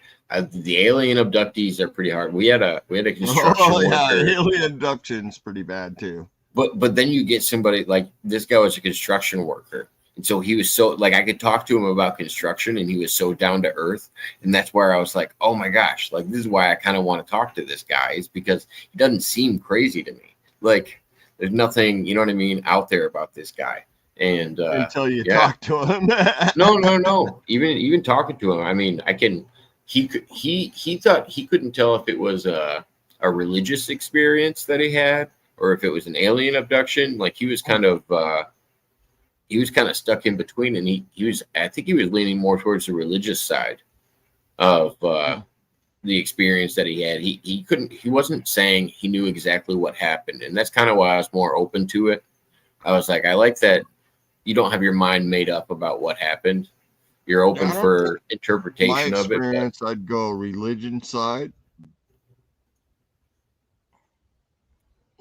The alien abductees are pretty hard. We had a construction worker. Yeah, alien abduction's pretty bad too. But then you get somebody like this guy was a construction worker, and so he was so like I could talk to him about construction, and he was so down to earth, and that's where I was like, oh my gosh, like this is why I kind of want to talk to this guy, is because he doesn't seem crazy to me. Like there's nothing, you know what I mean, out there about this guy. And until you talk to him. No. Even talking to him, I mean, I can. He thought he couldn't tell if it was a religious experience that he had or if it was an alien abduction. Like he was kind of stuck in between, and I think he was leaning more towards the religious side of the experience that he had. He wasn't saying he knew exactly what happened, and that's kind of why I was more open to it. I was like, I like that you don't have your mind made up about what happened. You're open for interpretation of it. My experience, I'd go religion side.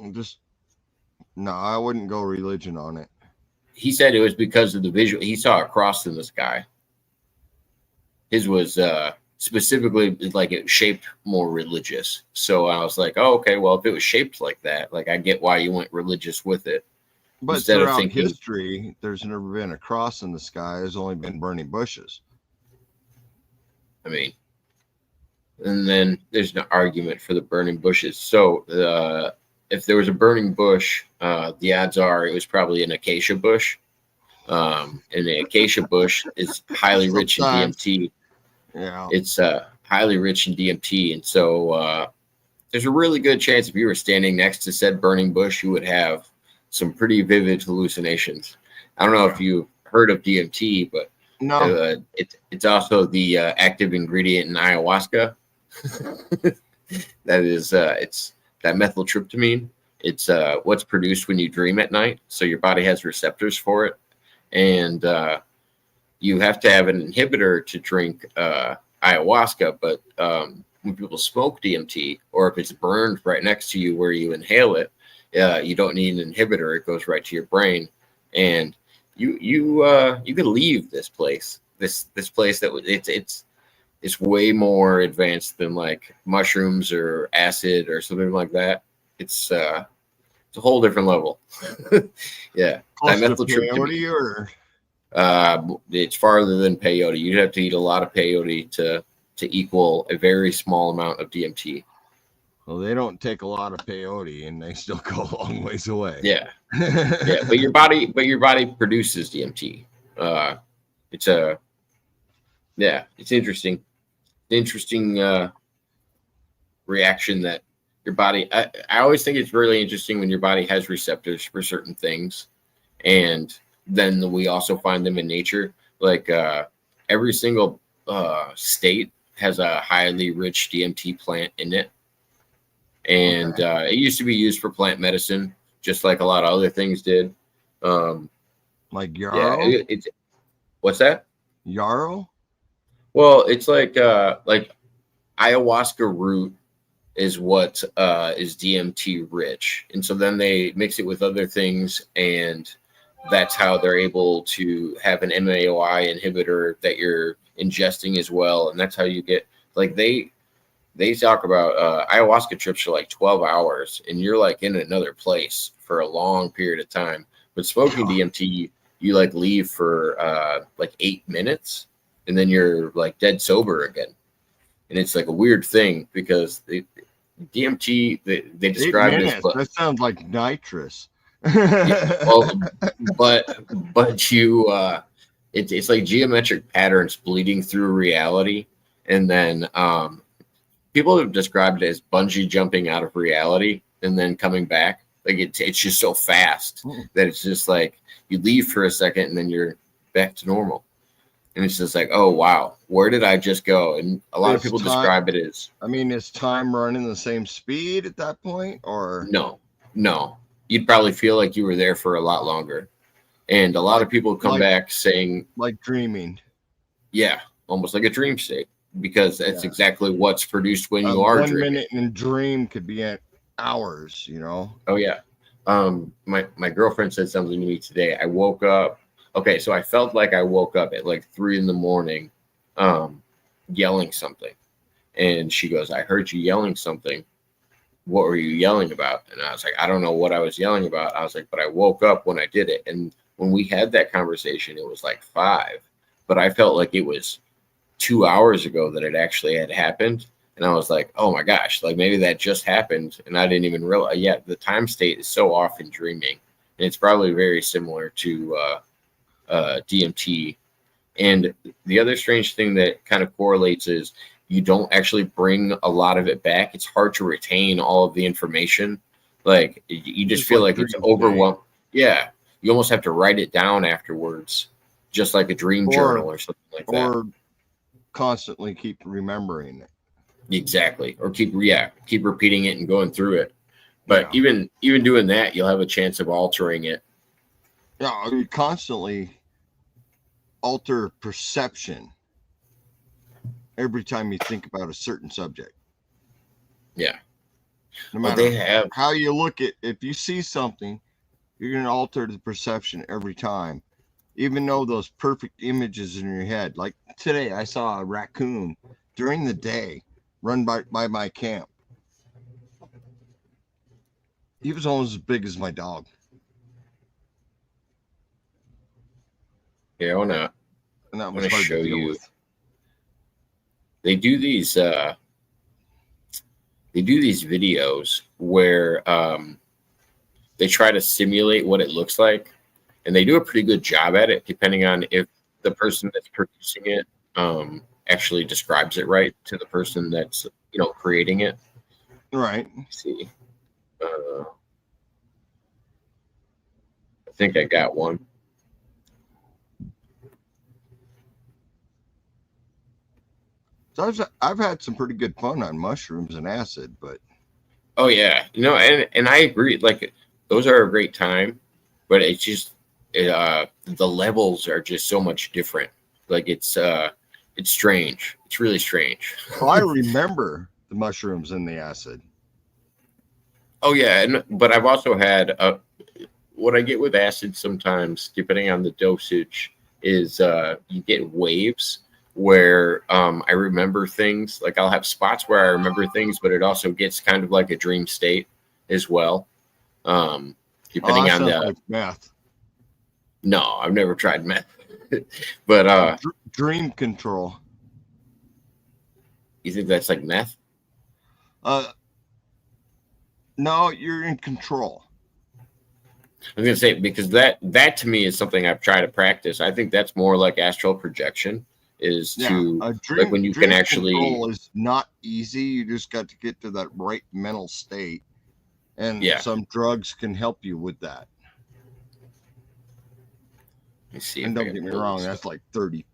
I wouldn't go religion on it. He said it was because of the visual. He saw a cross in the sky. His was specifically like it shaped more religious. So I was like, oh, okay, well, if it was shaped like that, like I get why you went religious with it. But instead throughout history, there's never been a cross in the sky. There's only been burning bushes. I mean, and then there's an argument for the burning bushes. So if there was a burning bush, the odds are it was probably an acacia bush. And the acacia bush is highly rich in DMT. Yeah. It's highly rich in DMT. And so there's a really good chance if you were standing next to said burning bush, you would have some pretty vivid hallucinations. I don't know if you've heard of DMT, but no, it's also the active ingredient in ayahuasca. That is, it's that methyltryptamine. It's what's produced when you dream at night. So your body has receptors for it, and you have to have an inhibitor to drink ayahuasca. But when people smoke DMT, or if it's burned right next to you where you inhale it, you don't need an inhibitor. It goes right to your brain, and you could leave this place. This place that it's way more advanced than like mushrooms or acid or something like that. It's a whole different level. Yeah, dimethyltryptamine. Or it's farther than peyote. You'd have to eat a lot of peyote to equal a very small amount of DMT. Well, they don't take a lot of peyote, and they still go a long ways away. Yeah, yeah, but your body produces DMT. It's interesting. Interesting reaction that your body. I always think it's really interesting when your body has receptors for certain things, and then we also find them in nature. Like every single state has a highly rich DMT plant in it. And it used to be used for plant medicine, just like a lot of other things did. Like yarrow? Yeah, it's what's that? Yarrow? Well, it's like ayahuasca root is what is DMT rich. And so then they mix it with other things, and that's how they're able to have an MAOI inhibitor that you're ingesting as well. And that's how you get, like, they talk about ayahuasca trips are like 12 hours and you're like in another place for a long period of time. But smoking DMT, you like leave for like 8 minutes and then you're like dead sober again. And it's like a weird thing because DMT, they describe it as, that sounds like nitrous. yeah, well, but you it's like geometric patterns bleeding through reality, and then people have described it as bungee jumping out of reality and then coming back. Like it's just so fast that it's just like you leave for a second and then you're back to normal, and it's just like, oh wow, where did I just go? And a lot of people describe it as, I mean, is time running the same speed at that point, or no, you'd probably feel like you were there for a lot longer. And a lot of people come back saying, like dreaming. Yeah, almost like a dream state, because that's exactly what's produced when you are 1 dreaming. minute in dream could be at hours, you know? Oh yeah. My girlfriend said something to me today. I woke up. Okay, so I felt like I woke up at like 3 a.m, yelling something. And she goes, I heard you yelling something. What were you yelling about? And I was like, I don't know what I was yelling about. I was like, but I woke up when I did it. And when we had that conversation, it was like 5, but I felt like it was 2 hours ago that it actually had happened. And I was like, oh my gosh, like maybe that just happened. And I didn't even realize. Yeah, the time state is so off in dreaming. And it's probably very similar to DMT. And the other strange thing that kind of correlates is you don't actually bring a lot of it back. It's hard to retain all of the information. Like you just feel like it's overwhelmed. Yeah. You almost have to write it down afterwards, just like a dream journal or something like that. Or constantly keep remembering it. Exactly. Or keep repeating it and going through it. But even doing that, you'll have a chance of altering it. Yeah, you constantly alter perception every time you think about a certain subject. Yeah. No matter how you look at, if you see something, you're going to alter the perception every time, even though those perfect images in your head. Like today, I saw a raccoon during the day run by my camp. He was almost as big as my dog. Yeah, and that was hard to deal with. They do these videos where they try to simulate what it looks like, and they do a pretty good job at it, depending on if the person that's producing it actually describes it right to the person that's creating it. Right. Let's see, I think I got one. So I've had some pretty good fun on mushrooms and acid, but oh yeah, and I agree. Like those are a great time, but it's just the levels are just so much different. Like it's strange. It's really strange. Well, I remember the mushrooms and the acid. Oh yeah, but I've also had what I get with acid sometimes, depending on the dosage, is you get waves where I remember things. Like I'll have spots where I remember things, but it also gets kind of like a dream state as well. Depending on the like meth. No, I've never tried meth. But dream control. You think that's like meth? No, you're in control. I was gonna say, because that to me is something I've tried to practice. I think that's more like astral projection. Is to like when you can actually. Control is not easy. You just got to get to that right mental state, and some drugs can help you with that. Let me see. And don't get me wrong, that's like 30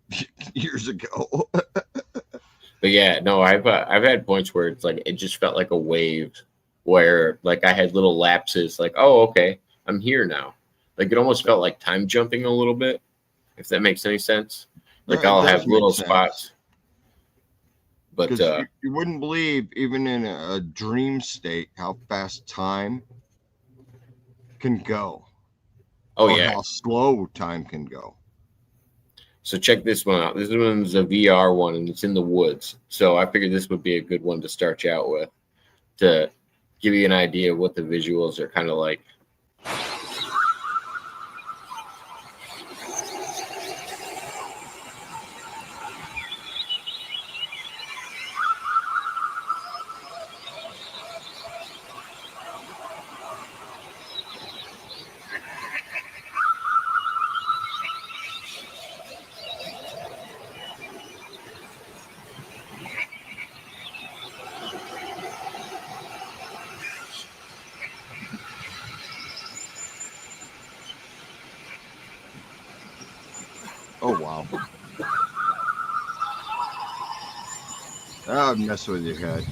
years ago. But yeah, no, I've had points where it's like it just felt like a wave, where like I had little lapses, like, oh, okay, I'm here now. Like it almost felt like time jumping a little bit, if that makes any sense. Like I'll have little spots. But you wouldn't believe, even in a dream state, how fast time can go. Oh, or yeah. how slow time can go. So check this one out. This one's a VR one, and it's in the woods. So I figured this would be a good one to start you out with, to give you an idea of what the visuals are kind of like. Oh, wow. That would mess with your head.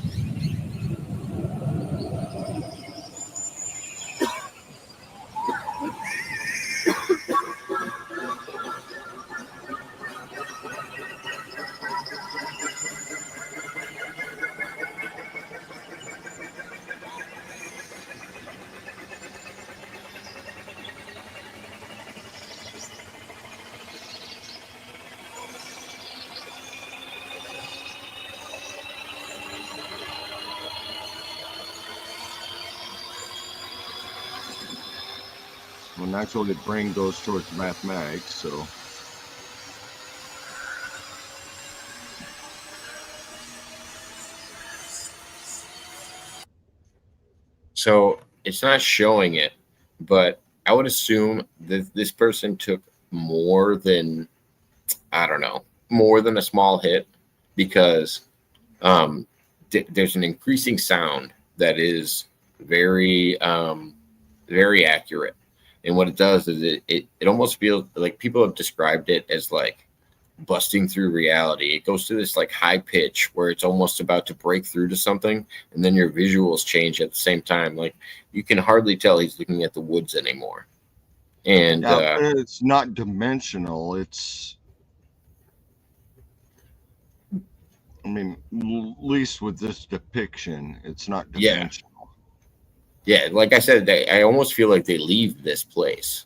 Well, naturally, the brain goes towards mathematics, so. So it's not showing it, but I would assume that this person took more than, I don't know, more than a small hit, because there's an increasing sound that is very, very accurate. And what it does is it almost feels like, people have described it as like busting through reality. It goes to this like high pitch where it's almost about to break through to something, and then your visuals change at the same time. Like, you can hardly tell he's looking at the woods anymore. And yeah, but it's not dimensional. It's, I mean, at least with this depiction, it's not dimensional. Yeah, like I said, I almost feel like they leave this place.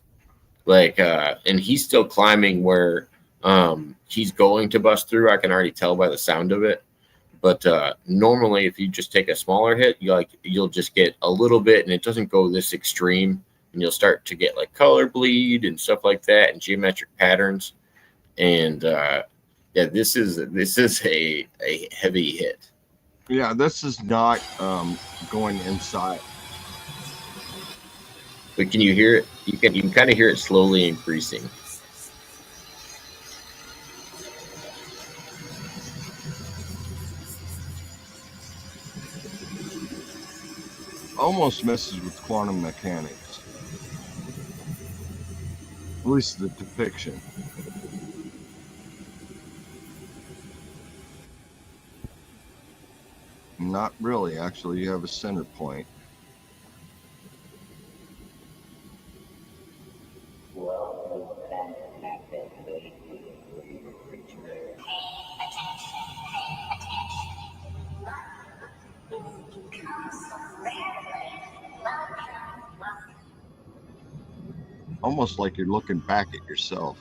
Like, and he's still climbing where he's going to bust through. I can already tell by the sound of it. But normally, if you just take a smaller hit, you'll just get a little bit, and it doesn't go this extreme, and you'll start to get like color bleed and stuff like that, and geometric patterns. And yeah, this is a heavy hit. Yeah, this is not going inside. But can you hear it? You can kind of hear it slowly increasing. Almost messes with quantum mechanics. At least the depiction. Not really, actually. You have a center point. Almost like you're looking back at yourself.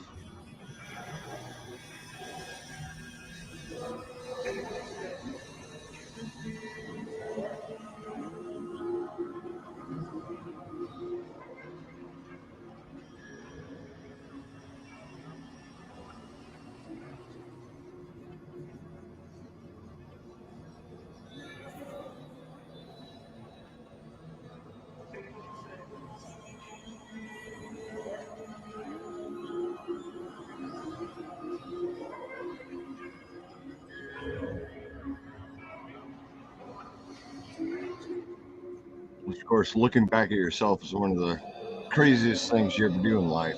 Of course, looking back at yourself is one of the craziest things you ever do in life.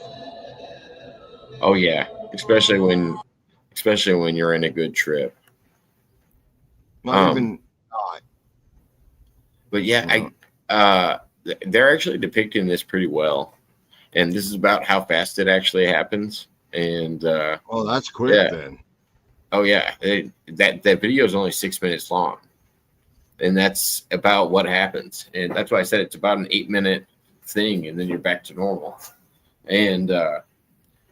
Oh yeah, especially when you're in a good trip. Not even not. But yeah, they're actually depicting this pretty well, and this is about how fast it actually happens. And Oh, that's quick then. Oh yeah, that video is only 6 minutes long, and that's about what happens. And that's why I said it's about an 8-minute thing, and then you're back to normal. And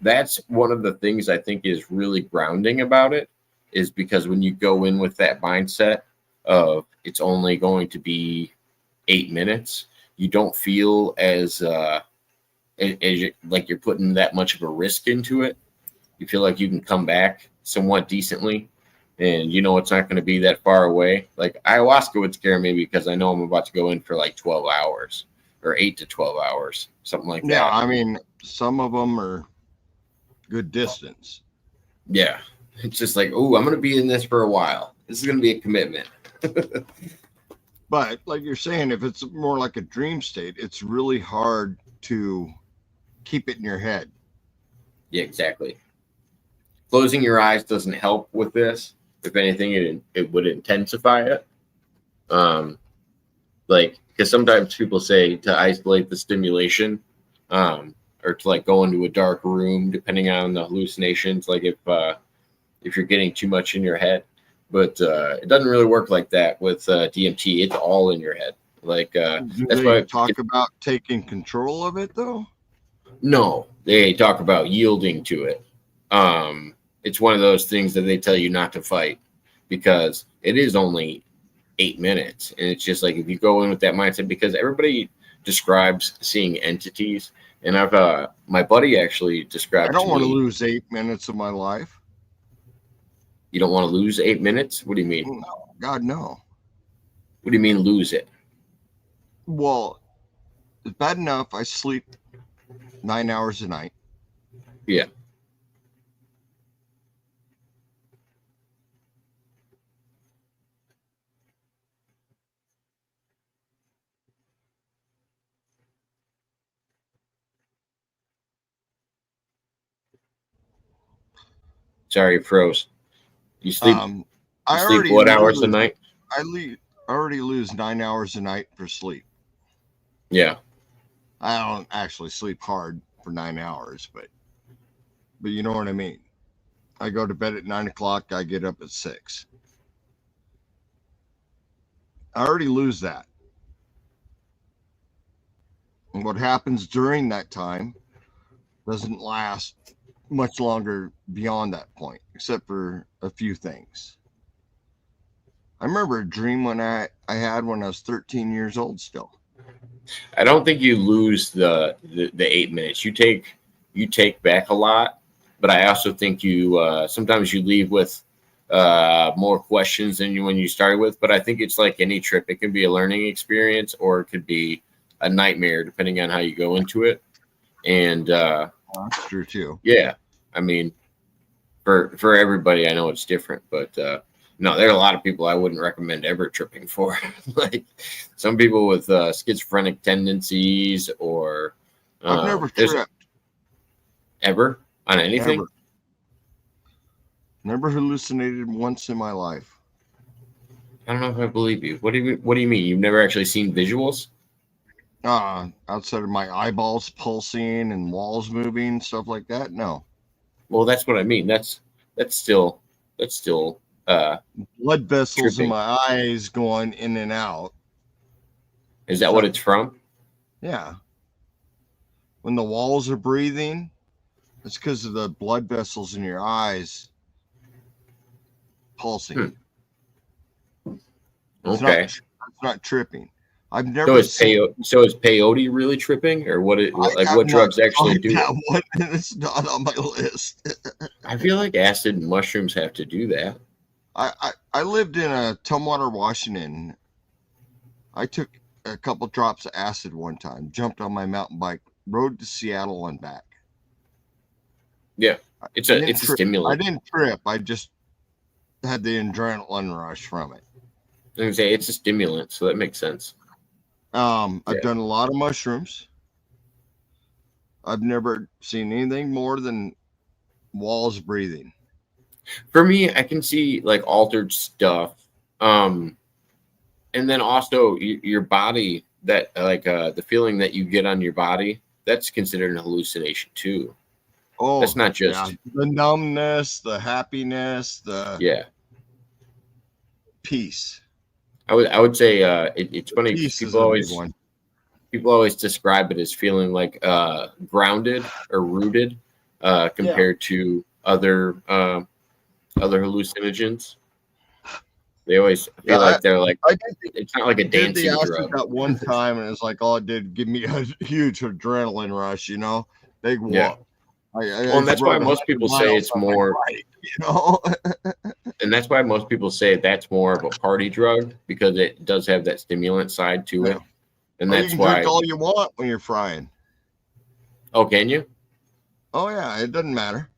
that's one of the things I think is really grounding about it, is because when you go in with that mindset of it's only going to be 8 minutes, you don't feel as like you're putting that much of a risk into it. You feel like you can come back somewhat decently, and you know it's not going to be that far away. Like ayahuasca would scare me because I know I'm about to go in for like 12 hours or 8 to 12 hours, something like that. Yeah, I mean, some of them are good distance. Yeah, it's just like, oh, I'm going to be in this for a while. This is going to be a commitment. But like you're saying, if it's more like a dream state, it's really hard to keep it in your head. Yeah, exactly. Closing your eyes doesn't help with this. If anything, it would intensify it. Like, because sometimes people say to isolate the stimulation, or to like go into a dark room, depending on the hallucinations. Like if you're getting too much in your head, but it doesn't really work like that with DMT. It's all in your head. Like Do that's they why talk about taking control of it though? No, they talk about yielding to it. It's one of those things that they tell you not to fight because it is only 8 minutes. And it's just like, if you go in with that mindset, because everybody describes seeing entities. And I've, my buddy actually described, I don't want to me, lose 8 minutes of my life. You don't want to lose 8 minutes? What do you mean? No, God, no. What do you mean lose it? Well, it's bad enough I sleep 9 hours a night. Yeah. Sorry, you froze. You sleep. I sleep already what hours a night? I already lose 9 hours a night for sleep. Yeah. I don't actually sleep hard for 9 hours, but you know what I mean. I go to bed at 9 o'clock. I get up at 6. I already lose that. And what happens during that time doesn't last much longer beyond that point, except for a few things. I remember a dream when I had when I was 13 years old still. I don't think you lose the 8 minutes. You take back a lot, but I also think you sometimes you leave with more questions than when you started with. But I think it's like any trip. It can be a learning experience or it could be a nightmare, depending on how you go into it. And that's true too. Yeah, I mean, for everybody, I know it's different, but no, there are a lot of people I wouldn't recommend ever tripping for. Like some people with schizophrenic tendencies, or I've never tripped ever on anything. Ever. Never hallucinated once in my life. I don't know if I believe you. What do you mean? You've never actually seen visuals? Outside of my eyeballs pulsing and walls moving, stuff like that? No. Well, that's what I mean. That's still blood vessels tripping. in my eyes going in and out. Is that what it's from? Yeah. When the walls are breathing, it's because of the blood vessels in your eyes pulsing. Okay. It's not tripping. I've never so is peyote really tripping, or what drugs actually do? It's not on my list. I feel like acid and mushrooms have to do that. I lived in Tumwater, Washington. I took a couple drops of acid one time, jumped on my mountain bike, rode to Seattle and back. Yeah, it's a stimulant. I didn't trip. I just had the adrenaline rush from it. I was gonna say it's a stimulant, so that makes sense. I've done a lot of mushrooms. I've never seen anything more than walls breathing. For me, I can see like altered stuff. And then also your body, that like the feeling that you get on your body, that's considered an hallucination too. Oh, That's not just the numbness, the happiness, the peace. I would say it's funny because Peace is a big one. People always describe it as feeling like grounded or rooted compared to other hallucinogens. They always feel like they're like it's not like a dancing drug. That one time, and it's like, oh, it did give me a huge adrenaline rush, big whoop. Yeah. And that's why most people say it's more, and that's why most people say that's more of a party drug because it does have that stimulant side to it, and that's you can why drink all you want when you're frying. Oh, can you? Oh yeah, it doesn't matter.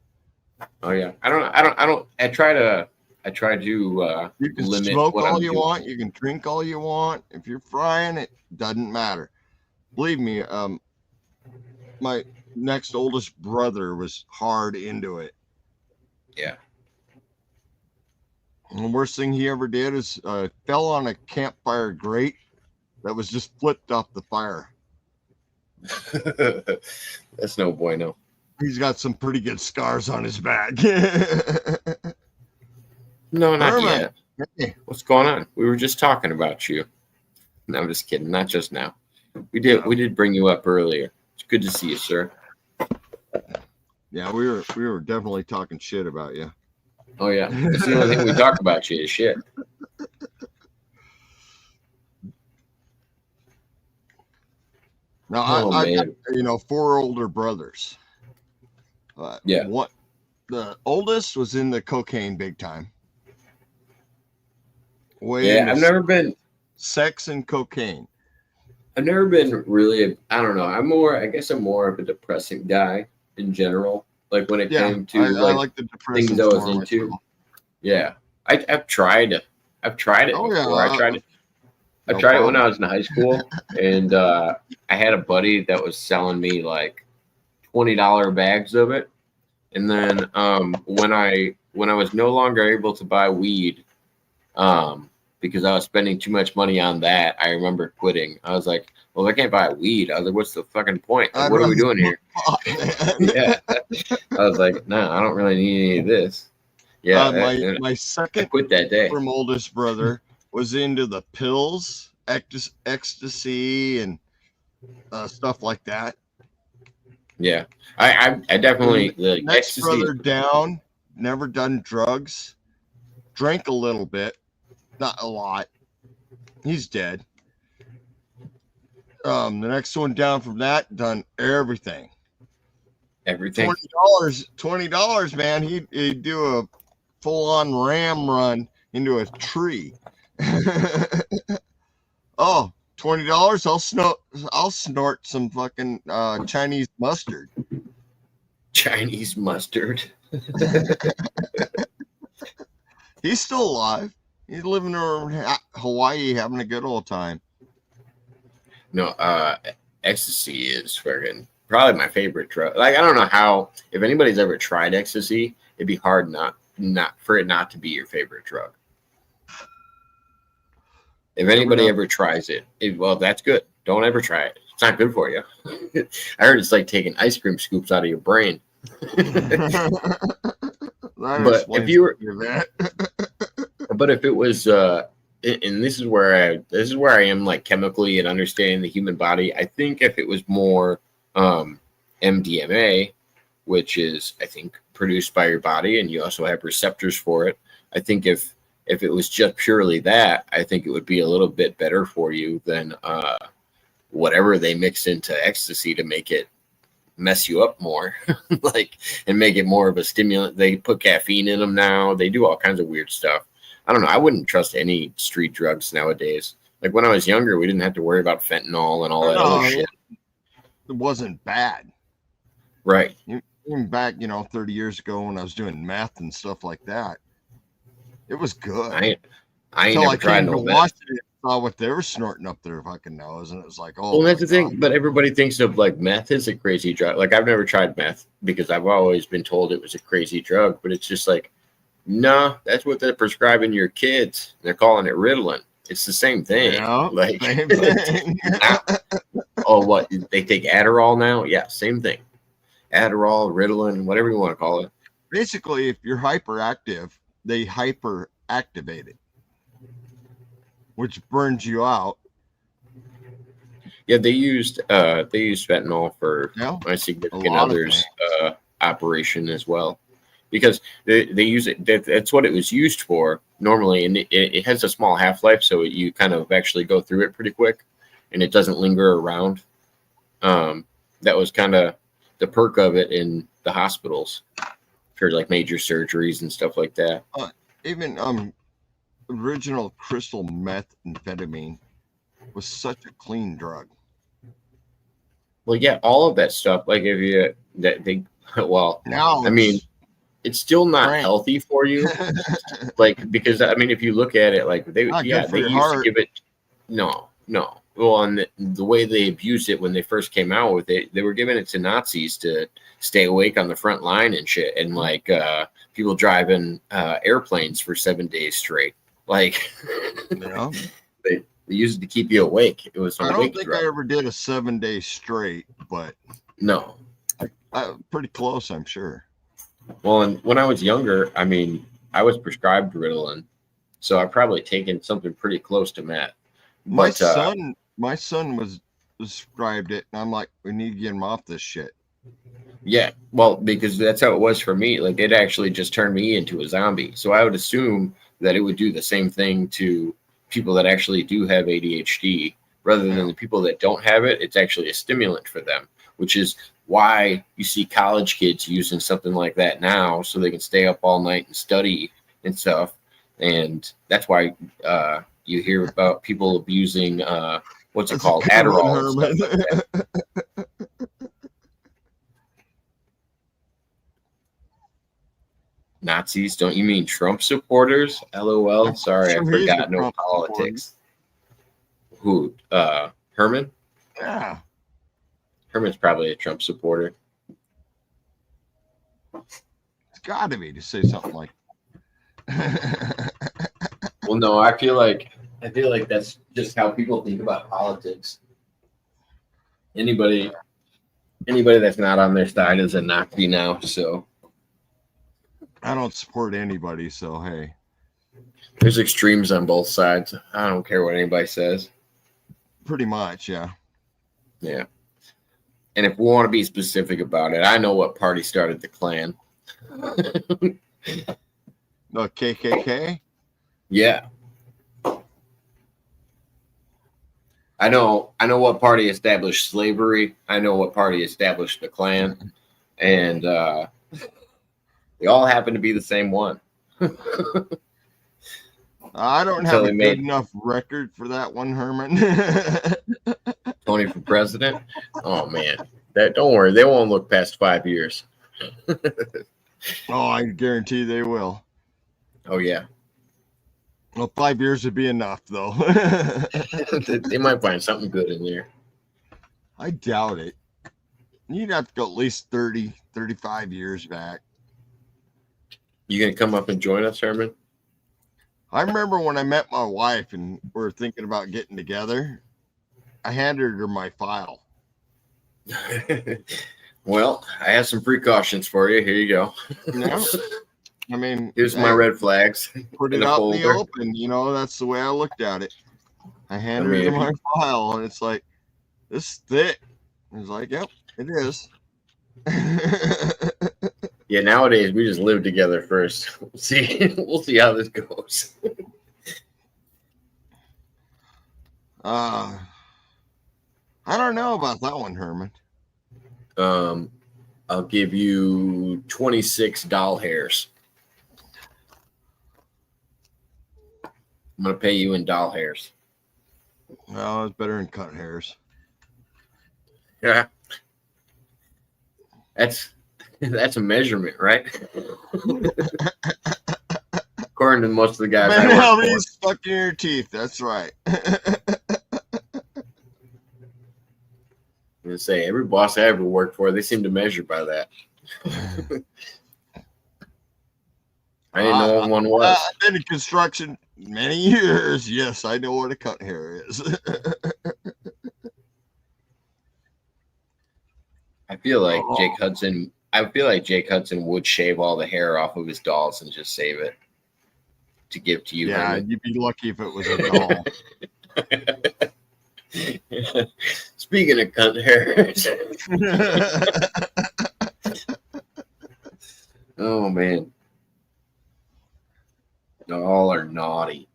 Oh yeah, I don't. I try to you can limit smoke what all I'm you doing. want. You can drink all you want. If you're frying, it doesn't matter. Believe me, my next oldest brother was hard into it. Yeah. And the worst thing he ever did is fell on a campfire grate that was just flipped off the fire. That's no bueno. He's got some pretty good scars on his back. No, not Herman. yet. Hey. What's going on? We were just talking about you. No, I'm just kidding. Not just now. We did bring you up earlier. It's good to see you, sir. Yeah, we were definitely talking shit about you. Oh yeah, that's the only thing we talk about you is shit. Now I got, 4 older brothers. Yeah. The oldest was in the cocaine big time. I've never been sex and cocaine. I've never been really. I don't know. I guess I'm more of a depressing guy in general. Like when it came to I like the depressing things I was into. Yeah, I've tried it. Oh, before. yeah. I tried it. I tried it when I was in high school, and I had a buddy that was selling me like $20 bags of it. And then when I was no longer able to buy weed, because I was spending too much money on that, I remember quitting. I was like, well, I can't buy weed. I was like, what's the fucking point? Like, what are we doing here? Yeah. I was like, no, I don't really need any of this. Yeah. My second I quit that day. From oldest brother was into the pills, ecstasy, and stuff like that. Yeah. I definitely the next ecstasy. brother down, never done drugs, drank a little bit, not a lot. He's dead. The next one down from that, done everything. Everything. $20, man. He'd do a full-on ram run into a tree. Oh, $20. I'll snort some fucking Chinese mustard. Chinese mustard. He's still alive. He's living in Hawaii, having a good old time. No, ecstasy is fucking probably my favorite drug. Like, I don't know how, if anybody's ever tried ecstasy, it'd be hard not for it not to be your favorite drug. If anybody ever tries it, well, that's good. Don't ever try it. It's not good for you. I heard it's like taking ice cream scoops out of your brain. But if you were, but if it was, and this is where I am like chemically and understanding the human body. I think if it was more MDMA, which is I think produced by your body, and you also have receptors for it. I think if it was just purely that, I think it would be a little bit better for you than whatever they mix into ecstasy to make it mess you up more, like, and make it more of a stimulant. They put caffeine in them now. They do all kinds of weird stuff. I don't know. I wouldn't trust any street drugs nowadays. Like when I was younger, we didn't have to worry about fentanyl and all that other shit. It wasn't bad. Right. Even back, 30 years ago when I was doing meth and stuff like that, it was good. I ain't never tried no meth. Saw what they were snorting up their fucking nose, and it was like, oh. Well, that's the thing. But everybody thinks of like meth as a crazy drug. Like I've never tried meth because I've always been told it was a crazy drug. But it's just like, no, that's what they're prescribing your kids. They're calling it Ritalin. It's the same thing. Yeah, like, same thing. Oh, what? They take Adderall now? Yeah, same thing. Adderall, Ritalin, whatever you want to call it. Basically, if you're hyperactive, they hyperactivate it, which burns you out. Yeah, they used fentanyl for Yeah, my a significant lot of other's operation as well, because they use it. That's what it was used for normally, and it has a small half-life, so you kind of actually go through it pretty quick, and it doesn't linger around. That was kind of the perk of it in the hospitals for like major surgeries and stuff like that. Even original crystal methamphetamine was such a clean drug. Well, yeah, all of that stuff. Like if you that they well, Now I mean, it's still not Right. healthy for you. Like, because I mean, if you look at it, like they Not good for they your used heart. to give it. No. Well, and the way they abused it when they first came out with it, they were giving it to Nazis to stay awake on the front line and shit, and like people driving airplanes for 7 days straight. Like, Yeah. they used it to keep you awake. It was. I don't think I ever did a 7 day straight, but No. pretty close, I'm sure. Well, and when I was younger, I mean, I was prescribed Ritalin, so I probably taken something pretty close to meth. My But my son was prescribed it, and I'm like, we need to get him off this shit. yeah, well, because that's how it was for me. Like, it actually just turned me into a zombie. So I would assume that it would do the same thing to people that actually do have ADHD, rather than the people that don't have it. It's actually a stimulant for them, which is why you see college kids using something like that now, so they can stay up all night and study and stuff. And that's why you hear about people abusing what's it called, Adderall and stuff like that. Nazis? Don't you mean Trump supporters? LOL. Sorry, I forgot. No politics. Who? Herman? Yeah. Herman's probably a Trump supporter. It's got to be to say something like Well, no, I feel like that's just how people think about politics. Anybody that's not on their side is a Nazi now. So I don't support anybody, so hey. there's extremes on both sides. I don't care what anybody says. Pretty much, yeah. Yeah. And if we want to be specific about it, I know what party started the Klan. The KKK? Yeah. I know what party established slavery. I know what party established the Klan. And they all happen to be the same one. I don't have a good enough record for that one, Herman. Tony for president? Oh, man. Don't worry. They won't look past 5 years. Oh, I guarantee they will. Oh, yeah. Well, 5 years would be enough, though. They might find something good in there. I doubt it. You'd have to go at least 30, 35 years back. You going to come up and join us, Herman? I remember when I met my wife and we were thinking about getting together, I handed her my file. Well, I have some precautions for you. Here you go. Yeah. I mean, here's my red flags. Put it out in the open. You know, that's the way I looked at it. I handed her my file, and it's like, this is thick. It's like, yep, it is. Yeah, nowadays we just live together first. We'll see how this goes. I don't know about that one, Herman. I'll give you 26 doll hairs. I'm gonna pay you in doll hairs. No, it's better than cut hairs. Yeah, that's a measurement, right? According to most of the guys, Man, how many stuck in your teeth? That's right. I'm gonna say every boss I ever worked for, they seem to measure by that. I didn't know what one was. I've been in construction many years. Yes, I know what a cut hair is. I feel like Jake Hudson. I feel like Jake Hudson would shave all the hair off of his dolls and just save it to give to you. Yeah, Herman. you'd be lucky if it was a doll. Speaking of cunt hairs. Oh man. Y'all are naughty.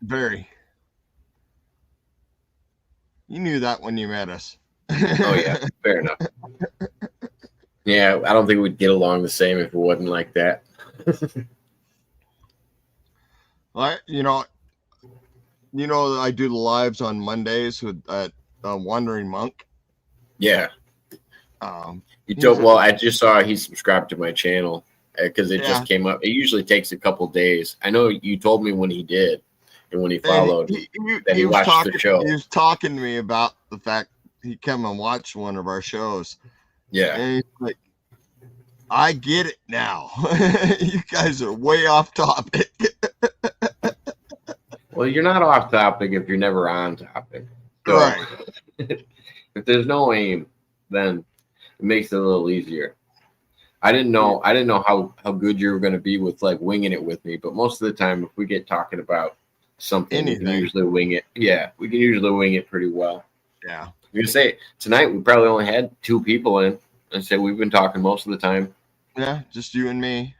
Very. You knew that when you met us. Oh yeah, fair enough. Yeah, I don't think we'd get along the same if it wasn't like that. Well, you know, I do the lives on Mondays with Wandering Monk. Yeah. Um, Well, I just saw he subscribed to my channel because it just came up. It usually takes a couple days. I know you told me when he did and when he followed that he watched the show. He was talking to me about the fact he come and watch one of our shows. Yeah. And he's like, I get it now. You guys are way off topic. Well, you're not off topic if you're never on topic. So, Right. if there's no aim, then it makes it a little easier. I didn't know how good you were going to be with like winging it with me, but most of the time, if we get talking about something, we can usually wing it. Yeah, we can usually wing it pretty well. Yeah. I'm gonna say tonight we probably only had 2 people in, and say we've been talking most of the time. Yeah, just you and me.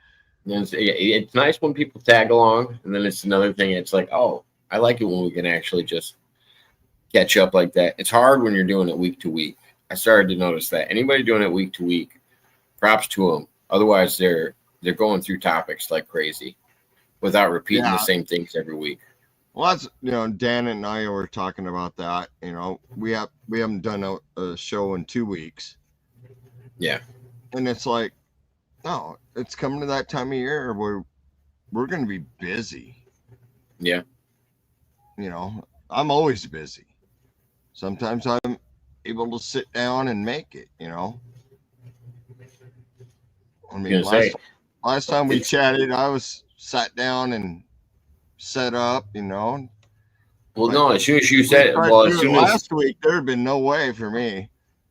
And it's nice when people tag along, and then it's another thing. It's like, oh, I like it when we can actually just catch up like that. It's hard when you're doing it week to week. I started to notice that anybody doing it week to week, props to them. Otherwise, they're going through topics like crazy without repeating the same things every week. Well, that's Dan and I were talking about that. We haven't done a show in 2 weeks. Yeah, and it's like, no, it's coming to that time of year where we're going to be busy. Yeah. I'm always busy. Sometimes I'm able to sit down and make it, I mean, last time we chatted, I was sat down and set up, Well, no, as soon as you said it, last week, there had been no way for me.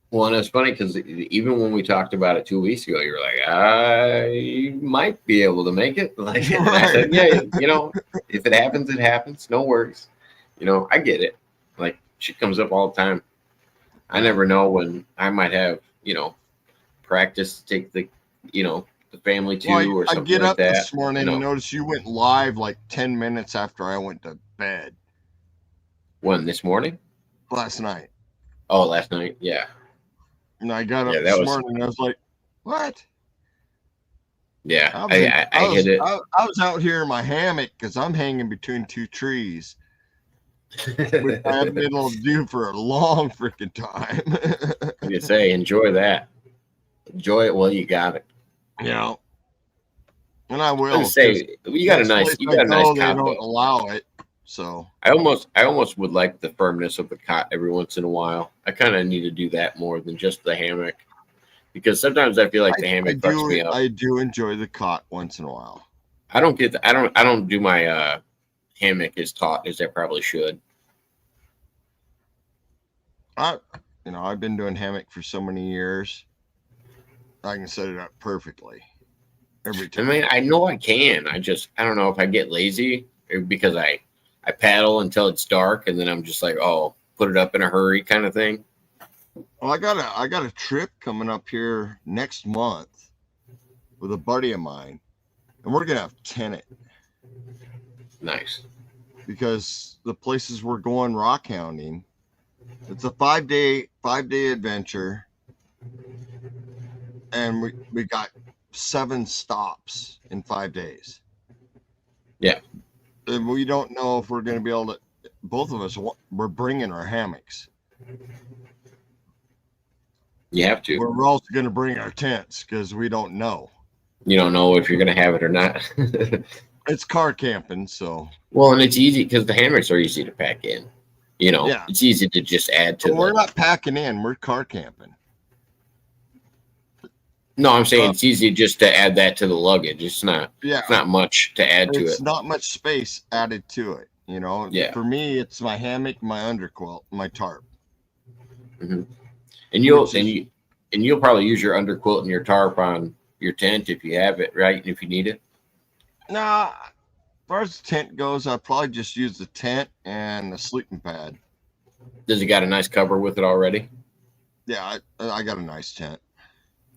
Well, and it's funny because even when we talked about it 2 weeks ago, you were like, I might be able to make it. Like, and I said, yeah, if it happens, it happens. No worries. I get it. Like, shit comes up all the time. I never know when I might have, practice to take the family to or something like that. I get up this morning and notice you went live like 10 minutes after I went to bed. When, this morning? Last night. Oh, last night? Yeah. And I got up this morning and I was like, what? Yeah, I hit it. I was out here in my hammock because I'm hanging between 2 trees, which I haven't been able to do for a long freaking time. You say, enjoy that. Enjoy it while you got it. And I will. I say, you got a nice combo. They don't allow it. So I almost would like the firmness of the cot every once in a while. I kind of need to do that more than just the hammock, because sometimes I feel like the hammock fucks me up. I do enjoy the cot once in a while. I don't do my hammock as taut as I probably should. I've been doing hammock for so many years. I can set it up perfectly every time. I mean, I know I can. I don't know if I get lazy because I paddle until it's dark and then I'm just like, oh, put it up in a hurry kind of thing. Well, I got a trip coming up here next month with a buddy of mine, and we're gonna have tenant. Nice. Because the places we're going rock hounding, it's a 5-day adventure, and we got 7 stops in 5 days. Yeah. And we don't know if we're going to be able to, both of us, we're bringing our hammocks. You have to. We're also going to bring our tents because we don't know. You don't know if you're going to have it or not. It's car camping, so. Well, and it's easy because the hammocks are easy to pack in. It's easy to just add to. We're not packing in, we're car camping. No, I'm saying it's easy just to add that to the luggage. It's not much to add to it. It's not much space added to it, Yeah. For me, it's my hammock, my underquilt, my tarp. Mm-hmm. And you'll probably use your underquilt and your tarp on your tent if you have it, right? And if you need it. Nah, as far as the tent goes, I'd probably just use the tent and the sleeping pad. Does it got a nice cover with it already? Yeah, I got a nice tent.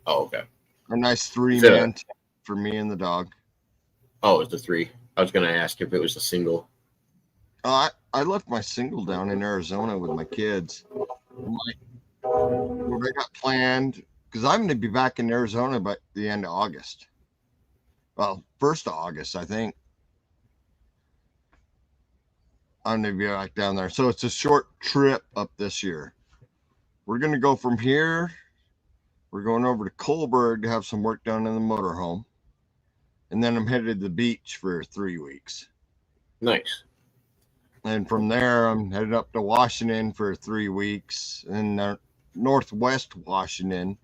Oh, okay. A nice 3-man tent for me and the dog. Oh, it's the 3. I was going to ask if it was a single. I left my single down in Arizona with my kids. What I got planned, because I'm going to be back in Arizona by the end of August. Well, 1st of August, I think. I'm going to be back down there. So it's a short trip up this year. We're going to go from here. We're going over to Colberg to have some work done in the motorhome. And then I'm headed to the beach for 3 weeks. Nice. And from there, I'm headed up to Washington for 3 weeks. And Northwest Washington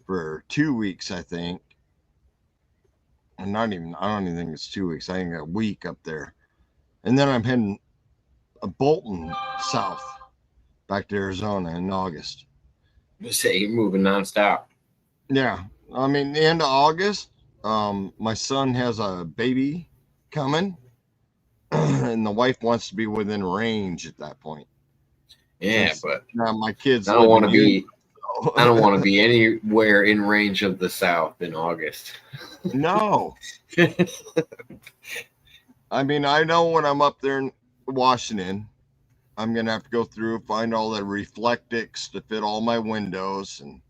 for 2 weeks, I think. And I don't even think it's 2 weeks. I think a week up there. And then I'm heading Bolton south back to Arizona in August. Just say you're moving nonstop. Yeah. I mean, the end of August, my son has a baby coming. And the wife wants to be within range at that point. Yeah, but my kids. I don't want to be. I don't want to be anywhere in range of the South in August. No. I mean, I know when I'm up there in Washington, I'm gonna have to go through, find all the reflectics to fit all my windows and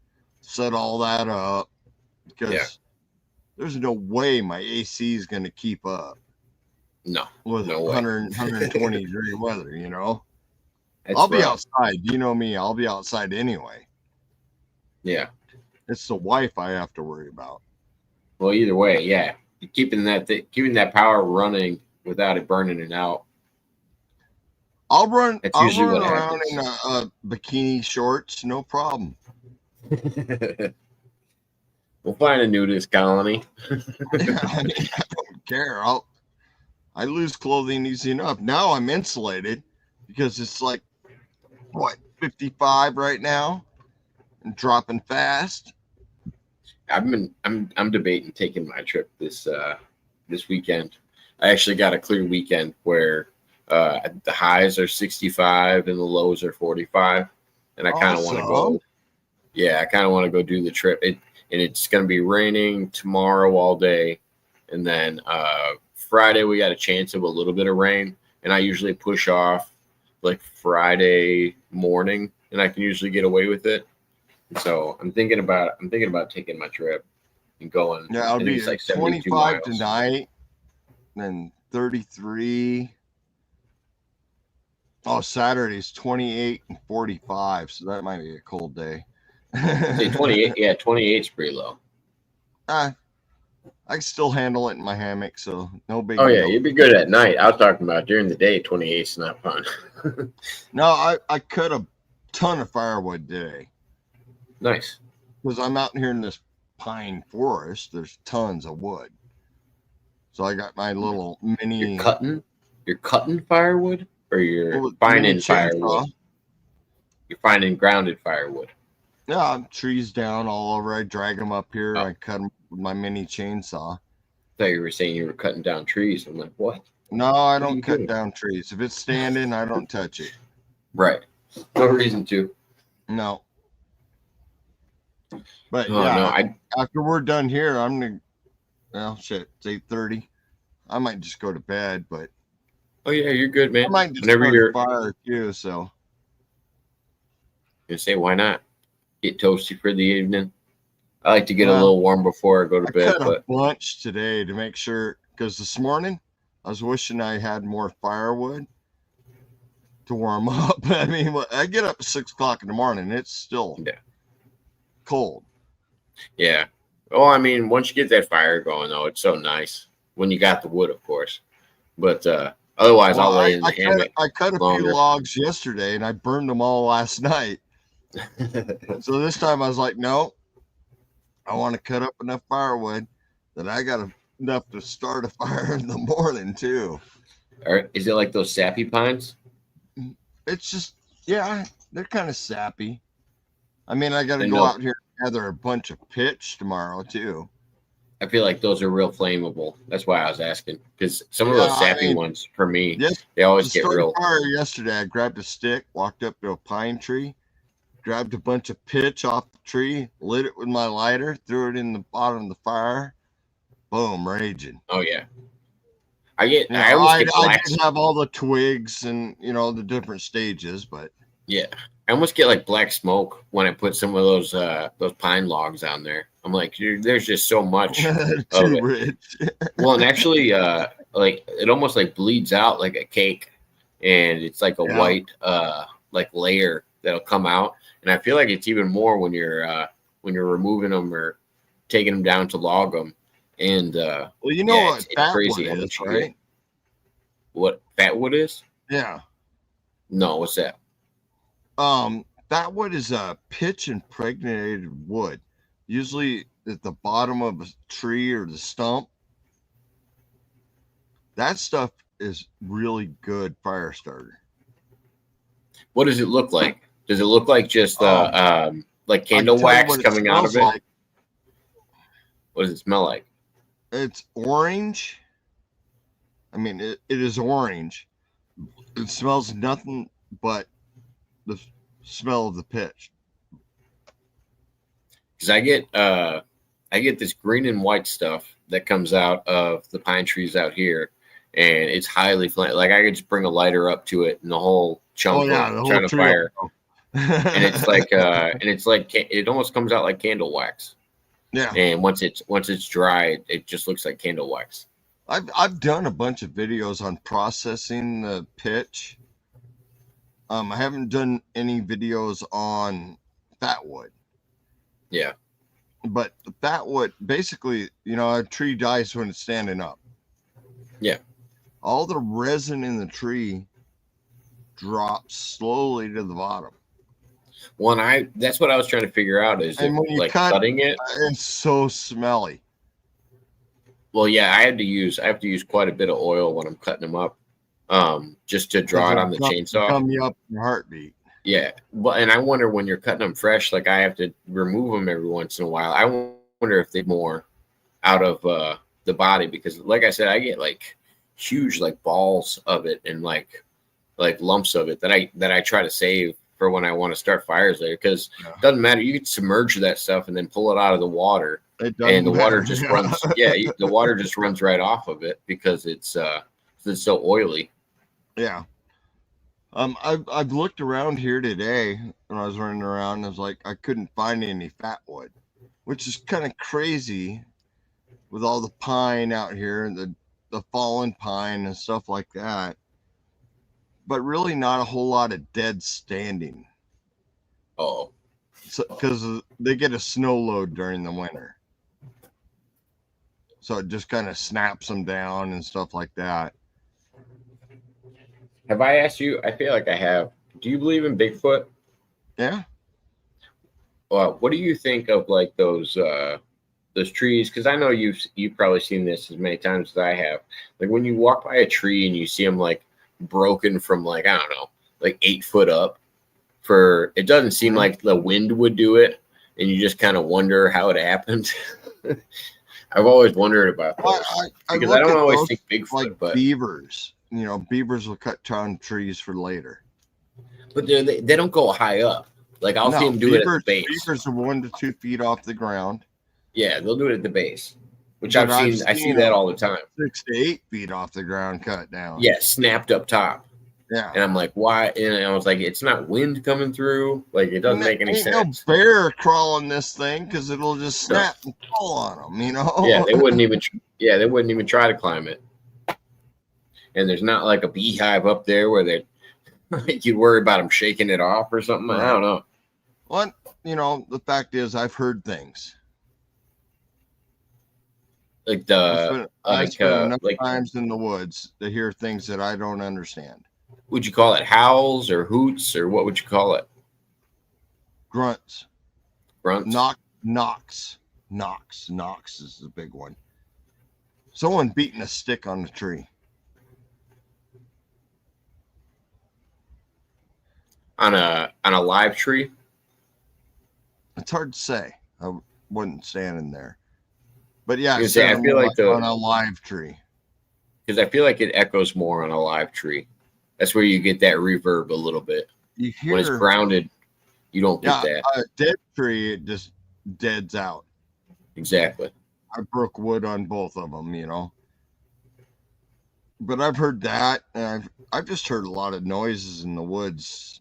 set all that up because there's no way my AC is gonna keep up. No, with no 120 degree weather, you know. That's I'll be rough. outside. You know me, I'll be outside anyway. Yeah. It's the wife I have to worry about. Well, either way, yeah. Keeping that power running without it burning it out. I'll run what around happens. in bikini shorts, no problem. We'll find a nudist colony. I don't care. I lose clothing easy enough. Now I'm insulated because it's like, what, 55 right now and dropping fast. I'm debating taking my trip this weekend. I actually got a clear weekend where the highs are 65 and the lows are 45, and I kind of want to go. Yeah, I kind of want to go do the trip. It's going to be raining tomorrow all day, and then Friday we got a chance of a little bit of rain, and I usually push off like Friday morning, and I can usually get away with it. So I'm thinking about taking my trip and going. Yeah, I'll be like 25 miles tonight, then 33. Oh, Saturday's 28 and 45, so that might be a cold day. Say 28. Yeah, 28's pretty low. I can still handle it in my hammock, so no big Oh deal. yeah, you'd be good at night. I was talking about during the day. 28's not fun. No, I cut a ton of firewood today. Nice. Because I'm out here in this pine forest. There's tons of wood. So I got my little mini. You're cutting firewood, or you're finding firewood. You're finding grounded firewood. Yeah, trees down all over. I drag them up here. I cut them with my mini chainsaw. I thought you were saying you were cutting down trees. I'm like, what? No, I don't cut down trees. If it's standing, I don't touch it. Right. No reason to. No. But after we're done here, I'm gonna. Well, shit, it's 8:30. I might just go to bed, but. Oh yeah, you're good, man. I might just go to fire too. So. You say why not? Get toasty for the evening. I like to get a little warm before I go to bed. I cut a bunch today to make sure, because this morning I was wishing I had more firewood to warm up. I mean, I get up at 6 o'clock in the morning. It's still cold. Yeah. Well, I mean, once you get that fire going, though, it's so nice when you got the wood, of course. But otherwise, I'll lay in the hammock. I cut a few logs yesterday, and I burned them all last night. So this time I was like, no, I want to cut up enough firewood that I got enough to start a fire in the morning too. Or is it like those sappy pines? It's just, yeah, they're kind of sappy. I mean, I got to And go no- out here and gather a bunch of pitch tomorrow too. I feel like those are real flammable. That's why I was asking, because some of Yeah, those sappy ones, for me, Yes, they always to get start real. a fire yesterday, I grabbed a stick, walked up to a pine tree, grabbed a bunch of pitch off the tree, lit it with my lighter, threw it in the bottom of the fire. Boom, raging. Oh yeah, You I know, almost I get black. did have all the twigs and the different stages, but Yeah, I almost get like black smoke when I put some of those pine logs on there. I'm like, there's just so much of too it. rich. Well, and actually, like it almost like bleeds out like a cake, and it's like a white like layer that'll come out. And I feel like it's even more when you're removing them or taking them down to log them. And well, you know what it's crazy how is, much you right? get. What fatwood is? Yeah. No, what's that? Fatwood is a pitch impregnated wood, usually at the bottom of a tree or the stump. That stuff is really good fire starter. What does it look like? Does it look like just like candle wax coming out of it? Like. What does it smell like? It's orange. I mean, it is orange. It smells nothing but the smell of the pitch. Because I get this green and white stuff that comes out of the pine trees out here, and it's highly like I could just bring a lighter up to it and the whole chunk will try to fire. And it's like it almost comes out like candle wax. Yeah. And once it's dry, it just looks like candle wax. I've done a bunch of videos on processing the pitch. I haven't done any videos on fatwood. Yeah. But the fatwood, basically, a tree dies when it's standing up. Yeah. All the resin in the tree drops slowly to the bottom. Well, and that's what I was trying to figure out is and when you like cutting it. It's so smelly. Well, yeah, I have to use quite a bit of oil when I'm cutting them up, just to draw it on the chainsaw. Come you up in a heartbeat. Yeah, well, and I wonder when you're cutting them fresh, like I have to remove them every once in a while. I wonder if they more out of the body because, like I said, I get like huge like balls of it and like lumps of it that I try to save for when I want to start fires later because it doesn't matter. You can submerge that stuff and then pull it out of the water. And the water just runs. Yeah, the water just runs right off of it because it's so oily. Yeah. I've looked around here today when I was running around. I was like, I couldn't find any fatwood, which is kind of crazy with all the pine out here and the fallen pine and stuff like that. But really, not a whole lot of dead standing. Oh, because they get a snow load during the winter. So it just kind of snaps them down and stuff like that. Have I asked you? I feel like I have. Do you believe in Bigfoot? Yeah. What do you think of like those trees? Because I know you've probably seen this as many times as I have. Like when you walk by a tree and you see them like broken from like I don't know, like 8 foot up. It doesn't seem like the wind would do it, and you just kind of wonder how it happened. I've always wondered about those because I don't always think Bigfoot, like but beavers. Beavers will cut down trees for later. But they don't go high up. Like I'll see them do it at the base. Beavers are 1 to 2 feet off the ground. Yeah, they'll do it at the base, which I've seen. I see that all the time. 6 to 8 feet off the ground, cut down. Yeah, snapped up top. Yeah, and I'm like, why? And I was like, it's not wind coming through. Like it doesn't make any sense. No bear crawling this thing because it'll just snap and fall on them. Yeah, they wouldn't even. Yeah, they wouldn't even try to climb it. And there's not like a beehive up there where they like you'd worry about them shaking it off or something. Right. I don't know. Well, the fact is, I've heard things. Like I spent enough times in the woods to hear things that I don't understand. Would you call it howls or hoots or what would you call it? Grunts. Grunts. Knocks is the big one. Someone beating a stick on the tree. On a live tree? It's hard to say. I wasn't standing there. But yeah, I feel like on a live tree. Because I feel like it echoes more on a live tree. That's where you get that reverb a little bit. You hear, when it's grounded, you don't get that. A dead tree, it just deads out. Exactly. I broke wood on both of them, you know. But I've heard that, and I've just heard a lot of noises in the woods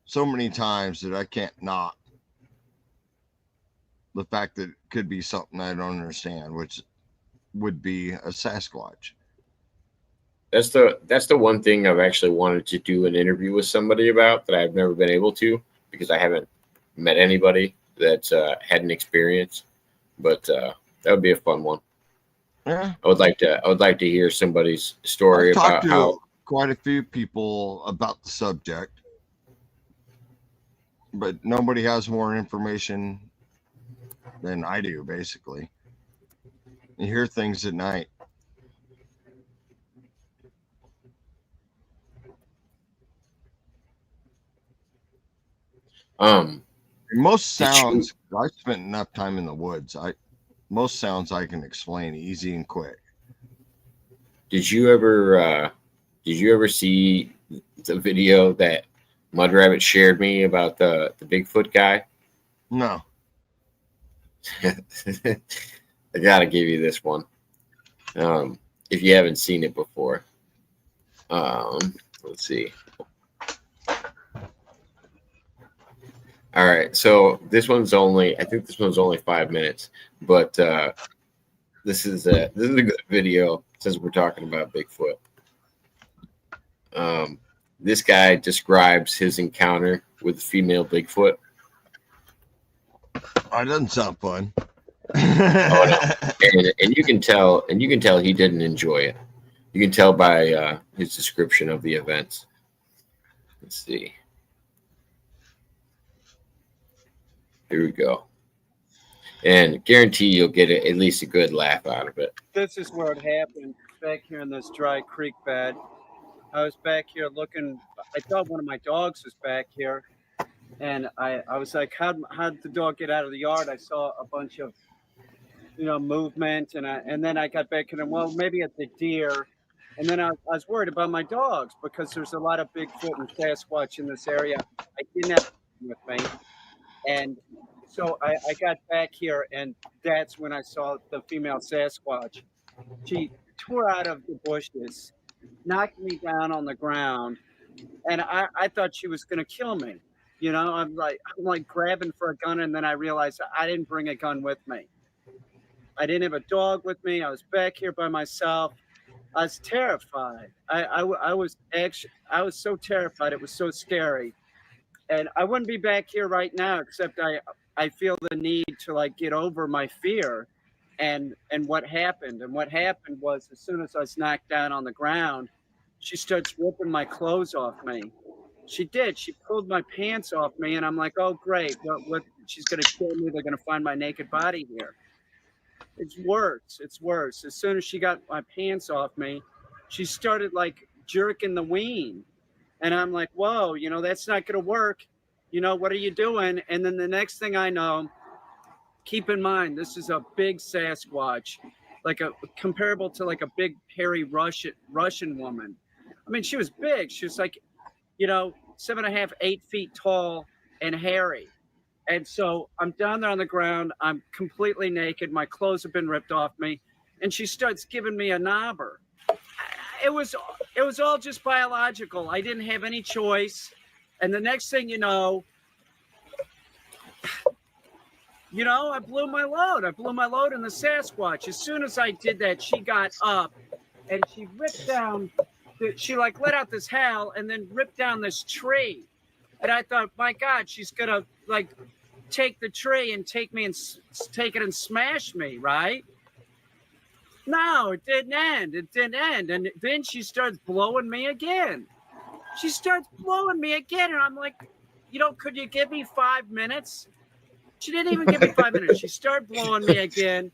so many times that I can't not. The fact that it could be something I don't understand, which would be a Sasquatch. That's the one thing I've actually wanted to do an interview with somebody about that I've never been able to, because I haven't met anybody that's had an experience. But that would be a fun one. Yeah, I would like to hear somebody's story I've about talked to how quite a few people about the subject, but nobody has more information than I do. Basically, you hear things at night. Most sounds, I spent enough time in the woods. Most sounds I can explain easy and quick. Did you ever see the video that Mudrabbit shared me about the Bigfoot guy? No. I gotta give you this one. If you haven't seen it before. Let's see. All right, so I think this one's only 5 minutes, but this is a good video since we're talking about Bigfoot. This guy describes his encounter with female Bigfoot. Oh, it doesn't sound fun. Oh, no. and you can tell he didn't enjoy it. You can tell by his description of the events. Let's see. Here we go. And guarantee you'll get at least a good laugh out of it. This is where it happened, back here in this dry creek bed. I was back here looking. I thought one of my dogs was back here. And I was like, how'd the dog get out of the yard? I saw a bunch of, movement. And then I got back and, well, maybe it's a deer. And then I was worried about my dogs because there's a lot of Bigfoot and Sasquatch in this area. I didn't have with me. And so I got back here, and that's when I saw the female Sasquatch. She tore out of the bushes, knocked me down on the ground, and I thought she was going to kill me. I'm like grabbing for a gun, and then I realized I didn't bring a gun with me. I didn't have a dog with me. I was back here by myself. I was terrified. I was so terrified. It was so scary. And I wouldn't be back here right now, except I feel the need to get over my fear and what happened. And what happened was, as soon as I was knocked down on the ground, she starts ripping my clothes off me. She did. She pulled my pants off me, and I'm like, oh, great. What? She's going to kill me. They're going to find my naked body here. It's worse. It's worse. As soon as she got my pants off me, she started jerking the ween. And I'm like, whoa, that's not going to work. What are you doing? And then the next thing I know, keep in mind, this is a big Sasquatch, comparable to a big hairy Russian woman. I mean, she was big. She was 7.5, 8 feet tall and hairy. And so I'm down there on the ground. I'm completely naked. My clothes have been ripped off me. And she starts giving me a knobber. It was all just biological. I didn't have any choice. And the next thing you know, I blew my load. I blew my load in the Sasquatch. As soon as I did that, she got up and she ripped down. She let out this howl and then ripped down this tree. And I thought, my God, she's gonna take the tree and take it and smash me, right? No, it didn't end. It didn't end. And then she starts blowing me again. And I'm like, could you give me 5 minutes? She didn't even give me 5 minutes. She started blowing me again.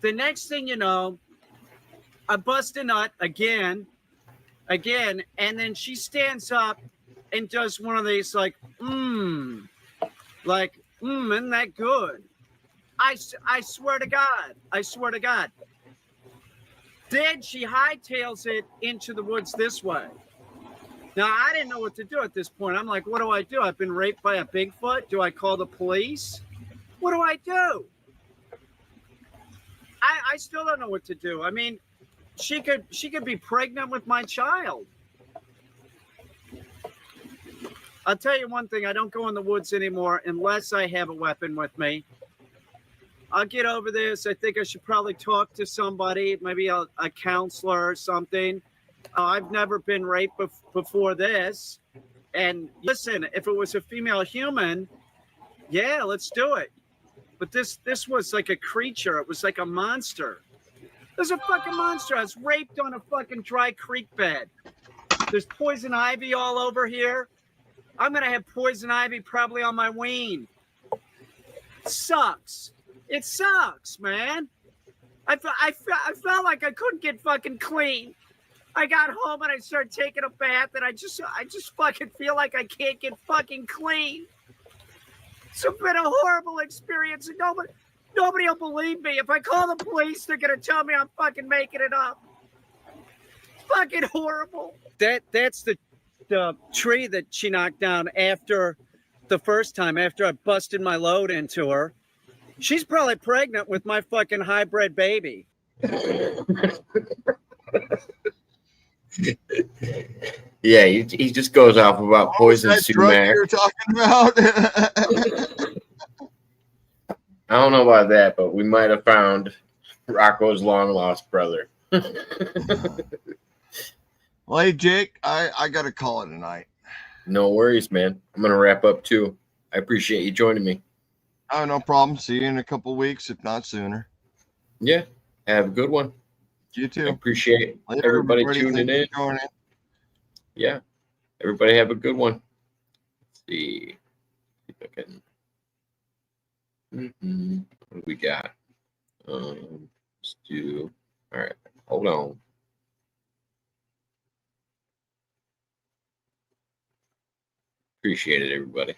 The next thing you know, I bust a nut again. And then she stands up and does one of these Like, isn't that good? I swear to God. I swear to God. Then she hightails it into the woods this way. Now, I didn't know what to do at this point. I'm like, what do I do? I've been raped by a Bigfoot. Do I call the police? What do I do? I still don't know what to do. I mean, she could be pregnant with my child. I'll tell you one thing. I don't go in the woods anymore unless I have a weapon with me. I'll get over this. I think I should probably talk to somebody, maybe a counselor or something. I've never been raped before this. And listen, if it was a female human, yeah, let's do it. But this was like a creature. It was like a monster. It was a fucking monster. I was raped on a fucking dry creek bed. There's poison ivy all over here. I'm going to have poison ivy probably on my ween. It sucks. It sucks, man. I felt like I couldn't get fucking clean. I got home and I started taking a bath and I just fucking feel like I can't get fucking clean. It's been a horrible experience and nobody will believe me. If I call the police, they're gonna tell me I'm fucking making it up. It's fucking horrible. That's the tree that she knocked down after the first time, after I busted my load into her. She's probably pregnant with my fucking hybrid baby. Yeah, he just goes off about poison sumac. You're talking about? I don't know about that, but we might have found Rocco's long lost brother. Well, hey, Jake, I got to call it tonight. No worries, man. I'm going to wrap up too. I appreciate you joining me. Oh, no problem. See you in a couple of weeks, if not sooner. Yeah. Have a good one. You too. I appreciate everybody tuning in. Yeah. Everybody have a good one. Let's see if I can. What do we got? Let's do. All right. Hold on. Appreciate it, everybody.